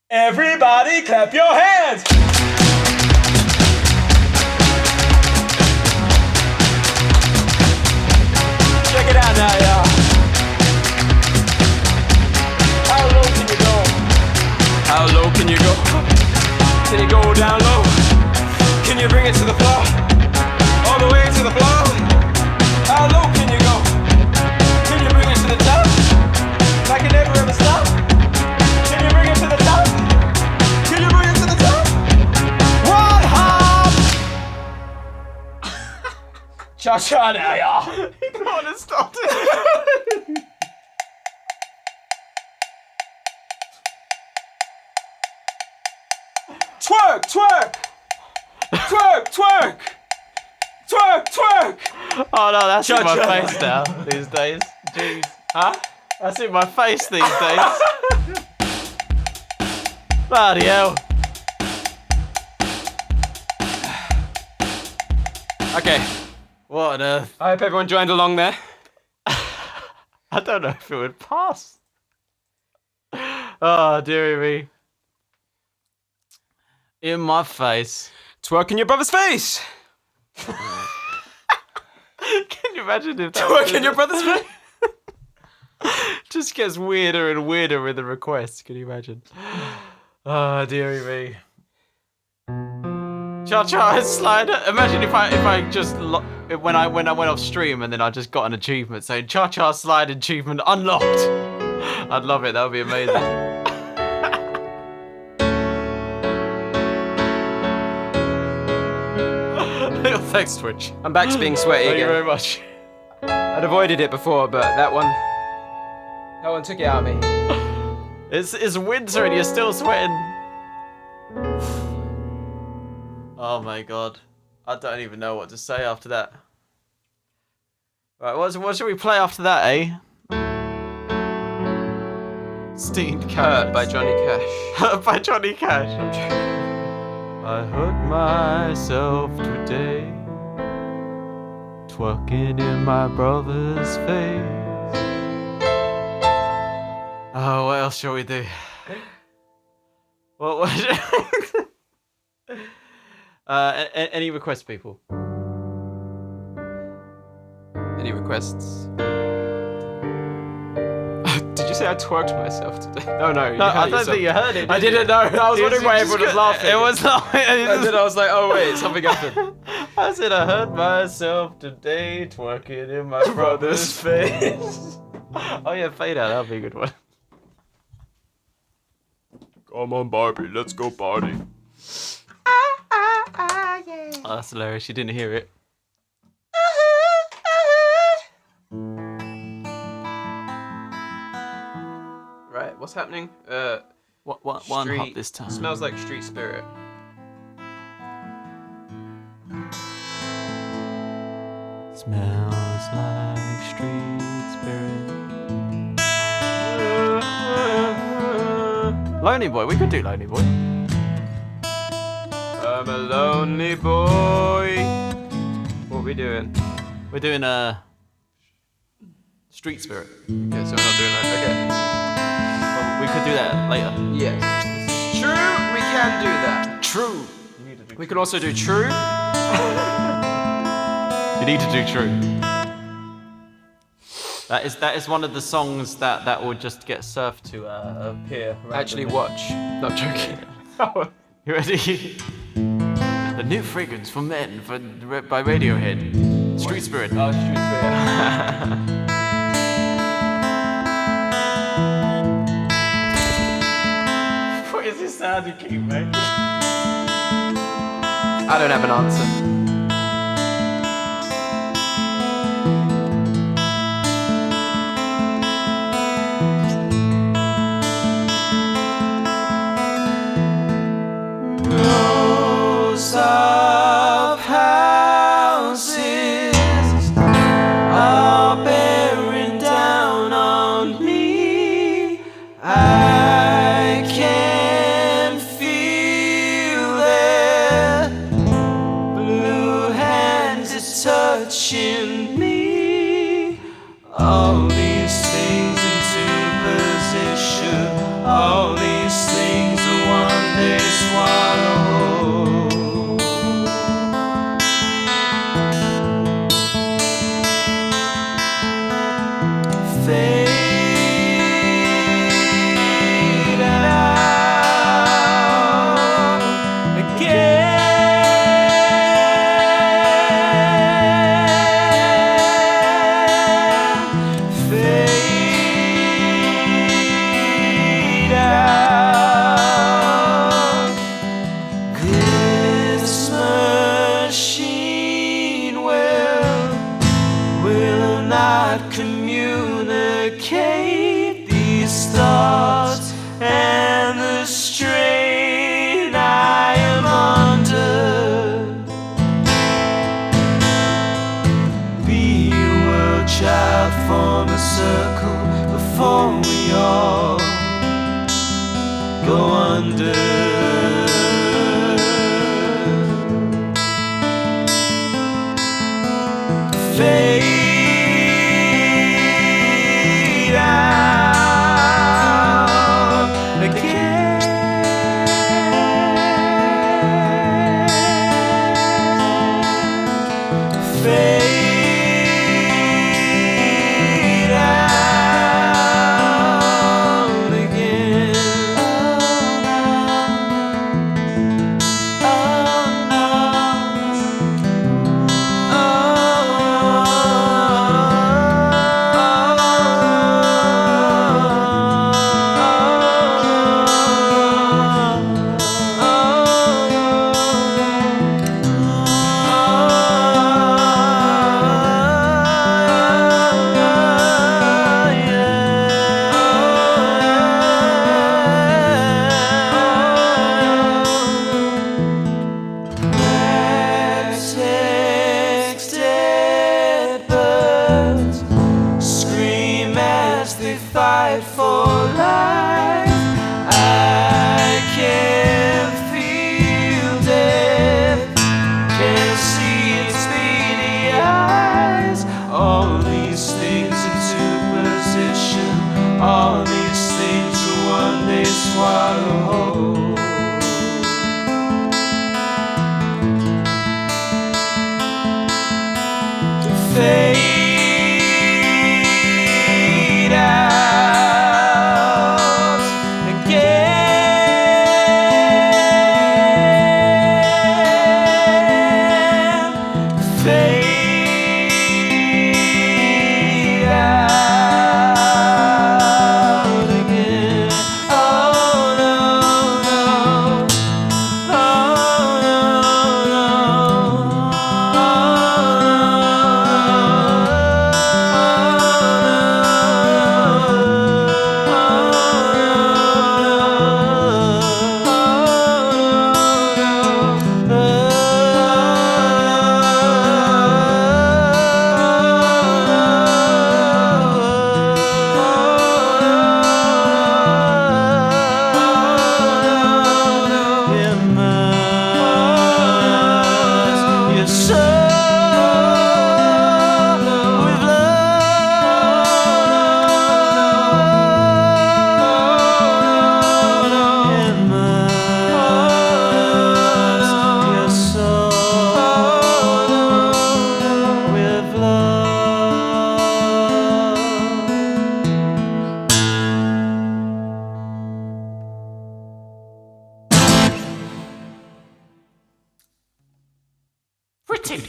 Everybody clap your hands. Check it out now, y'all. How low can you go? How low can you go? Can you go down low? Can you bring it to the floor? All the way to the floor? How low can you go? Can you bring it to the top? Like it never ever stop? Can you bring it to the top? Can you bring it to the top? One hop! Cha-cha now, y'all. You don't want to stop it. Twerk, twerk! Twerk, twerk! Twerk, twerk! Oh no, that's in my Cha-cha. face now these days. Jeez. Huh? That's in my face these days. Bloody hell. Okay, What on earth? I hope everyone joined along there. I don't know if it would pass. Oh, dearie me. In my face. Twerk in your brother's face! Can you imagine if that Twerk in your brother's face! just gets weirder and weirder with the requests? Can you imagine? Oh, dearie me. Cha-cha slider. Imagine if I just when I went off stream and then I just got an achievement saying cha-cha slide achievement unlocked. I'd love it. That would be amazing. Thanks, Twitch. I'm back to being sweaty Thank you again. very much. I'd avoided it before, but that one took it out of me. It's winter and you're still sweating. Oh my god. I don't even know what to say after that. Right, what should we play after that, eh? Steamed Hurt Carrot by Johnny Cash. Hurt by Johnny Cash. I hurt myself today, twerking in my brother's face. Oh, what else shall we do? What any requests, people? Any requests? Did you say I twerked myself today? No, no. No, I don't think you heard it. I didn't know. I was wondering why everyone was laughing. It was not. And then I was like, oh wait, something happened. I said I hurt myself today twerking in my brother's face. Oh yeah, fade out. That'll be a good one. Come on, Barbie, let's go party. Oh, that's hilarious. You didn't hear it. Right, what's happening? One hop this time. Smells like Street Spirit. Smells like street spirit. Lonely Boy. We could do Lonely Boy. I'm a lonely boy. What are we doing? We're doing Street Spirit. Okay, so we're not doing that. Well, we could do that later. Okay. Yes. True, we can do that. True. We can also do True. You need to do True. That is one of the songs that will just get surfed to appear. Actually, watch. Not joking. You ready? The new fragrance for men by Radiohead. Street Spirit. Oh, Street Spirit. What is this sound you keep making? I don't have an answer. Rows of houses are bearing down on me. I can feel their blue hands touching me. All these things into position. All these things will one day swallow. Fade out again. Fade out. This machine will not communicate these thoughts and the strain I am under. Be a world child, form a circle before we all go under. Fade out again. Fade out again. Oh no. Texted birds scream as they fight for life. I can feel death, can see its beady eyes. All these things into position, all these things will one day swallow whole. Fade out excited.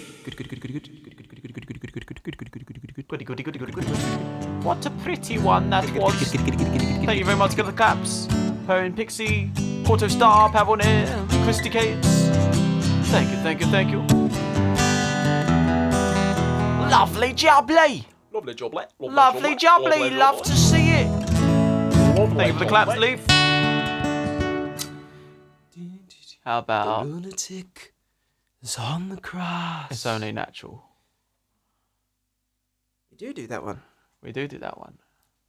What a pretty one that was. Thank you very much for the claps. Perrin Pixie, Porto Star, Pavone, Christy Cates. Thank you, thank you, thank you. Lovely jubbly. Lovely jubbly. Lovely jubbly. Love to see it. Thank you for the claps, Leaf. How about... The lunatic is on the cross. It's only natural. You do that one. We do that one.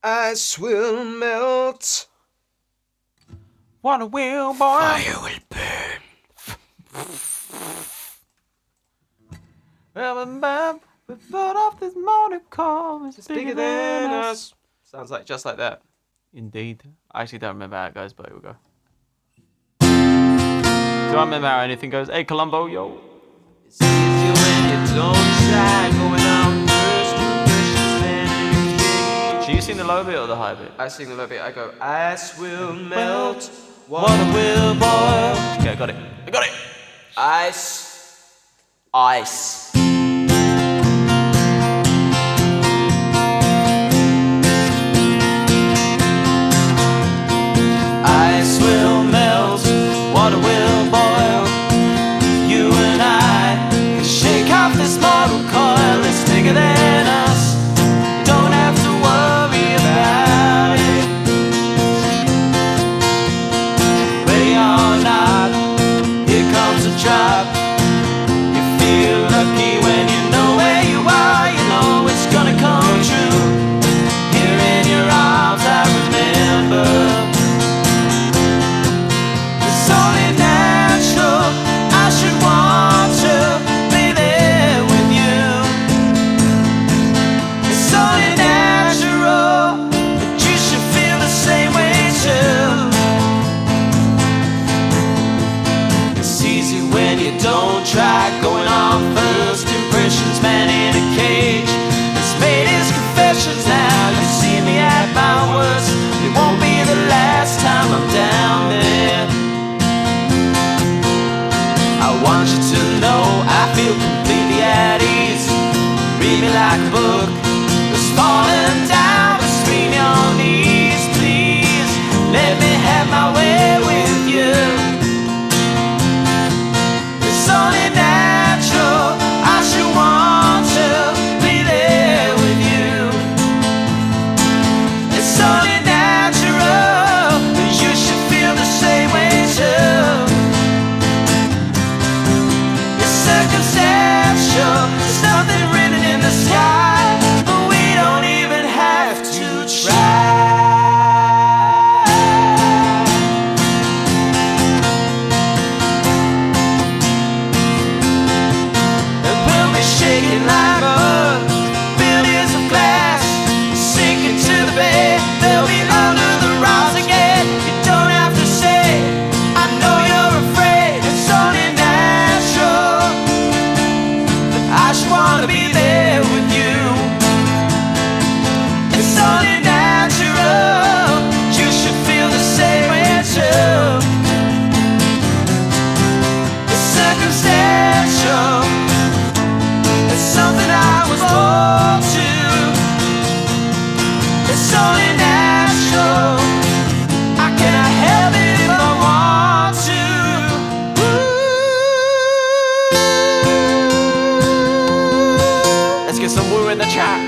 Ice will melt. What a wheel, boy. Fire will burn. We brought off this motor car. It's bigger than us. Sounds like just like that. Indeed. I actually don't remember how it goes, but here we go. Do I remember how anything goes? Hey, Columbo, yo. It's easy when you don't try going on first impressions, man. Do you sing the low bit or the high bit? I sing the low bit. I go, ice will melt. Water will boil. Okay, I got it. Ice. Ice will melt, water will boil. You and I can shake off this mortal coil. It's bigger than us. You don't have to worry about it. Ready or not, here comes a drop. You feel lucky when you know where you are. You know it's gonna come true. Here in your arms, I remember. It's only natural. I should want to be there with you. It's only natural, but you should feel the same way too. It's easy when you don't try going on first impressions. Man in a cage has made his confessions. Now you see me at my worst. It won't be the last time I'm down there. I want you to know I feel completely at ease. Read me like a book that's falling down between your knees. Please let me have my way with you. It's only natural. I should want to be there with you. It's only natural. You should feel the same way too. It's circumstantial. There's nothing written in the sky, but we don't even have to try. And we'll be shaking like earth, buildings of glass, sinking to the bay. They'll be under the rocks again. You don't have to say, I know you're afraid. It's only natural. I just wanna be there with you. It's only natural. You should feel the same way too. It's circumstantial. It's something I was born to. It's only natural. I cannot help it if I want to. Let's get some woo in the chat.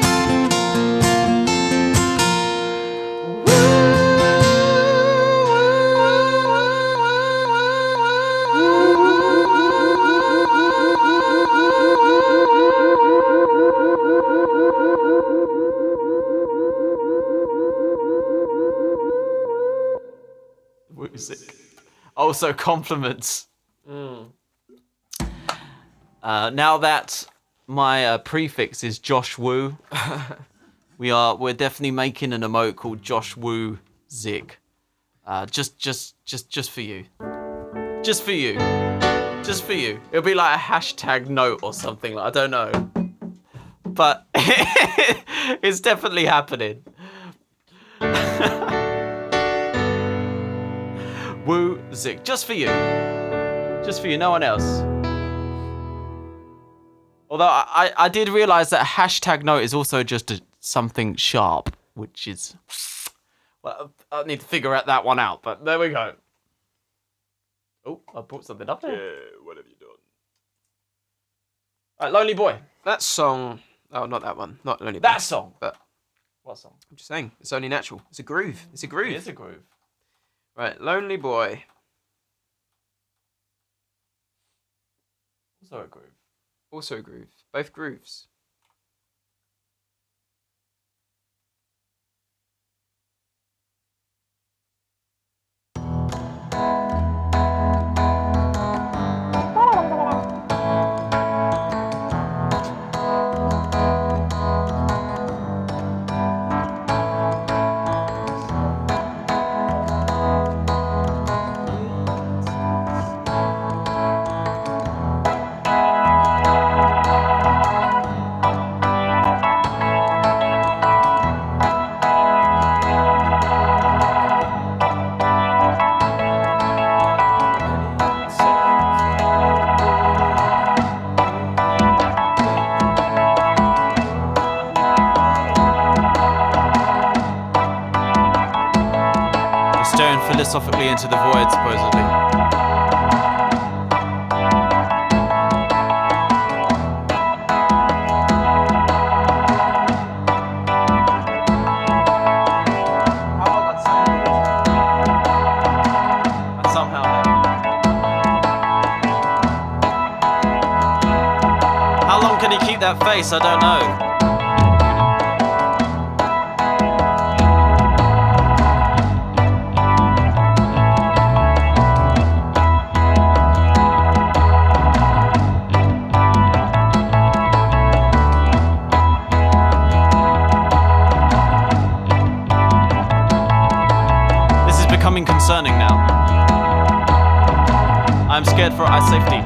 Music. Also compliments. Now that my prefix is Josh Woo, we're definitely making an emote called JoshuaWooMusic. Just for you. Just for you. Just for you. It'll be like a hashtag note or something. Like, I don't know. But it's definitely happening. Woo-zik. Just for you. Just for you. No one else. Although I did realise that a hashtag note is also just something sharp, which is... Well, I need to figure that one out, but there we go. Oh, I brought something up there. Yeah, what have you done? Right, Lonely Boy. That song... Oh, not that one. Not only That song. But What song? I'm just saying, it's only natural. It's a groove. It's a groove. It is a groove. Right, Lonely Boy. Also a groove. Also a groove. Both grooves. Staring philosophically into the void, supposedly. And somehow... How long can he keep that face? I don't know. Concerning now. I'm scared for our safety.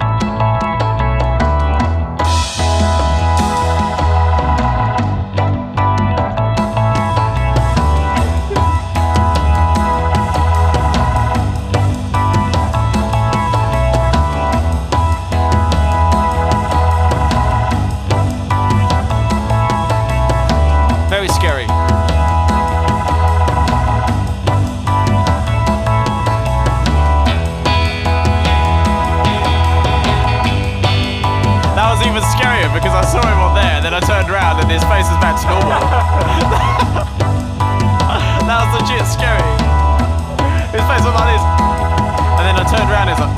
Very scary. Even scarier because I saw him on there, then I turned around and his face was back to normal. That was legit scary. His face was like this, and then I turned around and it's like...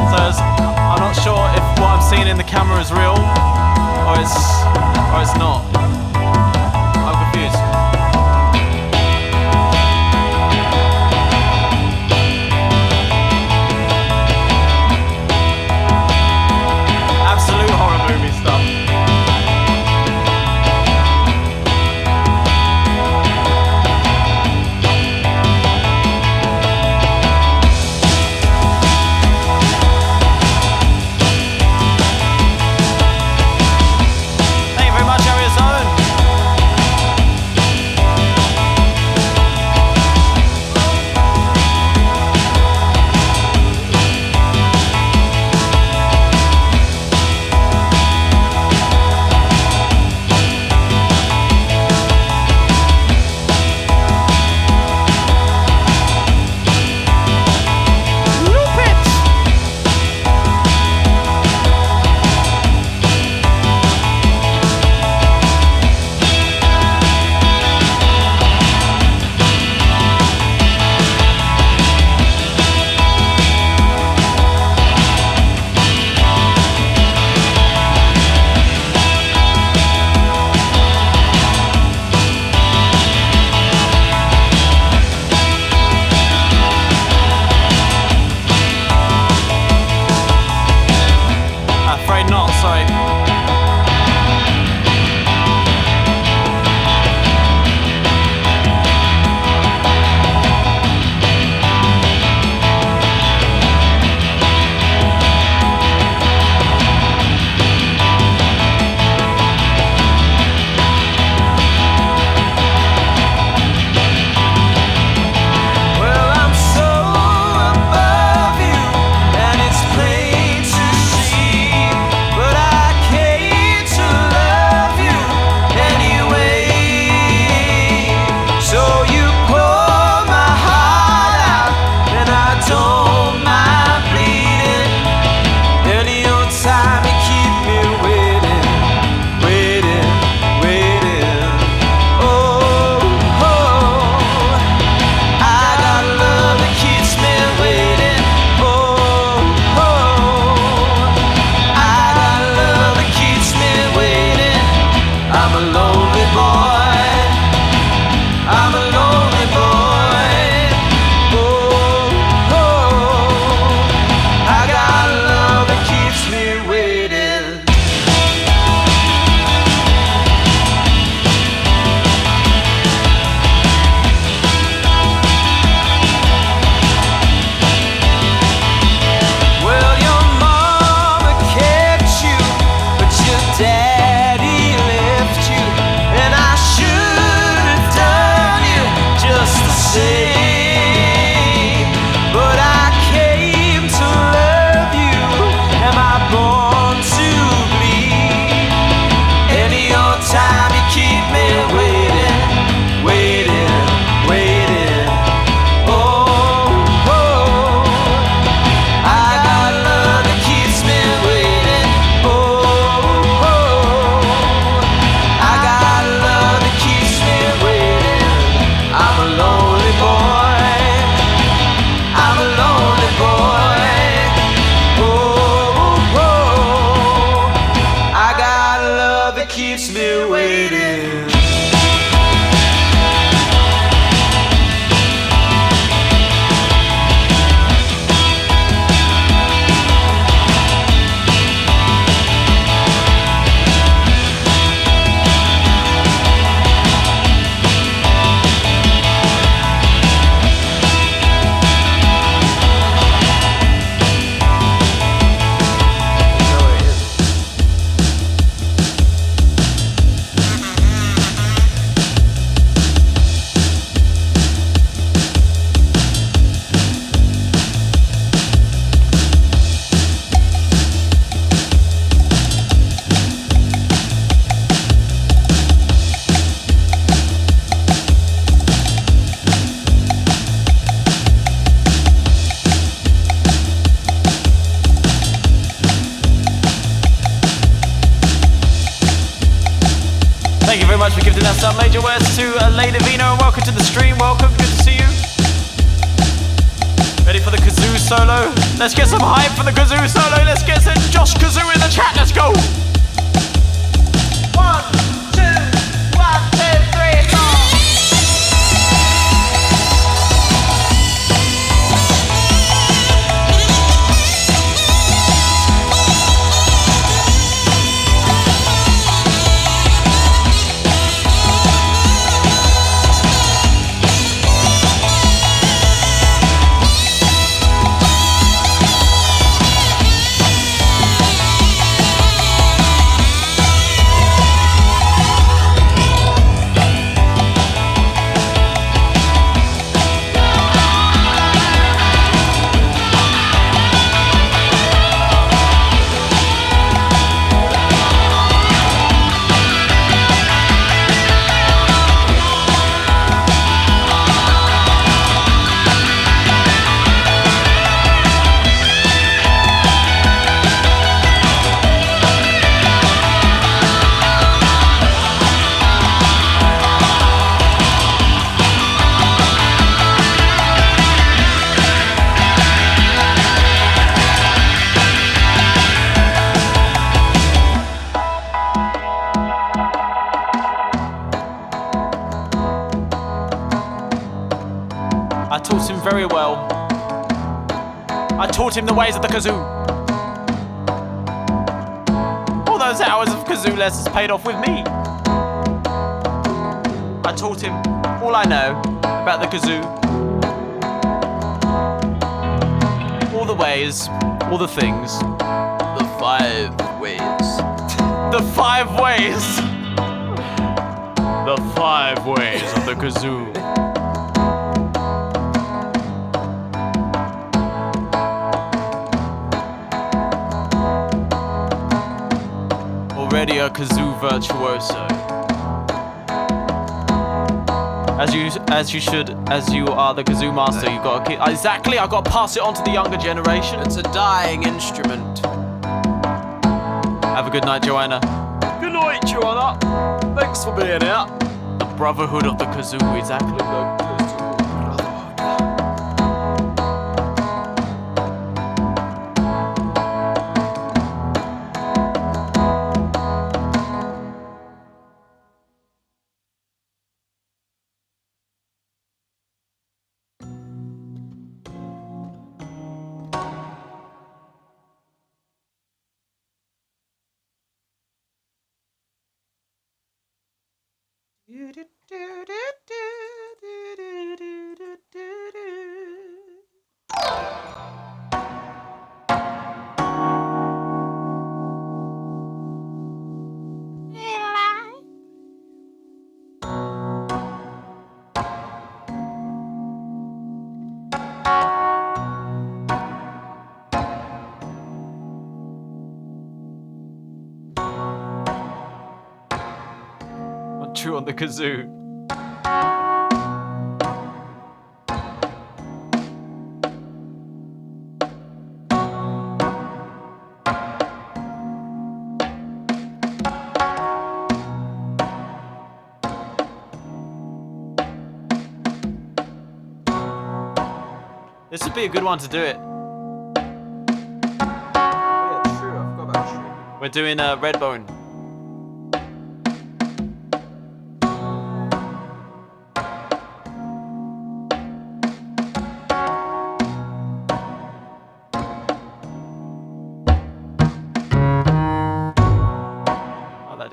So I'm not sure if what I'm seeing in the camera is real or it's not. I'm confused. Horror movie stuff. Thank you very much, Area Zone. But I can't that keeps me waiting. For gifting us some major words to Lady Vino, and welcome to the stream. Welcome, good to see you. Ready for the kazoo solo? Let's get some hype for the kazoo solo. Let's get some Josh Kazoo in the chat. Let's go. 1, 2, 1, 2, 3, 4. I taught him very well. I taught him the ways of the kazoo. All those hours of kazoo lessons paid off with me. I taught him all I know about the kazoo. All the ways, all the things. The 5 ways. The 5 ways. The 5 ways of the kazoo. Already a kazoo virtuoso. As you are the kazoo master, you got to keep. Exactly, I got to pass it on to the younger generation. It's a dying instrument. Have a good night, Joanna. Good night, Joanna. Thanks for being here. The brotherhood of the kazoo, exactly. On the kazoo. This would be a good one to do it. Oh yeah, true. I forgot about true. We're doing Redbone.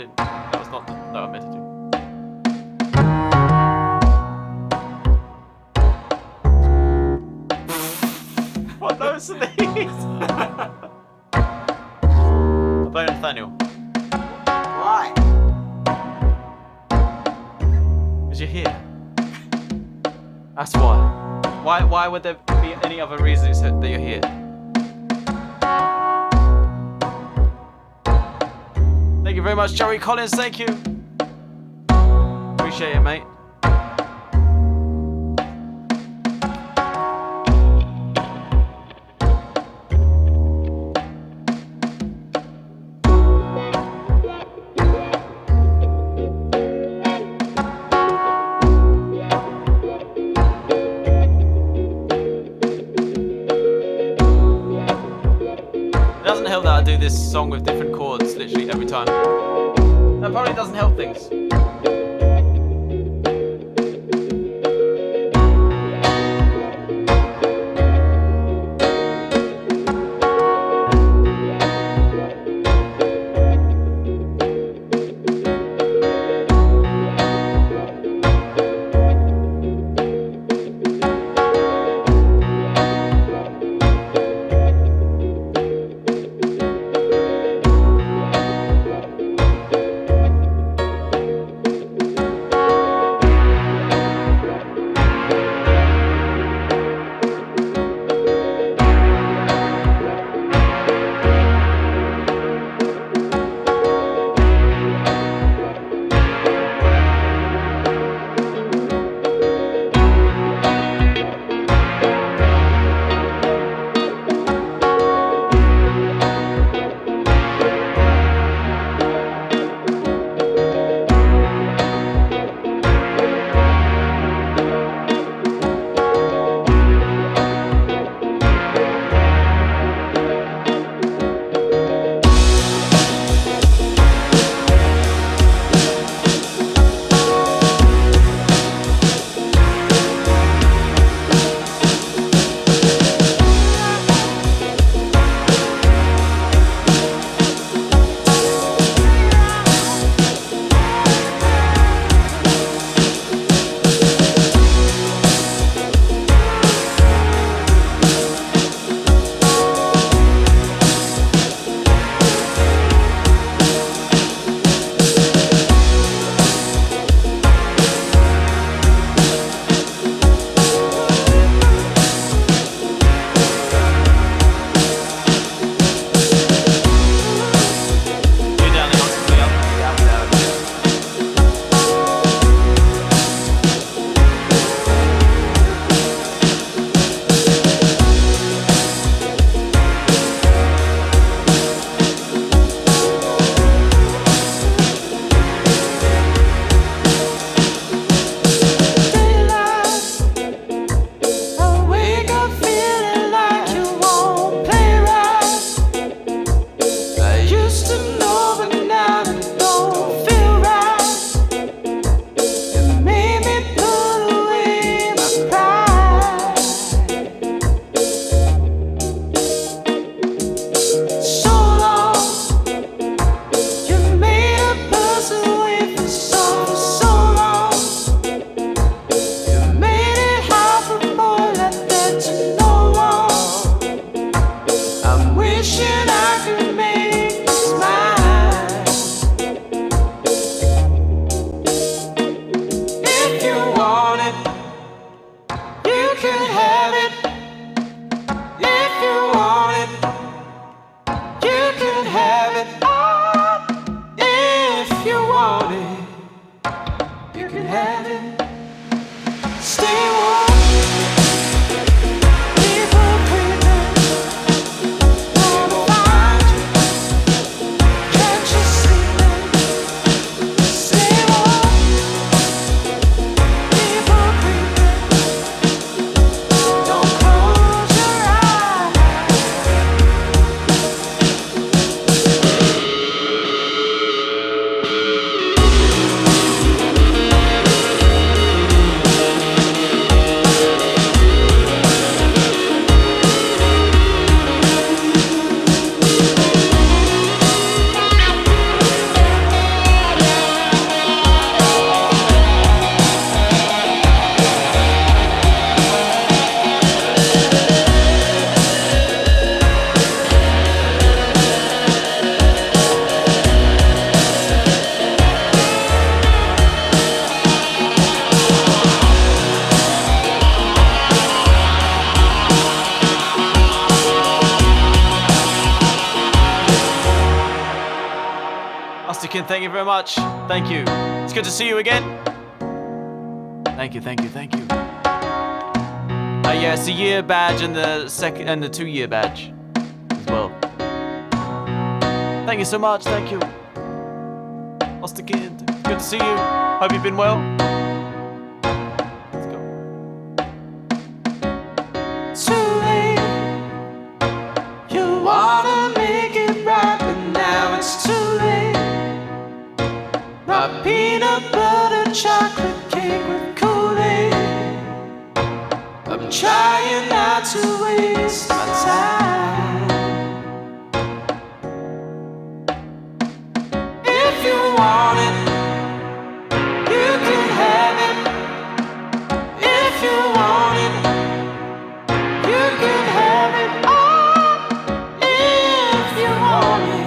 didn't. That was not the note I meant to do. What notes are these? I'm playing Nathaniel. Why? Because you're here. That's why. Why would there be any other reason except that you're here? Thank you very much, Joey Collins. Thank you. Appreciate it, mate. It doesn't help that I do this song with different chords literally every time. That probably doesn't help things. Osterkin, thank you very much. Thank you. It's good to see you again. Thank you. Yeah, it's the year badge and the 2-year badge as well. Thank you so much. Thank you. Osterkin, good to see you. Hope you've been well. Let's go. Too late. You wanna make it right, but now it's too late. My peanut butter chocolate cake with Kool-Aid. I'm trying not to waste my time. If you want it, you can have it. If you want it, you can have it all. If you want it,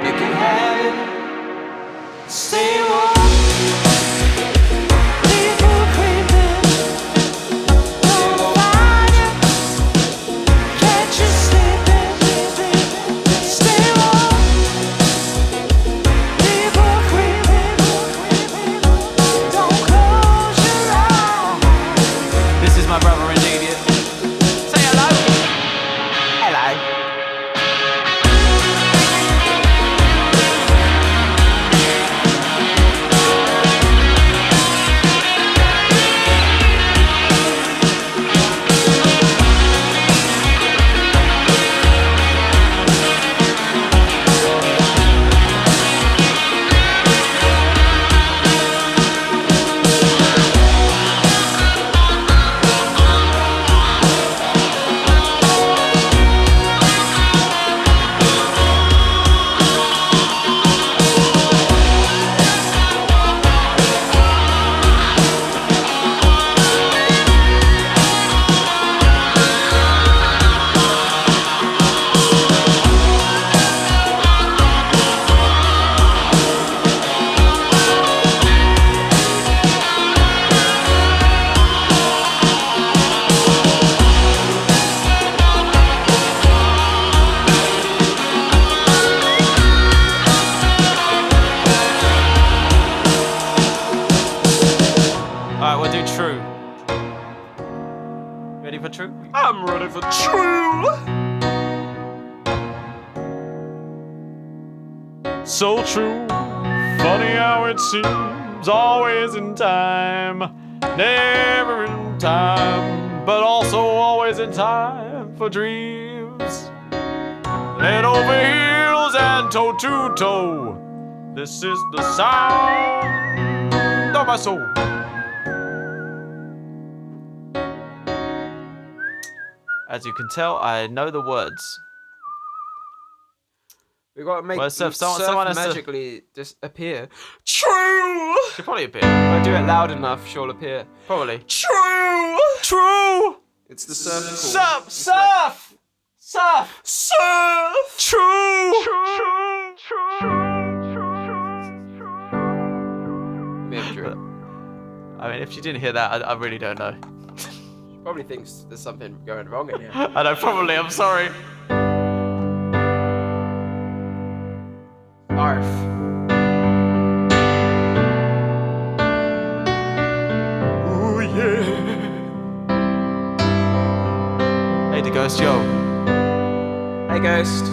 you can have it. Stay warm. People creeping. Don't find it. Catch you sleeping. Stay warm. People creeping. Don't close your eyes. This is my brother indeed. Yeah. Say hello. Hello. Alright, we'll do True. Ready for True? I'm ready for true. So true, funny how it seems, always in time, never in time, but also always in time for dreams. Head over heels and toe to toe, this is the sound of my soul. As you can tell, I know the words. We gotta make Well, surf someone has to- magically just appear. True! Should probably appear. If I do it loud enough, she'll appear. Probably. True! True! It's the surf call. Surf! It's like- Surf! Surf! True! Maybe true. I mean, if you didn't hear that, I really don't know. She probably thinks there's something going wrong in here. I know, probably. I'm sorry. Arf. Ooh yeah. Hey, the Ghost, yo. Hey, Ghost.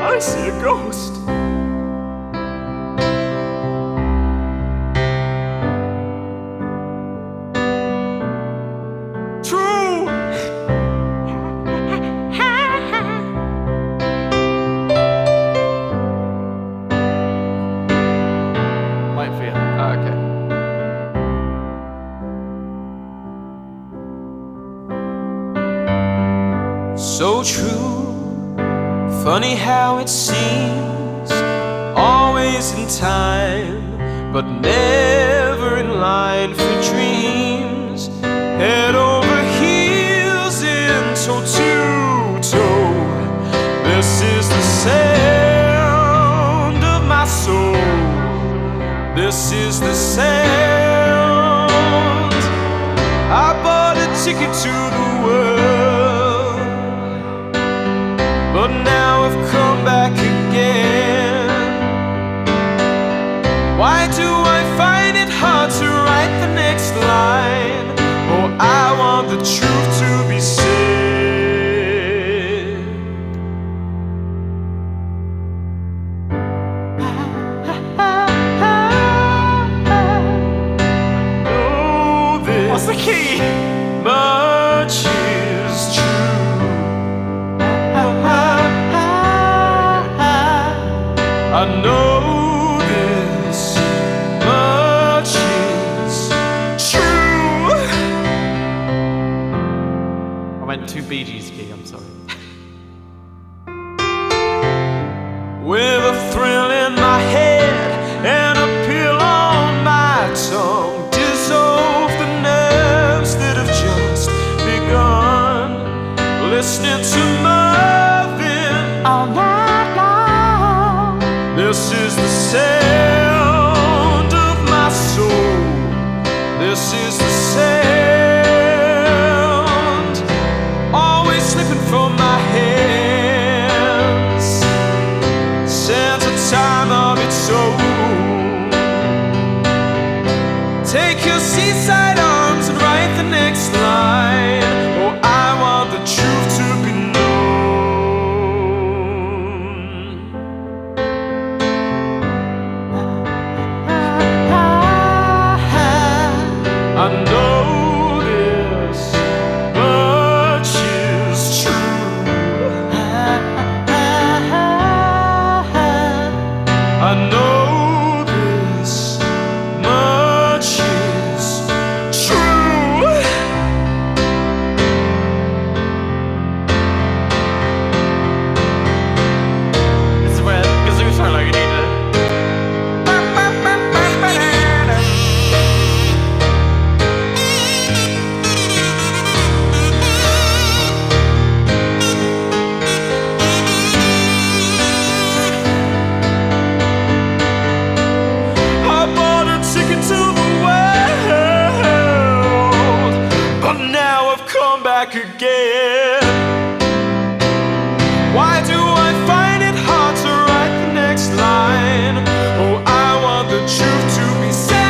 I see a ghost. True! Wait for you. Oh, okay. So true, funny how it seems, always in time, but never in line for dreams. Head over heels in toe to toe, this is the sound of my soul. This is the sound. I bought a ticket to the world, but but now I've come back again. Why do I find it hard to write the next line? Oh, I want the truth to be said. What's the key? Much is true. I know this much is true. I went too Bee Gees key, I'm sorry. With a thrill in my head and a pill on my tongue, dissolve the nerves that have just begun. Listening to Marvin all night long. This is the sound of my soul. This is the sound, always slipping from my hands. Sense a time of its own. Take your seaside arms and write the next line. Oh, I want the truth to be known. I know this much is true. I know this much is true. This is where kazoo solo you need to. I bought a ticket to the world, but now I've come back again. Why do I find it hard to write the next line? Oh, I want the truth to be said.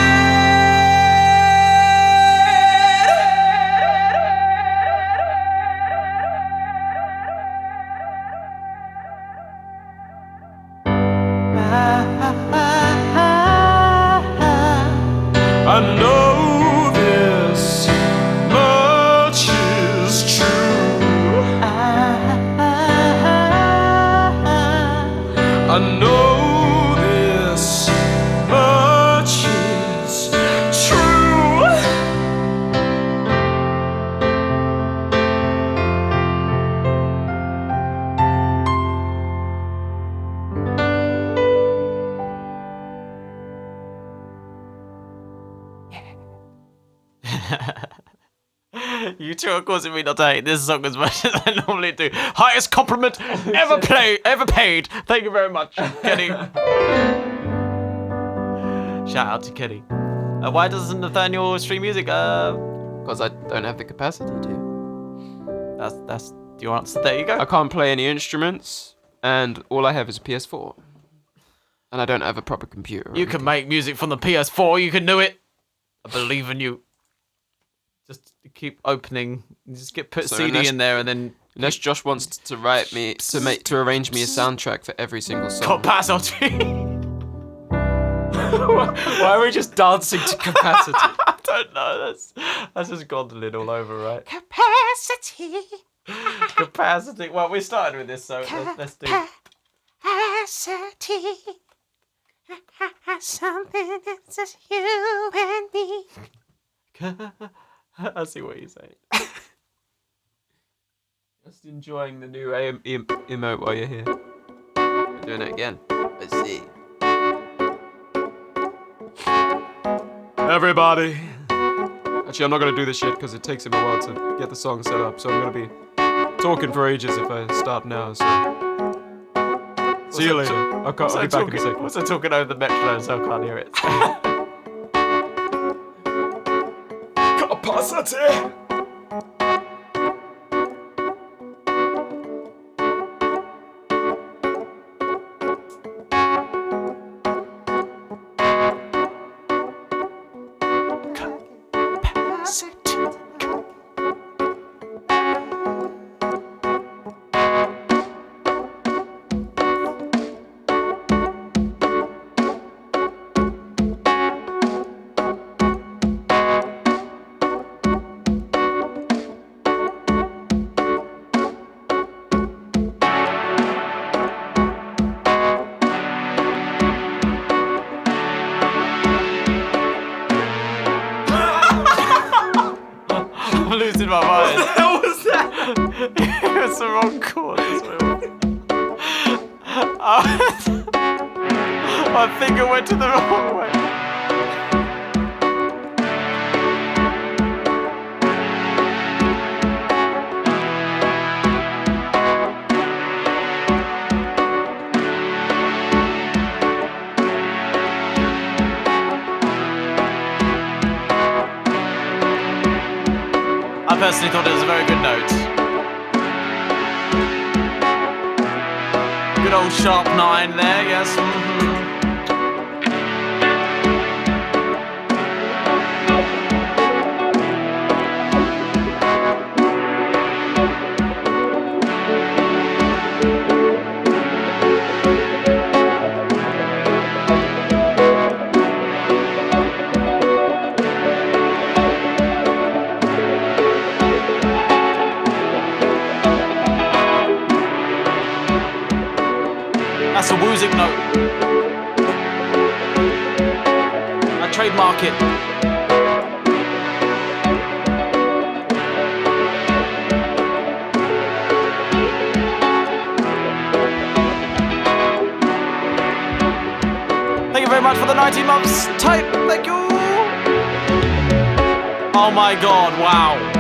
I know this much is true. I know this much is true. You two are causing me not to hate this song as much as I normally do. Highest compliment ever paid. Thank you very much, Kenny. Shout out to Kenny. Why doesn't Nathaniel stream music? Because I don't have the capacity to. That's your answer. There you go. I can't play any instruments, and all I have is a PS4. And I don't have a proper computer. You can make music from the PS4. You can do it. I believe in you. Just keep opening. Just put So CD unless- in there and then Unless Josh wants to arrange me a soundtrack for every single song. capacity. Why are we just dancing to capacity? I don't know. That's just gondolin all over, right? Capacity. Capacity. Well, we started with this, so let's do. Capacity. Something that's just you and me. I see what you're saying. Just enjoying the new emote while you're here. We're doing it again. I see. Everybody. Actually, I'm not going to do this shit because it takes him a while to get the song set up, so I'm going to be talking for ages if I start now, so... See you later. I'll be back in a second. Also talking over the metronome, so I can't hear it. Capacity! wrong chord as well. My finger went to the wrong way. I personally thought it was a very good note. Good old sharp 9 there, yes. That's a music note. I trademark it. Thank you very much for the 19 months. Type, thank you. Oh my god, wow.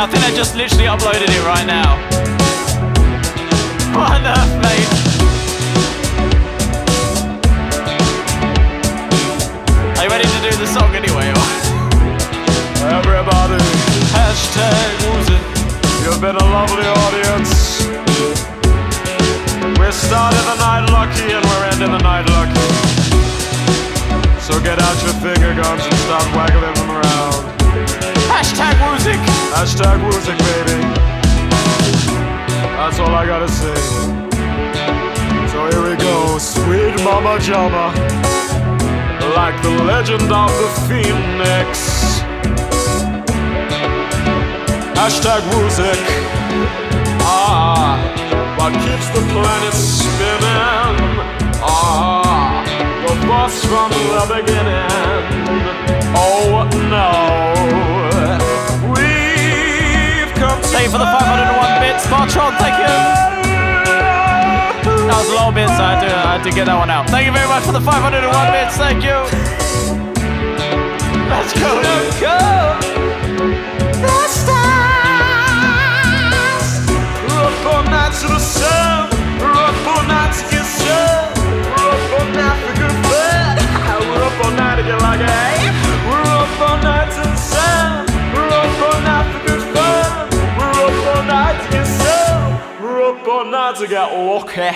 I think I just literally uploaded it right now. What on earth, mate? Are you ready to do the song anyway? Everybody, hashtag music. You've been a lovely audience. We started the night lucky and we're ending the night lucky. So get out your finger guns and start waggling them around. Hashtag music. Hashtag music, baby. That's all I gotta say. So here we go, sweet mama jama, like the legend of the phoenix. Hashtag music. What keeps the planet spinning? The boss from the beginning. Oh no. Thank you for the 501 bits, Bartron, thank you! That was a long bit, so I had to get that one out. Thank you very much for the 501 bits, thank you! Let's go! Let's go! The stars! We're up all night to the sun. We're up all night to get sun. We're up all night for good fun. We're up all night to get like a. We're up all night to the sun. We're up all night for good fun. We're up all night to get some. We're up all night to get lucky.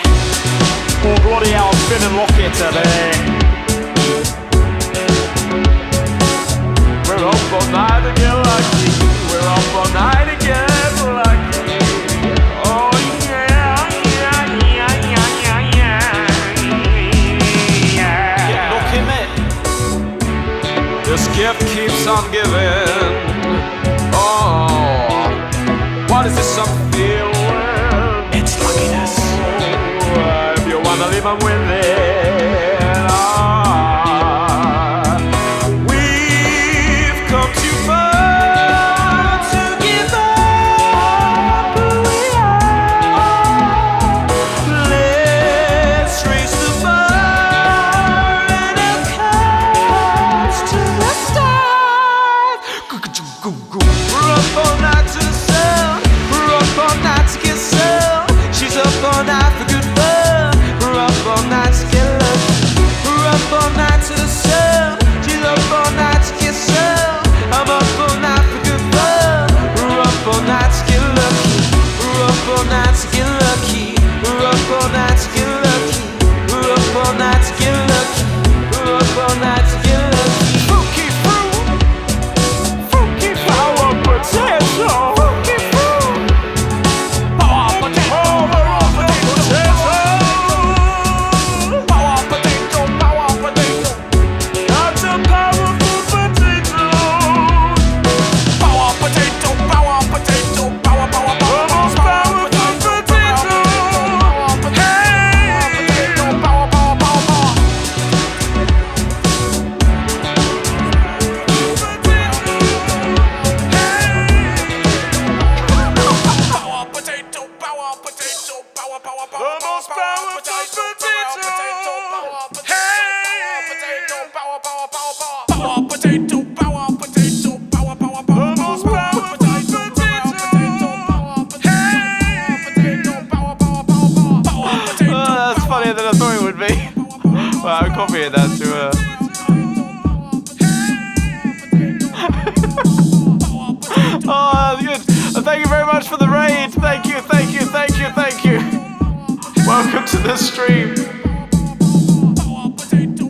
Oh bloody hell, I'm feeling lucky today. We're up all night to get lucky. We're up all night to get lucky. Oh yeah, yeah, yeah, yeah, yeah, yeah. Look him it. This gift keeps on giving. Oh, what is this I'm feeling? It's luckiness. Oh, if you wanna leave, I'm with it. We've come too far to give up who we are. Let's raise the bar and our cups to the stars. We're up all night to the sun. We're up all night to get some. She's up all night for good fun. We're up all night to get lucky. We're up all night to the sun. She's up all night to get some. I'm up all night for good fun. We're up all night to get lucky. We're up all night to get lucky. We're up all night to get lucky. We're up all night to get lucky. We're up all night to get lucky. Funky fruit, funky power potato, funky fruit, power potato, power potato, power potato, power potato. That's a powerful potato. Power potato, power potato, power power power most powerful potato. Hey, power power power power. Power potato, power potato, power power power. The most powerful potato. Hey, potato, power power power power. Power potato, power potato, power power power. The most powerful potato. Hey, potato, power power power power. Power potato. Oh, that's funnier than I thought it would be. Well, I'm copying that to Oh, good. Thank you very much for the raid. Thank you, thank you, thank you, thank you. Welcome to the stream.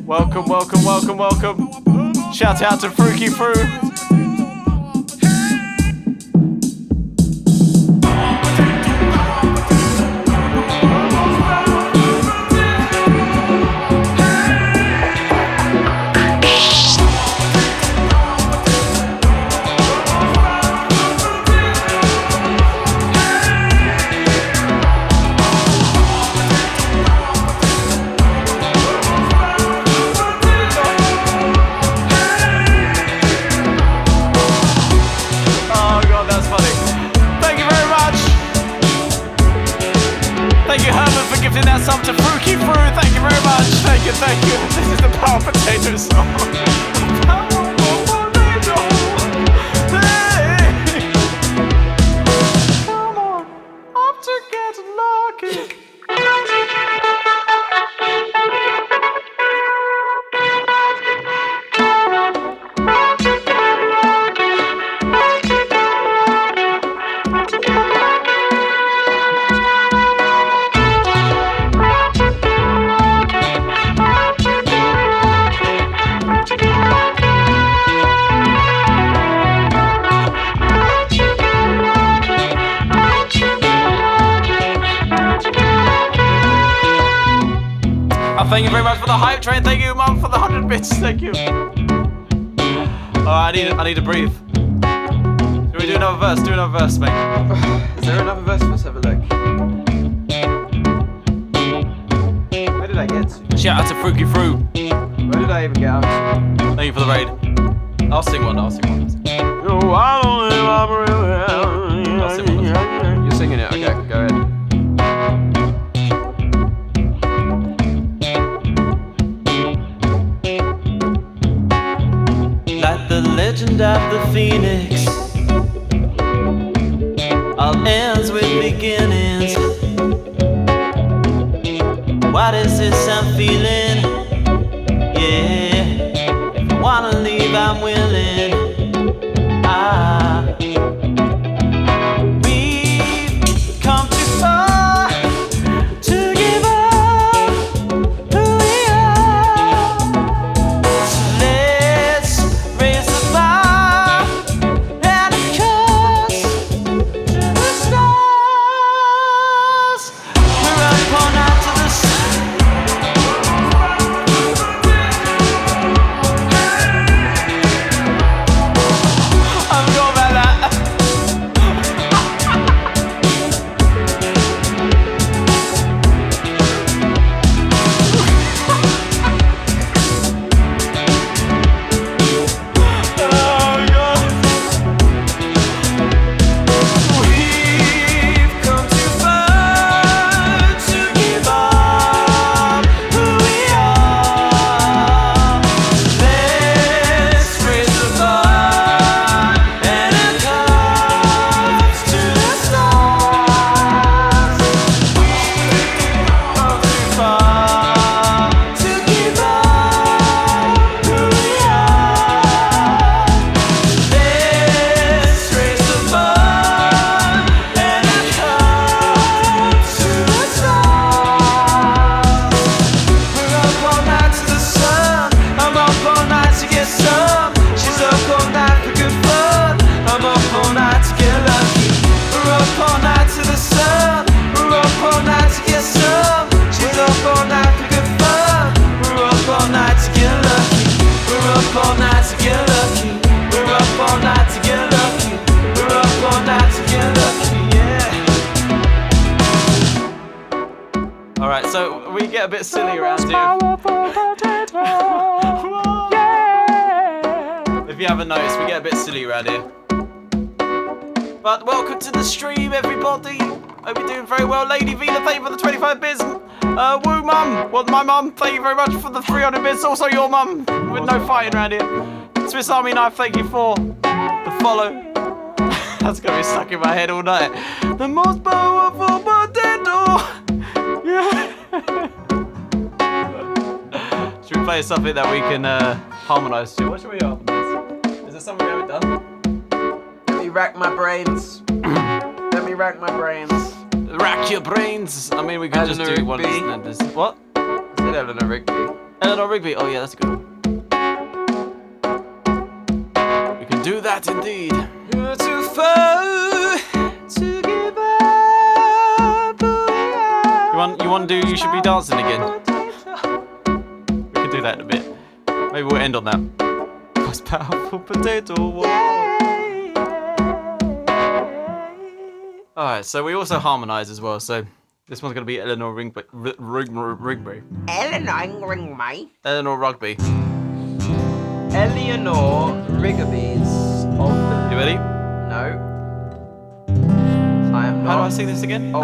Welcome, welcome, welcome, welcome. Shout out to Fruki Fru. Oh god, that's funny. Thank you very much. Thank you, Herman, for gifting that sub to Fruki Fru. Thank you very much. Thank you, thank you. This is the Power Potato song. Power Potato. Hey. Come on, up to get lucky. Thank you very much for the hype train. Thank you, Mum, for the 100 bits. Thank you. Oh, I need to breathe. Should we do another verse? Do another verse, mate. Is there another verse? Let's have a look. Where did I get to? Shout out to Fruki Fru. Where did I even get out to? Thank you for the raid. I'll sing one. Oh, I don't live, I'm really. I'll sing one. You're singing it. Okay, go ahead. Like the legend of the phoenix, all ends with beginnings. What is this I'm feeling? Yeah, if you wanna leave, I'm willing. We've come too far to give up who we are. So let's raise the bar get a bit silly around here. If you haven't noticed, we get a bit silly around here. But welcome to the stream, everybody. Hope you're doing very well. Lady Vina, thank you for the 25 bits. Woo Mum, well, my mum, thank you very much for the 300 bits. Also your mum, with no fighting around here. Swiss Army Knife, thank you for the follow. That's gonna be stuck in my head all night. The most powerful potato. Yeah. Should we play something that we can harmonise to? What should we harmonise? Is there something we haven't done? Let me rack my brains. Let me rack my brains. Rack your brains. I mean, we could just do one. What? I said Eleanor Rigby. Eleanor Rigby. Oh yeah, that's a good one. We can do that indeed. You're too far to give up. You want to do You Should Be Dancing again? We can do that in a bit. Maybe we'll end on that. Most powerful potato. Alright, so we also harmonise as well, so this one's going to be Eleanor Rigby. Eleanor Rigby. Eleanor Rugby. Eleanor Rigby's of the... You ready? No. I am not. How do I sing this again? Oh,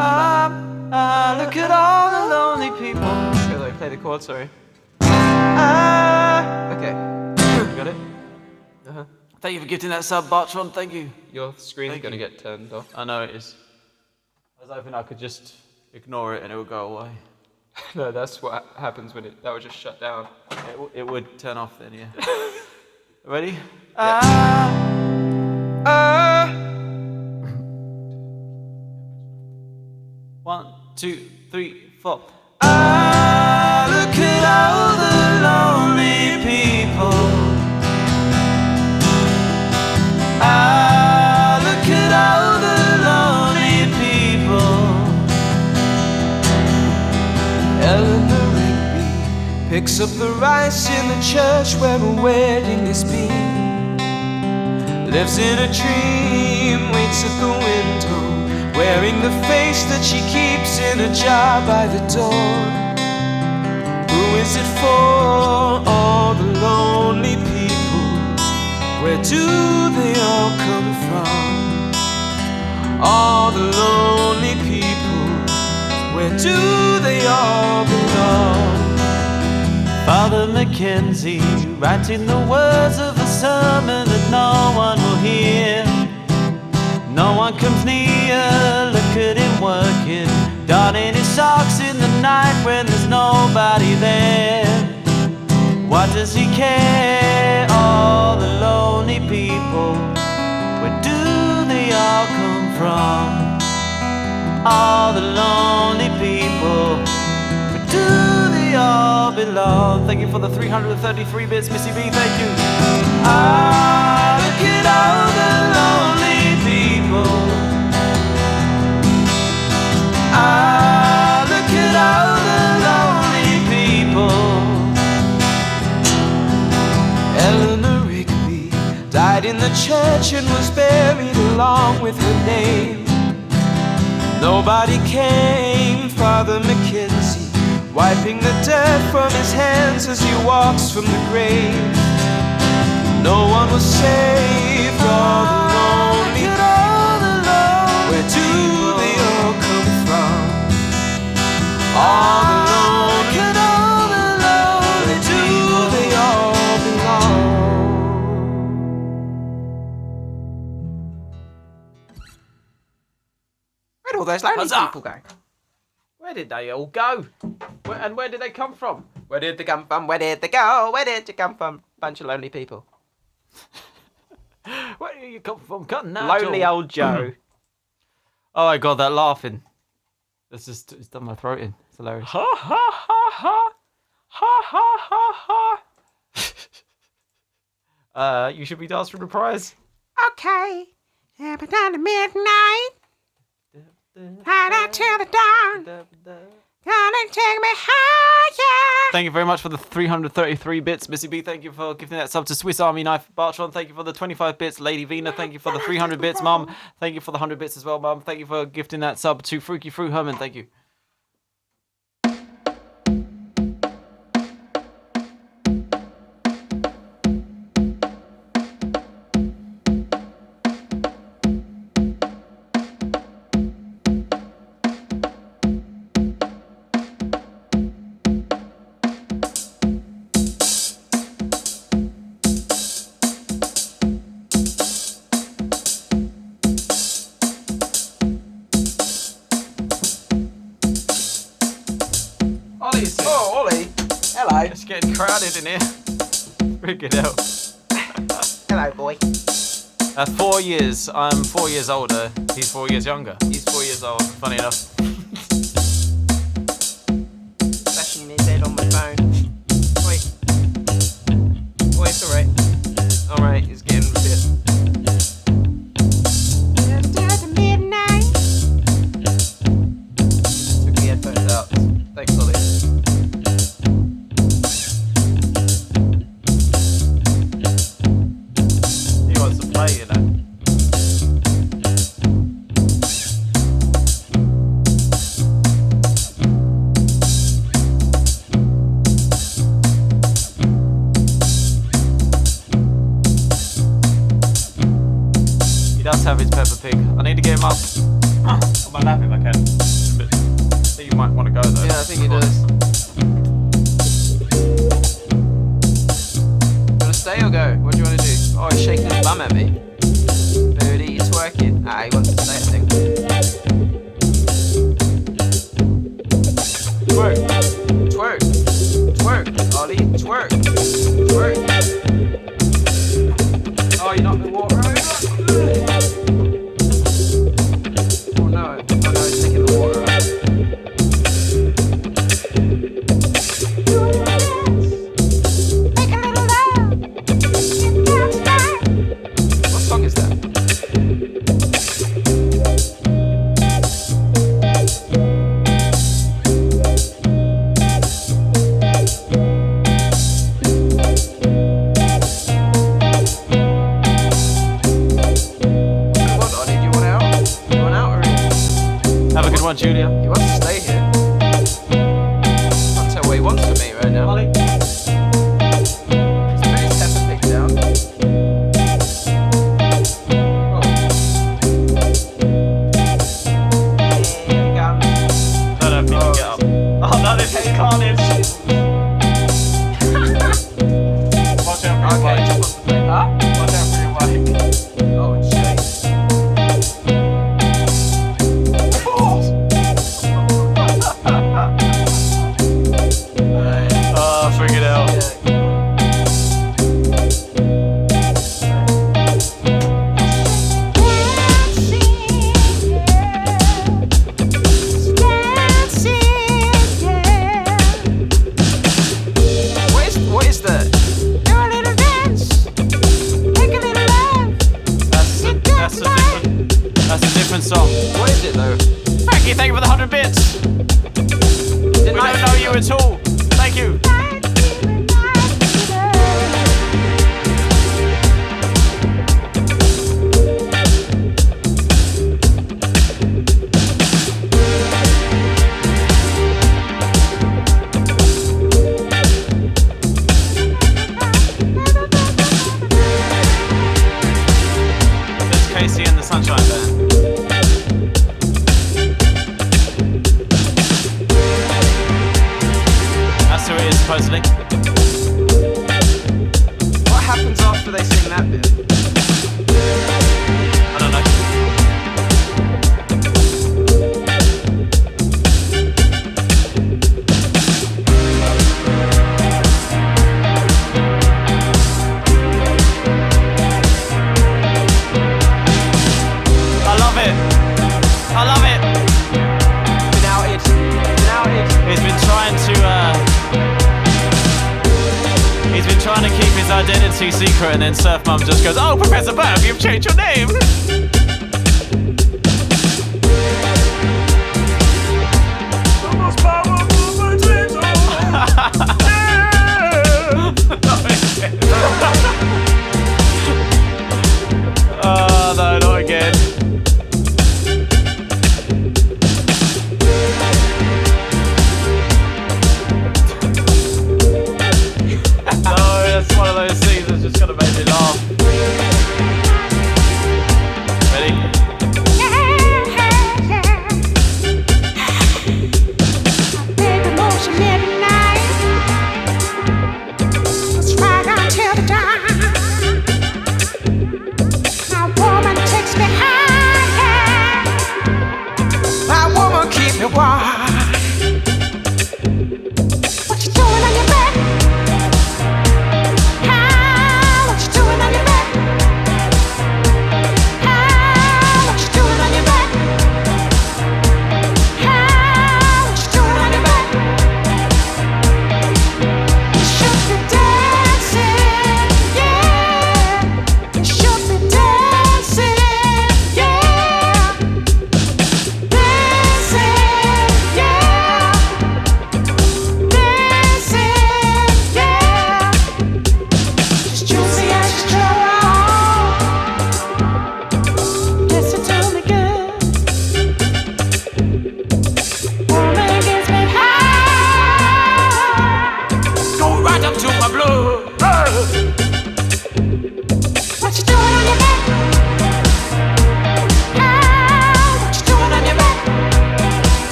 look at all the lonely people. Because I play the chord, sorry. Okay. You got it? Uh-huh. Thank you for gifting that sub, Bartron, thank you. Your screen's Thank going to you. get turned off. I know it is. I was hoping I could just ignore it and it would go away. No, that's what happens when that would just shut down. It would turn off then, yeah. Ready? One, 2, 3, 4. Look at all the lonely people. Look at all the lonely people. Eleanor Rigby picks up the rice in the church where a wedding is being. Lives in a dream, waits at the window, wearing the face that she keeps in a jar by the door. Who is it for? All the lonely people. Where do they all come from? All the lonely people. Where do they all belong? Father Mackenzie, writing the words of a sermon that no one will hear. No one comes near, look at him working, darning his socks in the night when there's nobody there. Why does he care? All the lonely people, where do they all come from? All the lonely people, where do they all belong? Thank you for the 333 bits, Missy B, thank you. Look at all the lonely people. Look at all the lonely people. Eleanor Rigby died in the church and was buried along with her name. Nobody came, Father Mackenzie, wiping the dirt from his hands as he walks from the grave. No one was saved, all the lonely people. Where do they all come from? All the lonely people. Where do they all belong? Where'd all those lonely Huzzah! people go? Where did they all go? And where did they come from? Where did they come from? Where did they go? Where did you come from? Bunch of lonely people. Where do you come from? Cutting out Lonely Joe. old Joe. Oh my god, that laughing. It's done my throat in. It's hilarious. Ha ha ha ha. Ha ha ha ha. You should be dancing for the prize. Okay. Yeah, but down to midnight. Right out till the dawn. Gonna take me higher. Thank you very much for the 333 bits, Missy B. Thank you for giving that sub to Swiss Army Knife. Bartron, thank you for the 25 bits. Lady Vina, thank you for the 300 bits. Mum, thank you for the 100 bits as well, Mum. Thank you for gifting that sub to Fruky Fruit Herman. Thank you. It's getting crowded in here. Freaking hell. Hello, boy. 4 years. I'm 4 years older. He's 4 years younger. He's 4 years old. Funny enough. Bashing his head on my phone. Oi. Oi, it's alright. Alright, he's getting a bit. Just after midnight. Took the headphones out. Thanks, Ollie. He wants to play, you know. He does have his Peppa Pig. I need to get him up on my lap if I can. But I think you might want to go though. Yeah, I think he does. You wanna stay or go? What do you wanna do? Oh, he's shaking his bum at me. Birdie, he's twerking. Ah, he wants to stay, I think. Twerk. Twerk. Twerk. Ollie, twerk. Twerk. Oh, you knocked the water over? Oh no. Oh no, he's taking the water out. Make a little love. Get down tonight. What song is that? Come on, Ollie, do you want out? Do you want out or in? Have a good one, Julia. He wants to stay here. Can't tell what he wants from me right now. Ollie. He's put his Peppa Pig down. Oh. Here he comes. I don't think you can get up. Oh no, this is carnage. Watch out for your Okay, bike. just wants to play. Huh? Watch out for your bike. Oh, shit. Oh, freaking hell. What is that? That's a different song. What is it though? Frankie, thank you for the 100 bits. Didn't We I don't know you at all. Thank you. There's Casey and the Sunshine Band. That's who it is, supposedly. What happens after they sing that bit? I don't know. I love it. I love it. Been outed. Been outed. He's been trying to. He's been trying to keep his identity secret, and then Surf Mum just goes, "Oh, Professor Burp, you've changed your name." Oh no, not again. No, that's one of those things that's just gonna make me laugh.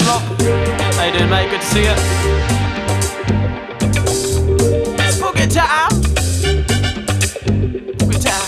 love. How you doing, mate? Good to see you. Spooky time. Spooky time.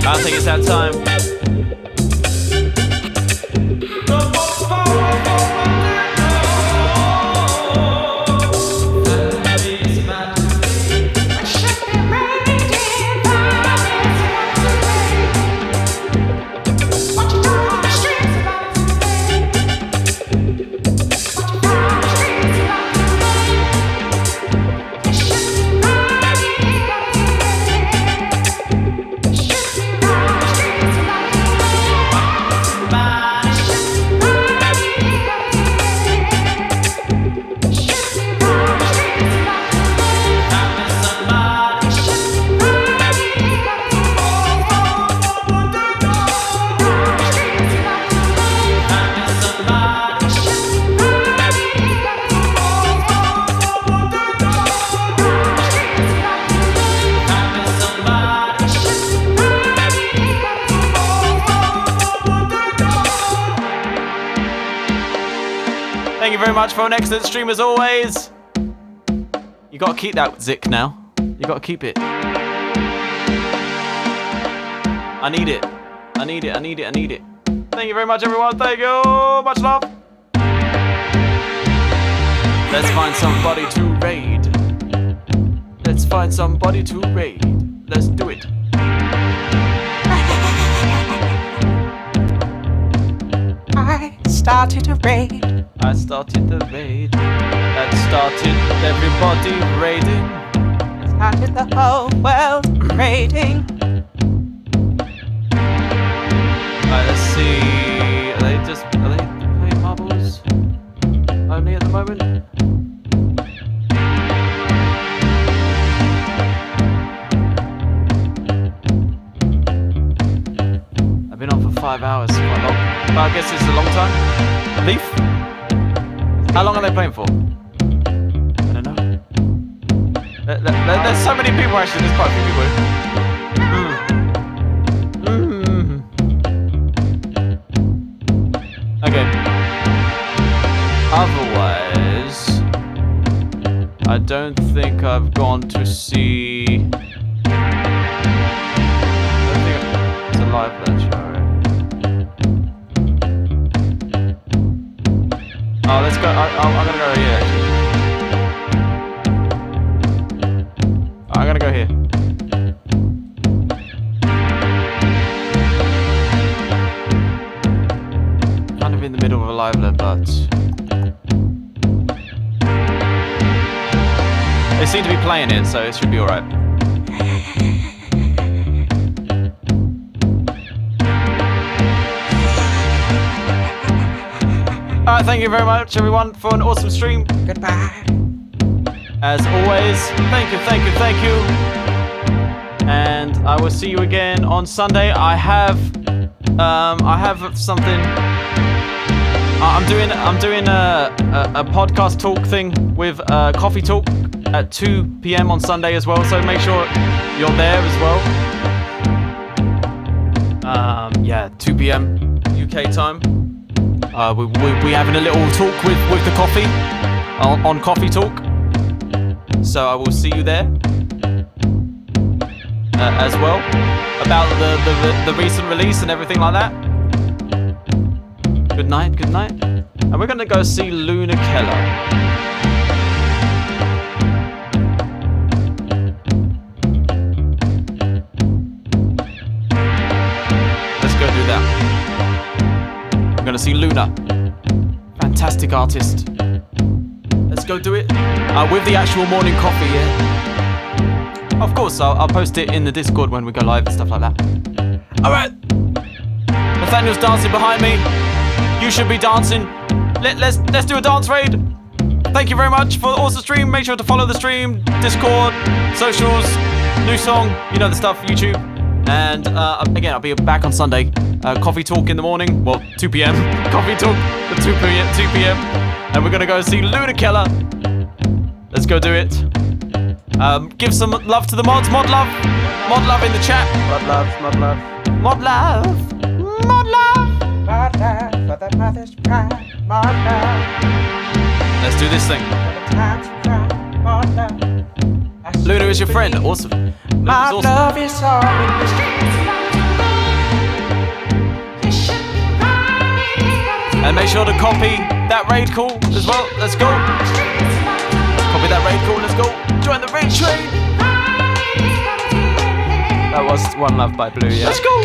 I think it's that time. Thank you very much for an excellent stream as always. You gotta keep that Zik now. You gotta keep it. I need it. I need it. I need it. I need it. Thank you very much, everyone. Thank you. Much love. Let's find somebody to raid. Let's find somebody to raid. Let's do it. I started a raid. I started the raid. That started everybody raiding. Started the whole world raiding. Alright, let's see. Are they playing marbles only at the moment? I've been on for 5 hours, quite long. But I guess it's a long time. Leaf? How long are they playing for? I don't know. There's so many people actually, there's quite a few people. Okay. Otherwise, I don't think I've gone to see... I don't think it's a live lecture. Oh, let's go. I'm gonna go here, actually. I'm gonna go here. Kind of in the middle of a live let, but they seem to be playing it, so it should be alright. Alright, thank you very much, everyone, for an awesome stream. Goodbye. As always, thank you. And I will see you again on Sunday. I have something. I'm doing a podcast talk thing with Coffee Talk at 2 p.m. on Sunday as well. So make sure you're there as well. 2 p.m. UK time. We having a little talk with the coffee on Coffee Talk. So I will see you there as well about the recent release and everything like that. Good night, good night. And we're gonna go see Luna Keller. Let's go do that. We're gonna see Luna. Fantastic artist. Let's go do it. With the actual morning coffee, yeah. Of course, I'll post it in the Discord when we go live and stuff like that. Alright. Nathaniel's dancing behind me. You should be dancing. Let's do a dance raid. Thank you very much for the awesome stream. Make sure to follow the stream, Discord, socials, new song, you know the stuff, YouTube. And again, I'll be back on Sunday. Coffee talk in the morning, well, 2 p.m. Coffee talk at 2 p.m. And we're gonna go see Luna Keller. Let's go do it. Give some love to the mods. Mod love in the chat. Mod love. Mod love. Mod love for the mother's pride. Mod love. Let's do this thing. Times of pride. Mod love. Luna is your friend. Awesome. My Luna's awesome. love is all in the streets. And make sure to copy that raid call as well. Let's go. Copy that raid call. Let's go. Join the raid train. That was One Love by Blue, yeah. Let's go.